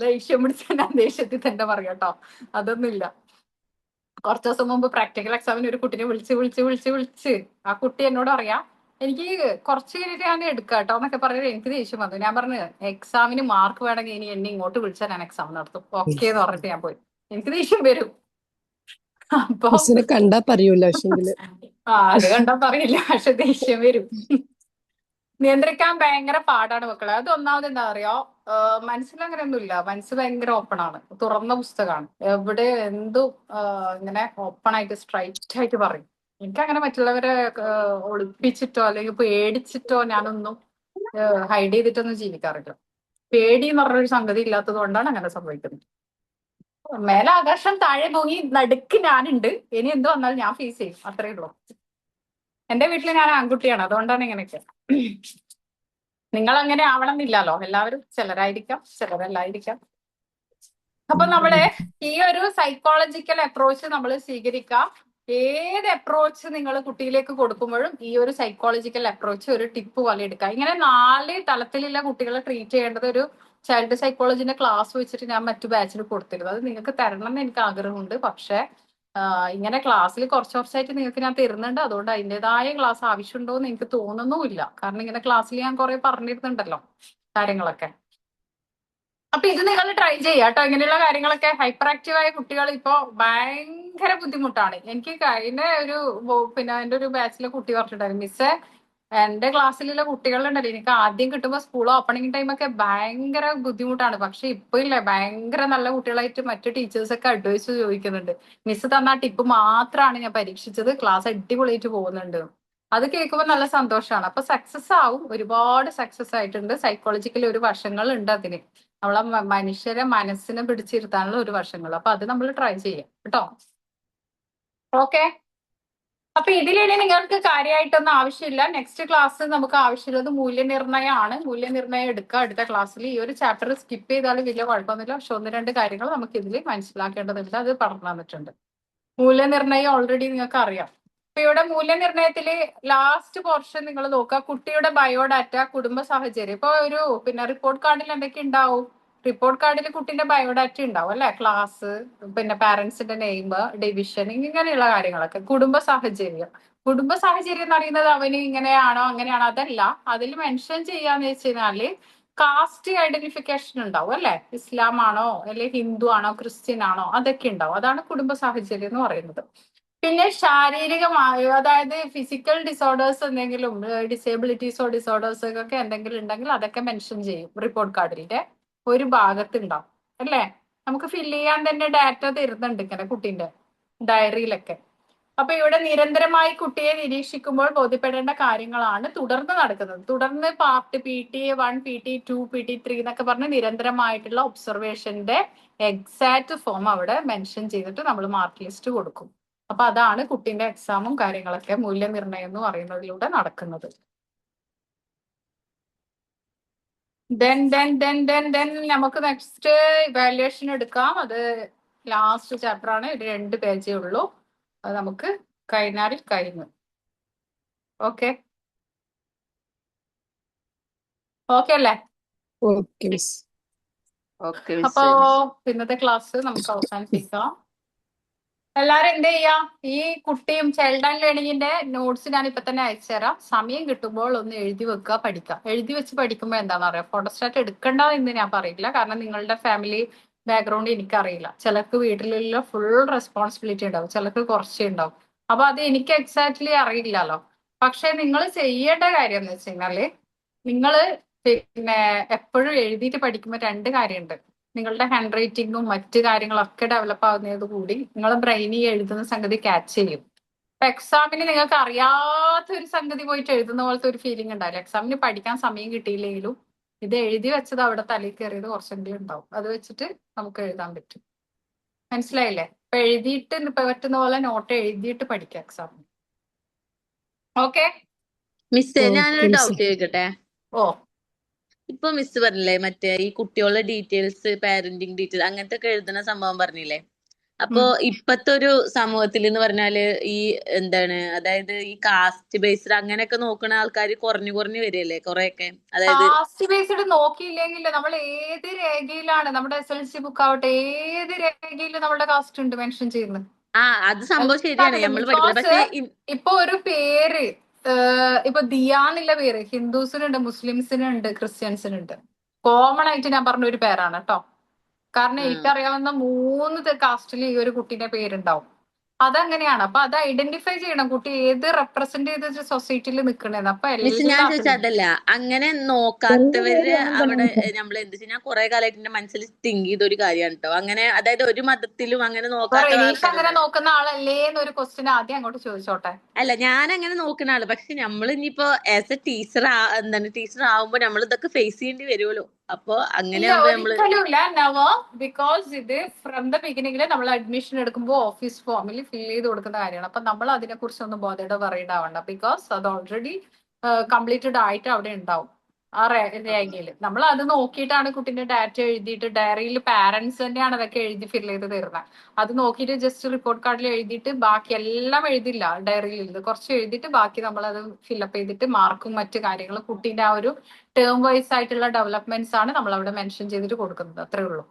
ദേഷ്യം പിടിച്ച ഞാൻ ദേഷ്യത്തിൽ തന്നെ പറയാം കേട്ടോ, അതൊന്നുമില്ല. കുറച്ചു ദിവസം മുമ്പ് പ്രാക്ടിക്കൽ എക്സാമിന് ഒരു കുട്ടിനെ വിളിച്ച് ആ കുട്ടി എന്നോട് പറയാ എനിക്ക് കുറച്ച് കഴിഞ്ഞിട്ട് ഞാൻ എടുക്കാം കേട്ടോ എന്നൊക്കെ പറഞ്ഞത് എനിക്ക് ദേഷ്യം വന്നു. ഞാൻ പറഞ്ഞു എക്സാമിന് മാർക്ക് വേണമെങ്കിൽ ഇനി എന്നെ ഇങ്ങോട്ട് വിളിച്ചാൽ ഞാൻ എക്സാം നടത്തും, ഓക്കെ എന്ന് പറഞ്ഞിട്ട് ഞാൻ പോയി. എനിക്ക് ദേഷ്യം വരും. അപ്പൊ കണ്ടാ പറയൂല, അത് കണ്ടാ പറയില്ല, പക്ഷെ ദേഷ്യം വരും. നിയന്ത്രിക്കാൻ ഭയങ്കര പാടാണ് മക്കളെ. അത് ഒന്നാമത് എന്താ അറിയോ, മനസ്സിലങ്ങനെയൊന്നുമില്ല. മനസ്സ് ഭയങ്കര ഓപ്പൺ ആണ്, തുറന്ന പുസ്തകമാണ്. എവിടെ എന്തും ഇങ്ങനെ ഓപ്പൺ ആയിട്ട് സ്ട്രൈറ്റ് ആയിട്ട് പറയും. എനിക്കങ്ങനെ മറ്റുള്ളവരെ ഒളിപ്പിച്ചിട്ടോ അല്ലെങ്കിൽ പേടിച്ചിട്ടോ ഞാനൊന്നും ഹൈഡ് ചെയ്തിട്ടൊന്നും ജീവിക്കാറില്ല. പേടി എന്ന് പറഞ്ഞൊരു സംഗതി ഇല്ലാത്തത് കൊണ്ടാണ് അങ്ങനെ സംഭവിക്കുന്നത്. മേലാകാശം താഴെ പോയി നടുക്ക് ഞാനുണ്ട്, ഇനി എന്ത് വന്നാലും ഞാൻ ഫേസ് ചെയ്യും, അത്രേ ഉള്ളൂ. എന്റെ വീട്ടിൽ ഞാൻ ആൺകുട്ടിയാണ്, അതുകൊണ്ടാണ് ഇങ്ങനെയൊക്കെ. നിങ്ങൾ അങ്ങനെ ആവണം എന്നില്ലല്ലോ, എല്ലാവരും ചിലരായിരിക്കാം ചിലരല്ലായിരിക്കാം. അപ്പൊ നമ്മള് ഈ ഒരു സൈക്കോളജിക്കൽ അപ്രോച്ച് നമ്മൾ സ്വീകരിക്കാം. ഏത് അപ്രോച്ച് നിങ്ങൾ കുട്ടിയിലേക്ക് കൊടുക്കുമ്പോഴും ഈ ഒരു സൈക്കോളജിക്കൽ അപ്രോച്ച് ഒരു ടിപ്പ് പോലെ എടുക്കുക. ഇങ്ങനെ 4 തലത്തിലുള്ള കുട്ടികളെ ട്രീറ്റ് ചെയ്യേണ്ടത് ഒരു ചൈൽഡ് സൈക്കോളജിന്റെ ക്ലാസ് വെച്ചിട്ട് ഞാൻ മറ്റു ബാച്ചിൽ കൊടുത്തിരുന്നത്. അത് നിങ്ങൾക്ക് തരണം എന്ന് എനിക്ക് ആഗ്രഹമുണ്ട്. പക്ഷെ ഇങ്ങനെ ക്ലാസ്സിൽ കുറച്ചായിട്ട് നിങ്ങൾക്ക് ഞാൻ തരുന്നുണ്ട്, അതുകൊണ്ട് അതിൻ്റെതായ ക്ലാസ് ആവശ്യമുണ്ടോ എന്ന് എനിക്ക് തോന്നുന്നുമില്ല. കാരണം ഇങ്ങനെ ക്ലാസ്സിൽ ഞാൻ കുറെ പറഞ്ഞിരുന്നുണ്ടല്ലോ കാര്യങ്ങളൊക്കെ. അപ്പൊ ഇത് നിങ്ങൾ ട്രൈ ചെയ്യാം കേട്ടോ. ഇങ്ങനെയുള്ള കാര്യങ്ങളൊക്കെ ഹൈപ്പർ ആക്റ്റീവായ കുട്ടികൾ ഇപ്പോ ഭയങ്കര ബുദ്ധിമുട്ടാണ്. എനിക്ക് കഴിഞ്ഞ എന്റെ ഒരു ബാച്ചിലെ കുട്ടി പറഞ്ഞിട്ടുണ്ടായിരുന്നു, മിസ്സേ എന്റെ ക്ലാസ്സിലുള്ള കുട്ടികളുണ്ടല്ലോ, എനിക്ക് ആദ്യം കിട്ടുമ്പോൾ സ്കൂൾ ഓപ്പണിംഗ് ടൈം ഒക്കെ ഭയങ്കര ബുദ്ധിമുട്ടാണ്. പക്ഷെ ഇപ്പൊ ഇല്ലേ, ഭയങ്കര നല്ല കുട്ടികളായിട്ട് മറ്റു ടീച്ചേഴ്സ് ഒക്കെ അഡ്വൈസ് ചോദിക്കുന്നുണ്ട്. മിസ് തന്ന ടിപ്പ് മാത്രമാണ് ഞാൻ പരീക്ഷിച്ചത്, ക്ലാസ് അടിപൊളിയായിട്ട് പോകുന്നുണ്ട്. അത് കേൾക്കുമ്പോൾ നല്ല സന്തോഷമാണ്. അപ്പൊ സക്സസ് ആവും, ഒരുപാട് സക്സസ് ആയിട്ടുണ്ട്. സൈക്കോളജിക്കലി ഒരു വശങ്ങൾ ഉണ്ട് അതിന്, നമ്മളെ മനുഷ്യരെ മനസ്സിനെ പിടിച്ചിരുത്താനുള്ള ഒരു വശങ്ങൾ. അപ്പൊ അത് നമ്മൾ ട്രൈ ചെയ്യാം കേട്ടോ. ഓക്കെ, അപ്പൊ ഇതിലിനി നിങ്ങൾക്ക് കാര്യമായിട്ടൊന്നും ആവശ്യമില്ല. നെക്സ്റ്റ് ക്ലാസ് നമുക്ക് ആവശ്യമുള്ളത് മൂല്യനിർണ്ണയമാണ്. മൂല്യനിർണ്ണയം എടുക്കുക അടുത്ത ക്ലാസ്സിൽ. ഈ ഒരു ചാപ്റ്റർ സ്കിപ്പ് ചെയ്താലും വലിയ കുഴപ്പമൊന്നുമില്ല. പക്ഷെ 1-2 കാര്യങ്ങൾ നമുക്ക് ഇതിൽ മനസ്സിലാക്കേണ്ടതുണ്ട്, അത് പറഞ്ഞു തന്നിട്ടുണ്ട്. മൂല്യനിർണ്ണയം ഓൾറെഡി നിങ്ങൾക്ക് അറിയാം. അപ്പൊ ഇവിടെ മൂല്യനിർണ്ണയത്തില് ലാസ്റ്റ് പോർഷൻ നിങ്ങൾ നോക്കുക, കുട്ടിയുടെ ബയോഡാറ്റ, കുടുംബ സാഹചര്യം. ഇപ്പൊ ഒരു റിപ്പോർട്ട് കാർഡിൽ എന്തൊക്കെ ഉണ്ടാവും? റിപ്പോർട്ട് കാർഡിൽ കുട്ടിന്റെ ബയോഡാറ്റ ഉണ്ടാവും അല്ലെ, ക്ലാസ്, പാരന്റ്സിന്റെ നെയിം, ഡിവിഷൻ, ഇങ്ങനെയുള്ള കാര്യങ്ങളൊക്കെ. കുടുംബ സാഹചര്യം എന്ന് പറയുന്നത് അവന് ഇങ്ങനെയാണോ അങ്ങനെയാണോ അതല്ല, അതിൽ മെൻഷൻ ചെയ്യാന്ന് വെച്ച് കഴിഞ്ഞാല് കാസ്റ്റ് ഐഡന്റിഫിക്കേഷൻ ഉണ്ടാവും അല്ലെ, ഇസ്ലാം ആണോ അല്ലെങ്കിൽ ഹിന്ദു ആണോ ക്രിസ്ത്യൻ ആണോ അതൊക്കെ ഉണ്ടാവും. അതാണ് കുടുംബ സാഹചര്യം എന്ന് പറയുന്നത്. പിന്നെ ശാരീരികമായ, അതായത് ഫിസിക്കൽ ഡിസോർഡേഴ്സ് എന്തെങ്കിലും, ഡിസേബിലിറ്റീസോ ഡിസോർഡേഴ്സ് ഒക്കെ എന്തെങ്കിലും ഉണ്ടെങ്കിൽ അതൊക്കെ മെൻഷൻ ചെയ്യും റിപ്പോർട്ട് കാർഡിന്റെ ഒരു ഭാഗത്തുണ്ടാവും അല്ലേ. നമുക്ക് ഫില്ല് ചെയ്യാൻ തന്നെ ഡാറ്റ തരുന്നുണ്ട് ഇങ്ങനെ കുട്ടീന്റെ ഡയറിയിലൊക്കെ. അപ്പൊ ഇവിടെ നിരന്തരമായി കുട്ടിയെ നിരീക്ഷിക്കുമ്പോൾ ബോധ്യപ്പെടേണ്ട കാര്യങ്ങളാണ് തുടർന്ന് നടക്കുന്നത്. തുടർന്ന് പാർട്ട് PT1, PT2, PT3 എന്നൊക്കെ പറഞ്ഞ് നിരന്തരമായിട്ടുള്ള ഒബ്സർവേഷന്റെ എക്സാക്ട് ഫോം അവിടെ മെൻഷൻ ചെയ്തിട്ട് നമ്മൾ മാർക്ക് ലിസ്റ്റ് കൊടുക്കും. അപ്പൊ അതാണ് കുട്ടീന്റെ എക്സാമും കാര്യങ്ങളൊക്കെ മൂല്യനിർണ്ണയം എന്ന് പറയുന്നതിലൂടെ നടക്കുന്നത്. ദെൻ നമുക്ക് നെക്സ്റ്റ് ഇവാലുവേഷൻ എടുക്കാം. അത് ലാസ്റ്റ് ചാപ്റ്റർ ആണ്, 2 പേജേ ഉള്ളൂ. അത് നമുക്ക് കഴിഞ്ഞാൽ കഴിഞ്ഞു. ഓക്കെ അല്ലേ? അപ്പോ ഇന്നത്തെ ക്ലാസ് നമുക്ക് അവസാനിപ്പിക്കാം. എല്ലാരും എന്ത് ചെയ്യാം, ഈ കുട്ടിയും ചൈൽഡ് ആൻഡ് ലേണിംഗിന്റെ നോട്ട്സ് ഞാൻ ഇപ്പൊ തന്നെ അയച്ചു തരാം. സമയം കിട്ടുമ്പോൾ ഒന്ന് എഴുതി വെക്കുക, പഠിക്കാം. എഴുതി വെച്ച് പഠിക്കുമ്പോൾ എന്താണെന്ന് അറിയാം, ഫോട്ടോസ്റ്റാറ്റ് എടുക്കണ്ട എന്ന് ഞാൻ പറയില്ല. കാരണം നിങ്ങളുടെ ഫാമിലി ബാക്ക്ഗ്രൗണ്ട് എനിക്കറിയില്ല. ചിലർക്ക് വീട്ടിലുള്ള ഫുൾ റെസ്പോൺസിബിലിറ്റി ഉണ്ടാവും, ചിലർക്ക് കുറച്ചേ ഉണ്ടാവും. അപ്പൊ അത് എനിക്ക് എക്സാക്ട്ലി അറിയില്ലല്ലോ. പക്ഷെ നിങ്ങൾ ചെയ്യേണ്ട കാര്യം എന്ന് വെച്ച് കഴിഞ്ഞാല്, നിങ്ങൾ എപ്പോഴും എഴുതിയിട്ട് പഠിക്കുമ്പോൾ 2 കാര്യമുണ്ട്. നിങ്ങളുടെ ഹാൻഡ് റൈറ്റിങ്ങും മറ്റു കാര്യങ്ങളൊക്കെ ഡെവലപ്പ് ആവുന്നത് കൂടി നിങ്ങളെ ബ്രെയിനിൽ എഴുതുന്ന സംഗതി ക്യാച്ച് ചെയ്യും. അപ്പൊ എക്സാമിന് നിങ്ങൾക്ക് അറിയാത്ത ഒരു സംഗതി പോയിട്ട് എഴുതുന്ന പോലത്തെ ഒരു ഫീലിംഗ് ഉണ്ടാവില്ല. എക്സാമിന് പഠിക്കാൻ സമയം കിട്ടിയില്ലെങ്കിലും ഇത് എഴുതി വെച്ചത് അവിടെ തലയിൽ കയറിയത് കുറച്ചെങ്കിലും ഉണ്ടാവും. അത് വെച്ചിട്ട് നമുക്ക് എഴുതാൻ പറ്റും. മനസ്സിലായില്ലേ? അപ്പൊ എഴുതിയിട്ട് ഇപ്പൊ പറ്റുന്ന പോലെ നോട്ട് എഴുതിയിട്ട് പഠിക്കാം എക്സാമിന്. ഓക്കെ? മിസ്സേ ഓക്കെ ഞാനൊരു മിസ്. ഡൗട്ട് ചോദിക്കട്ടെ. ഓ ഇപ്പൊ മിസ് പറഞ്ഞില്ലേ മറ്റേ ഈ കുട്ടികളുടെ ഡീറ്റെയിൽസ്, പാരന്റിങ് ഡീറ്റെയിൽസ് അങ്ങനത്തെ ഒക്കെ എഴുതുന്ന സംഭവം പറഞ്ഞില്ലേ. അപ്പൊ ഉം. ഇപ്പത്തെ ഒരു സമൂഹത്തിൽ എന്ന് പറഞ്ഞാല് ഈ എന്താണ്, അതായത് ഈ കാസ്റ്റ് ബേസ്ഡ് അങ്ങനെയൊക്കെ നോക്കുന്ന ആൾക്കാർ കുറഞ്ഞു കുറഞ്ഞു വരികയല്ലേ കുറെയൊക്കെ. അതായത് കാസ്റ്റ് ബേസ്ഡ് നോക്കിയില്ലെങ്കിൽ നമ്മൾ ഏത് രേഖയിലാണ് നമ്മുടെ SLC ബുക്ക് ആവട്ടെ ഏത് രേഖയിൽ നമ്മുടെ കാസ്റ്റ് ഉണ്ട് മെൻഷൻ ചെയ്യുന്നത്. അത് സംഭവം ശരിയാണ് നമ്മൾ പഠിക്കുന്നത്. ബിക്കോസ് പക്ഷെ ഇപ്പൊ ഒരു പേര് ഇപ്പൊ ദിയ എന്നുള്ള പേര് ഹിന്ദുസിനുണ്ട്, മുസ്ലിംസിനുണ്ട്, ക്രിസ്ത്യൻസിനുണ്ട്. കോമൺ ആയിട്ട് ഞാൻ പറഞ്ഞ ഒരു പേരാണ് കേട്ടോ. കാരണം എനിക്കറിയാവുന്ന 3 കാസ്റ്റിൽ ഈ ഒരു കുട്ടീന്റെ പേരുണ്ടാവും. അതങ്ങനെയാണ്. അപ്പൊ അത് ഐഡന്റിഫൈ ചെയ്യണം കുട്ടി ഏത് റെപ്രസെന്റ് ചെയ്ത സൊസൈറ്റിയിൽ നിൽക്കണേന്ന്. അപ്പൊ മിസ് ഞാൻ എല്ലാം ചോദിച്ചാൽ അതല്ല, അങ്ങനെ നോക്കാത്തവര് അവിടെ നമ്മൾ എന്ത് വെച്ചാൽ ഞാൻ കുറെ കാലമായിട്ട് എന്റെ മനസ്സിൽ തിങ്ക് ചെയ്ത ഒരു കാര്യമാണ് കേട്ടോ. അങ്ങനെ അതായത് ഒരു മതത്തിലും അങ്ങനെ നോക്കാത്ത റെനീഷ് അങ്ങനെ ആൾക്കാരുണ്ട്. നോക്കുന്ന ആളല്ലേ എന്നൊരു ക്വസ്റ്റ്യൻ ആദ്യം അങ്ങോട്ട് ചോദിച്ചോട്ടെ. അല്ല ഞാൻ അങ്ങനെ നോക്കുന്ന ആള്. പക്ഷെ നമ്മൾ ഇനിയിപ്പോ ആസ് എ ടീച്ചർ എന്താണ് ടീച്ചർ ആവുമ്പോ നമ്മൾ ഇതൊക്കെ ഫേസ് ചെയ്യേണ്ടി വരുമല്ലോ. അപ്പൊ അങ്ങനെ ഇല്ല ആവുമ്പോ നമ്മള് ഒരിക്കലും ഇല്ല, നെവർ. ബിക്കോസ് ഇത് ഫ്രം ദ ബിഗിനിങ്ങിൽ നമ്മൾ അഡ്മിഷൻ എടുക്കുമ്പോൾ ഓഫീസ് ഫോമിൽ ഫിൽ ചെയ്ത് കൊടുക്കുന്ന കാര്യമാണ്. അപ്പൊ നമ്മൾ അതിനെ കുറിച്ചൊന്നും ബോധയുടെ പറയണ്ടാവണ്ട. ബിക്കോസ് അത് ഓൾറെഡി കംപ്ലീറ്റഡ് ആയിട്ട് അവിടെ ഉണ്ടാവും ആ രേഖയിൽ. നമ്മൾ അത് നോക്കിയിട്ടാണ് കുട്ടീന്റെ ഡാറ്റ എഴുതിയിട്ട് ഡയറിയിൽ പാരന്റ്സ് തന്നെയാണ് അതൊക്കെ എഴുതി ഫിൽ ചെയ്ത് തരുന്നത്. അത് നോക്കിയിട്ട് ജസ്റ്റ് റിപ്പോർട്ട് കാർഡിൽ എഴുതിയിട്ട് ബാക്കി എല്ലാം എഴുതില്ല, ഡയറിയിൽ കുറച്ച് എഴുതിയിട്ട് ബാക്കി നമ്മൾ അത് ഫില്ലപ്പ് ചെയ്തിട്ട് മാർക്കും മറ്റു കാര്യങ്ങളും കുട്ടീന്റെ ആ ഒരു ടേം വൈസ് ആയിട്ടുള്ള ഡെവലപ്മെന്റ്സ് ആണ് നമ്മൾ അവിടെ മെൻഷൻ ചെയ്തിട്ട് കൊടുക്കുന്നത്. അത്രേ ഉള്ളൂ.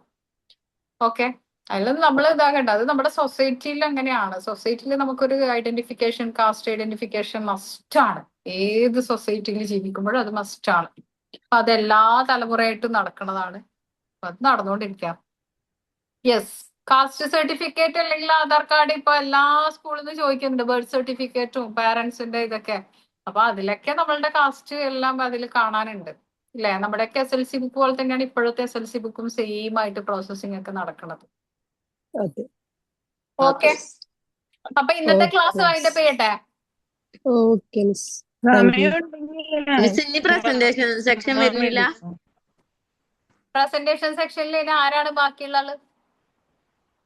ഓക്കെ? അതിലൊന്നും നമ്മൾ ഇതാകണ്ട. അത് നമ്മുടെ സൊസൈറ്റിയിൽ അങ്ങനെയാണ്. സൊസൈറ്റിയിൽ നമുക്കൊരു ഐഡന്റിഫിക്കേഷൻ, കാസ്റ്റ് ഐഡന്റിഫിക്കേഷൻ മസ്റ്റ് ആണ്. ഏത് സൊസൈറ്റിയിൽ ജീവിക്കുമ്പോഴും അത് മസ്റ്റ് ആണ്. അപ്പൊ അതെല്ലാ തലമുറയായിട്ടും നടക്കുന്നതാണ്. അപ്പൊ അത് നടന്നുകൊണ്ടിരിക്കാം. യെസ്, കാസ്റ്റ് സർട്ടിഫിക്കറ്റ് അല്ലെങ്കിൽ ആധാർ കാർഡ് ഇപ്പൊ എല്ലാ സ്കൂളിൽ നിന്ന് ചോദിക്കുന്നുണ്ട്. ബർത്ത് സർട്ടിഫിക്കറ്റും പാരന്റ്സിന്റെ ഇതൊക്കെ. അപ്പൊ അതിലൊക്കെ നമ്മളുടെ കാസ്റ്റ് എല്ലാം അതിൽ കാണാനുണ്ട് ഇല്ലേ? നമ്മുടെയൊക്കെ SLC ബുക്ക് പോലെ തന്നെയാണ് ഇപ്പോഴത്തെ SLC ബുക്കും സെയിം ആയിട്ട് പ്രോസസ്സിംഗ് ഒക്കെ നടക്കുന്നത്. അതെ. ഓക്കെ? അപ്പൊ ഇന്നത്തെ ക്ലാസ് അതിന്റെ ചെയ്യട്ടെ. Okay miss. Thank you. Miss ഇനി പ്രസന്റേഷൻ സെക്ഷൻ വരുന്നില്ല. പ്രസന്റേഷൻ സെക്ഷനിൽ ഇനി ആരാണ് ബാക്കിയുള്ള ആള്?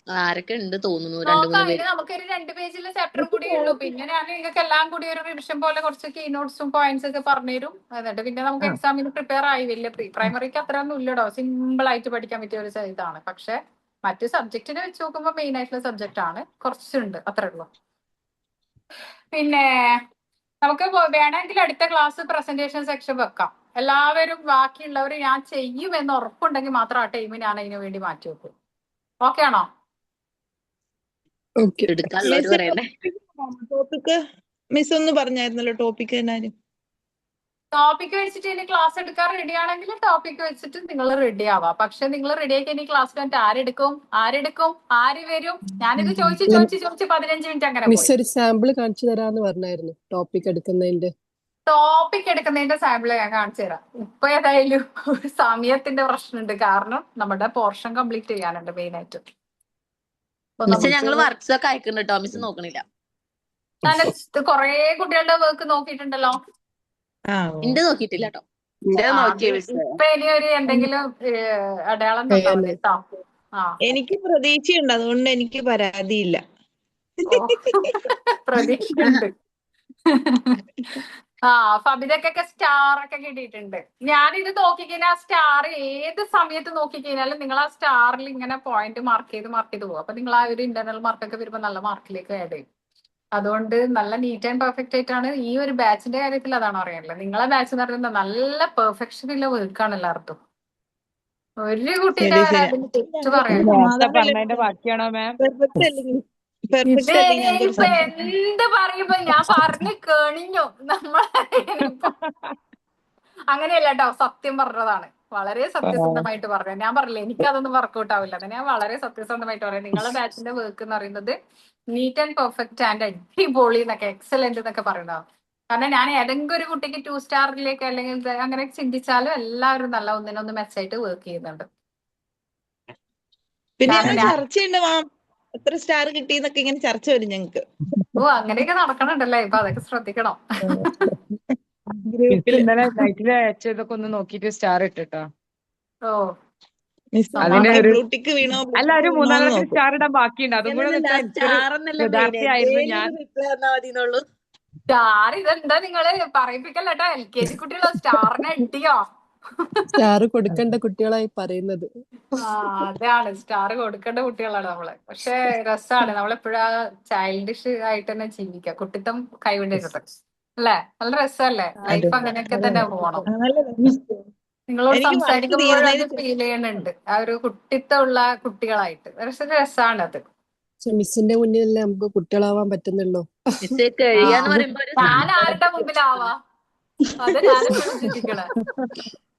ആരൊക്കെ ഉണ്ട് തോന്നുന്നു, 2-3 നോക്കാം. പേര്. ഇനി നമുക്കൊരു 2 പേജിലെ ചാപ്റ്റർ കൂടി ഉള്ളൂ. പിന്നെ ഞാൻ നിങ്ങൾക്ക് എല്ലാം കൂടി ഒരു റിവിഷൻ പോലെ കുറച്ച് കീ നോട്ട്സും പോയിന്റ്സ് ഒക്കെ പറഞ്ഞുതരും. എന്നിട്ട് പിന്നെ നമുക്ക് എക്സാമിന് പ്രിപ്പയർ ആയി. വലിയ പ്രൈമറിക്ക് അത്രയൊന്നും ഇല്ലടോ, സിമ്പിൾ ആയിട്ട് പഠിക്കാൻ പറ്റിയ ഒരു ഇതാണ്. പക്ഷെ മറ്റു സബ്ജക്റ്റിനെ വെച്ച് നോക്കുമ്പോൾ മെയിൻ ആയിട്ടുള്ള സബ്ജക്റ്റ് ആണ്, കുറച്ചുണ്ട്, അത്രേ ഉള്ളൂ. പിന്നെ നമുക്ക് വേണമെങ്കിൽ അടുത്ത ക്ലാസ് പ്രസന്റേഷൻ സെക്ഷൻ വെക്കാം. എല്ലാവരും ബാക്കിയുള്ളവർ ഞാൻ ചെയ്യുമെന്ന് ഉറപ്പുണ്ടെങ്കിൽ മാത്രം ആ ടൈം ഞാൻ അതിനു വേണ്ടി മാറ്റി വെക്കും. ഓക്കെ ആണോ? ഓക്കെ. എടുക്കാനുള്ളവര് പറയണ്ടേ. ടോപ്പിക് മിസ് ഒന്ന് പറഞ്ഞായിരുന്നല്ലോ ടോപ്പിക് എന്നാലും. ടോപ്പിക് വെച്ചിട്ട് ഇനി ക്ലാസ് എടുക്കാൻ റെഡി ആണെങ്കിൽ ടോപ്പിക് വെച്ചിട്ട് നിങ്ങൾ റെഡി ആവാം. പക്ഷെ നിങ്ങൾ റെഡി ആക്കി ഇനി ക്ലാസ് കഴിഞ്ഞിട്ട് ആര് വരും? ഞാനിത് ചോദിച്ച് 15 മിനിറ്റ് അങ്ങനെ മിസ് പോയി. ഒരു സാമ്പിൾ കാണിച്ചു തരാന്ന് പറഞ്ഞായിരുന്നു ടോപ്പിക് എടുക്കുന്നതിന്റെ. ടോപ്പിക് എടുക്കുന്നതിന്റെ സാമ്പിൾ ഞാൻ കാണിച്ചു തരാം. ഇപ്പൊ ഏതായാലും ഒരു സമയത്തിന്റെ പ്രശ്നമുണ്ട്. കാരണം നമ്മുടെ പോർഷൻ കംപ്ലീറ്റ് ചെയ്യാനുണ്ട് മെയിൻ ആയിട്ട്. മിസ് ഞങ്ങള് വർക്ക്സ് ഒക്കെ അയക്കുന്നുണ്ട് കേട്ടോ, മിസ് നോക്കണില്ല. ഞാൻ കൊറേ കുട്ടികളുടെ വർക്ക് നോക്കിയിട്ടുണ്ടല്ലോ. എന്റെ നോക്കിയിട്ടില്ല കേട്ടോ. ഇപ്പൊ ഇനി ഒരു എന്തെങ്കിലും അടയാളം തന്നാ മതി കേട്ടോ. എനിക്ക് പ്രതീക്ഷയുണ്ട്, അതുകൊണ്ട് എനിക്ക് പരാതിയില്ല. പ്രതീക്ഷയുണ്ട്. ഫബിതക്കൊക്കെ സ്റ്റാർ ഒക്കെ കിട്ടിയിട്ടുണ്ട്. ഞാനിത് നോക്കിക്കഴിഞ്ഞാൽ സ്റ്റാർ ഏത് സമയത്ത് നോക്കിക്കഴിഞ്ഞാലും നിങ്ങൾ ആ സ്റ്റാറിൽ ഇങ്ങനെ പോയിന്റ് മാർക്ക് ചെയ്ത് പോകും. അപ്പൊ നിങ്ങൾ ആ ഒരു ഇന്റർണൽ മാർക്കൊക്കെ വരുമ്പോൾ നല്ല മാർക്കിലേക്ക് ആഡ് ചെയ്യും. അതുകൊണ്ട് നല്ല നീറ്റ് ആൻഡ് പെർഫെക്റ്റ് ആയിട്ടാണ് ഈ ഒരു ബാച്ചിന്റെ കാര്യത്തിൽ. അതാണ് അറിയാനുള്ളത്. നിങ്ങളെ ബാച്ച് എന്ന് പറയുന്നത് നല്ല പെർഫെക്ഷൻ ഉള്ള വർക്കാണ് എല്ലാവർക്കും. ഒരു കുട്ടീന്റെ അതിന് തെറ്റ് പറയാൻ ബാക്കിയാണോ മാം? ഇനിയിപ്പൊ എന്ത് പറയുമ്പോ ഞാൻ പറഞ്ഞു കേണിഞ്ഞു. അങ്ങനെയല്ല കേട്ടോ, സത്യം പറഞ്ഞതാണ്. വളരെ സത്യസന്ധമായിട്ട് പറഞ്ഞു. ഞാൻ പറഞ്ഞില്ല എനിക്കതൊന്നും വർക്ക്ഔട്ട് ആവില്ല. അത് ഞാൻ വളരെ സത്യസന്ധമായിട്ട് പറയാം. നിങ്ങളുടെ ബാച്ചിന്റെ വർക്ക് എന്ന് പറയുന്നത് നീറ്റ് ആൻഡ് പെർഫെക്റ്റ് ആൻഡ് അടിപൊളി എന്നൊക്കെ, എക്സലന്റ് എന്നൊക്കെ പറയുന്നതാണ്. കാരണം ഞാൻ ഏതെങ്കിലും ഒരു കുട്ടിക്ക് 2 സ്റ്റാറിലേക്ക് അല്ലെങ്കിൽ അങ്ങനെ ചിന്തിച്ചാലും എല്ലാവരും നല്ല ഒന്നിനൊന്ന് മെച്ചായിട്ട് വർക്ക് ചെയ്യുന്നുണ്ട്. പിന്നെ കാരണം ഞങ്ങൾ ഞാൻ ചർച്ചയുണ്ട് മാം, എത്ര സ്റ്റാർ കിട്ടിന്നൊക്കെ ഇങ്ങനെ ചർച്ച വരും ഞങ്ങക്ക് അങ്ങനെയൊക്കെ നടക്കണുണ്ടല്ലേ, ഇപ്പൊ അതൊക്കെ ശ്രദ്ധിക്കണം. മിസ് ഗ്രൂപ്പില്. ഇന്നലെ നൈറ്റില് അയച്ചതൊക്കെ ഒന്ന് നോക്കിയിട്ട് സ്റ്റാർ ഇട്ടിട്ടോ. ഓ മിസ് അതിന് നോക്കട്ടെ, ഒരു ബ്ലൂടിക്ക് വീണോ അല്ല ബ്ലൂടിക്ക് ഒരു വീണോന്ന് മൂന്നാലെണ്ണത്തിന് നോക്കും. സ്റ്റാർ ഇടാൻ ബാക്കിയുണ്ട്. അതും കൂടെ അങ്ങനെയൊന്നുമില്ല, വെച്ചാൽ എനിക്കൊരു സ്റ്റാർ എന്നല്ല മെയിൻ, കൃതാർത്ഥിയായിരുന്നു ഞാൻ. എന്തേലും റിപ്ലൈ തന്നാ മതി എന്നുള്ളൂ. സ്റ്റാർ ഇതെന്താ നിങ്ങള് പറയിപ്പിക്കല്ലോ, LKG കുട്ടികളോ സ്റ്റാറിനെ ഇട്ടിയോ? സ്റ്റാർ കൊടുക്കേണ്ട കുട്ടികളായി പറയുന്നത്. അതാണ് സ്റ്റാർ കൊടുക്കേണ്ട കുട്ടികളാണ് നമ്മള്. പക്ഷെ രസാണ്, നമ്മളെപ്പോഴാ ചൈൽഡിഷ് ആയിട്ട് തന്നെ ജീവിക്കുക, കുട്ടിത്തം കൈവിടരുത് അല്ലേ? നല്ല രസമല്ലേ അതെ ലൈഫ്? അങ്ങനെയൊക്കെ തന്നെ പോകണം. നല്ല രസം. നിങ്ങളോട് എനിക്ക് വർക്ക് സംസാരിക്കുമ്പോൾ അത് തീരുന്നതിന് ഫീൽ ചെയ്യുന്നുണ്ട്, ആ ഒരു കുട്ടിത്തമുള്ള കുട്ടികളായിട്ട്. പക്ഷെ രസാണ് അത്. പക്ഷെ മിസ്സിന്റെ മുന്നിലല്ലേ നമുക്ക് കുട്ടികളാവാൻ പറ്റുന്നുള്ളൂ. മിസ്സേ ആ കഴിയാന്ന് പറയുമ്പോ ഒരു ഞാൻ ആരുടെ സങ്കടം. മുമ്പിലാവാ? അത് ഞാനെപ്പോഴും ചിന്തിക്കണേ.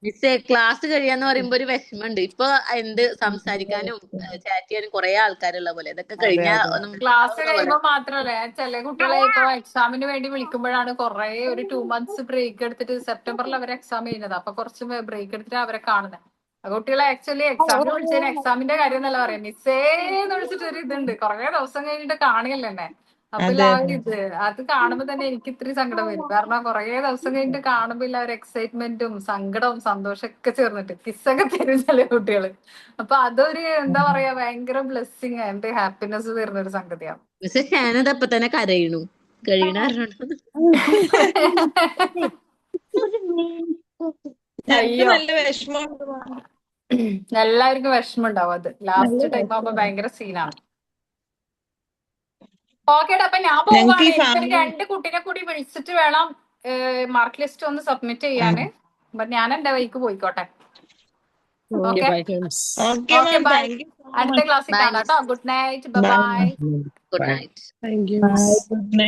മിസ്സേ ക്ലാസ് കഴിയാന്ന് പറയുമ്പോ ഒരു വിഷമമുണ്ട്. ഇപ്പൊ എന്ത് സംസാരിക്കാനും ചാറ്റ് ചെയ്യാനും കുറെ ആൾക്കാരുള്ള പോലെ, ഇതൊക്കെ അതെ കഴിഞ്ഞാ അതെ ഒന്നും ക്ലാസ് ഉണ്ടാവുന്ന പോലെ. കഴിയുമ്പോ മാത്രല്ലേ, ചില കുട്ടികളെ ഇപ്പൊ എക്സാമിന് വേണ്ടി വിളിക്കുമ്പോഴാണ് കുറെ ഒരു 2 months ബ്രേക്ക് എടുത്തിട്ട് സെപ്റ്റംബറിൽ അവർ എക്സാം ചെയ്യുന്നത്. അപ്പൊ കുറച്ച് ബ്രേക്ക് എടുത്തിട്ട് അവരെ കാണുന്നത്. ആ കുട്ടികളെ ആക്ച്വലി എക്സാമിന് വിളിച്ചതിന് എക്സാമിന്റെ കാര്യം എന്നല്ല പറയാം, മിസ്സേന്ന് വിളിച്ചിട്ട് ഒരു ഇതുണ്ട്. കുറെ ദിവസം കഴിഞ്ഞിട്ട് കാണുകയല്ലേ എന്നെ. അപ്പൊ ഇല്ല അതെ ആ ഒരു ഇത് അത് കാണുമ്പോ തന്നെ എനിക്ക് ഇത്തിരി സങ്കടം വരും. കാരണം കുറെ ദിവസം കഴിഞ്ഞിട്ട് കാണുമ്പോ ഇല്ല ഒരു എക്സൈറ്റ്മെന്റും സങ്കടവും സന്തോഷമൊക്കെ ചേർന്നിട്ട് കിസ്സൊക്കെ തരും ചില കുട്ടികള്. അപ്പൊ അതൊരു എന്താ പറയാ, ഭയങ്കര ബ്ലെസ്സിങ്, എന്റെ ഹാപ്പിനെസ് തരുന്ന ഒരു സംഗതിയാണ്. മിസ്സേ ഷാനത് അപ്പൊ തന്നെ കരയണു, കഴിയണ ഞങ്ങക്ക് അയ്യോ, നല്ല വിഷമമുണ്ട് മാം. എല്ലാവർക്കും വിഷമം ഉണ്ടാവും. അത് നല്ല ലാസ്റ്റ് ടൈം ആകുമ്പോ രസമാണ് ഭയങ്കര സീനാണ്. ഓക്കേടാ, അപ്പൊ ഞാൻ ഞങ്ങക്ക് പോവാണ്. ഈ എനിക്കൊരു ഫാമിലി. 2 കുട്ടീനെ കൂടി വിളിച്ചിട്ട് വേണം മാർക്ക് ലിസ്റ്റ് ഒന്ന് സബ്മിറ്റ് ചെയ്യാന്. അപ്പൊ ഞാൻ എന്റെ വഴിക്ക് പോയിക്കോട്ടെ. Okay okay bye. Okay miss. Okay okay ma'am, bye. Thank you so അടുത്ത മച്ച്. ക്ലാസ്സിൽ ബൈ കാണാം മിസ്. കേട്ടോ. Good night, bye bye. Good bye. Night. Thank you bye, miss. Good night.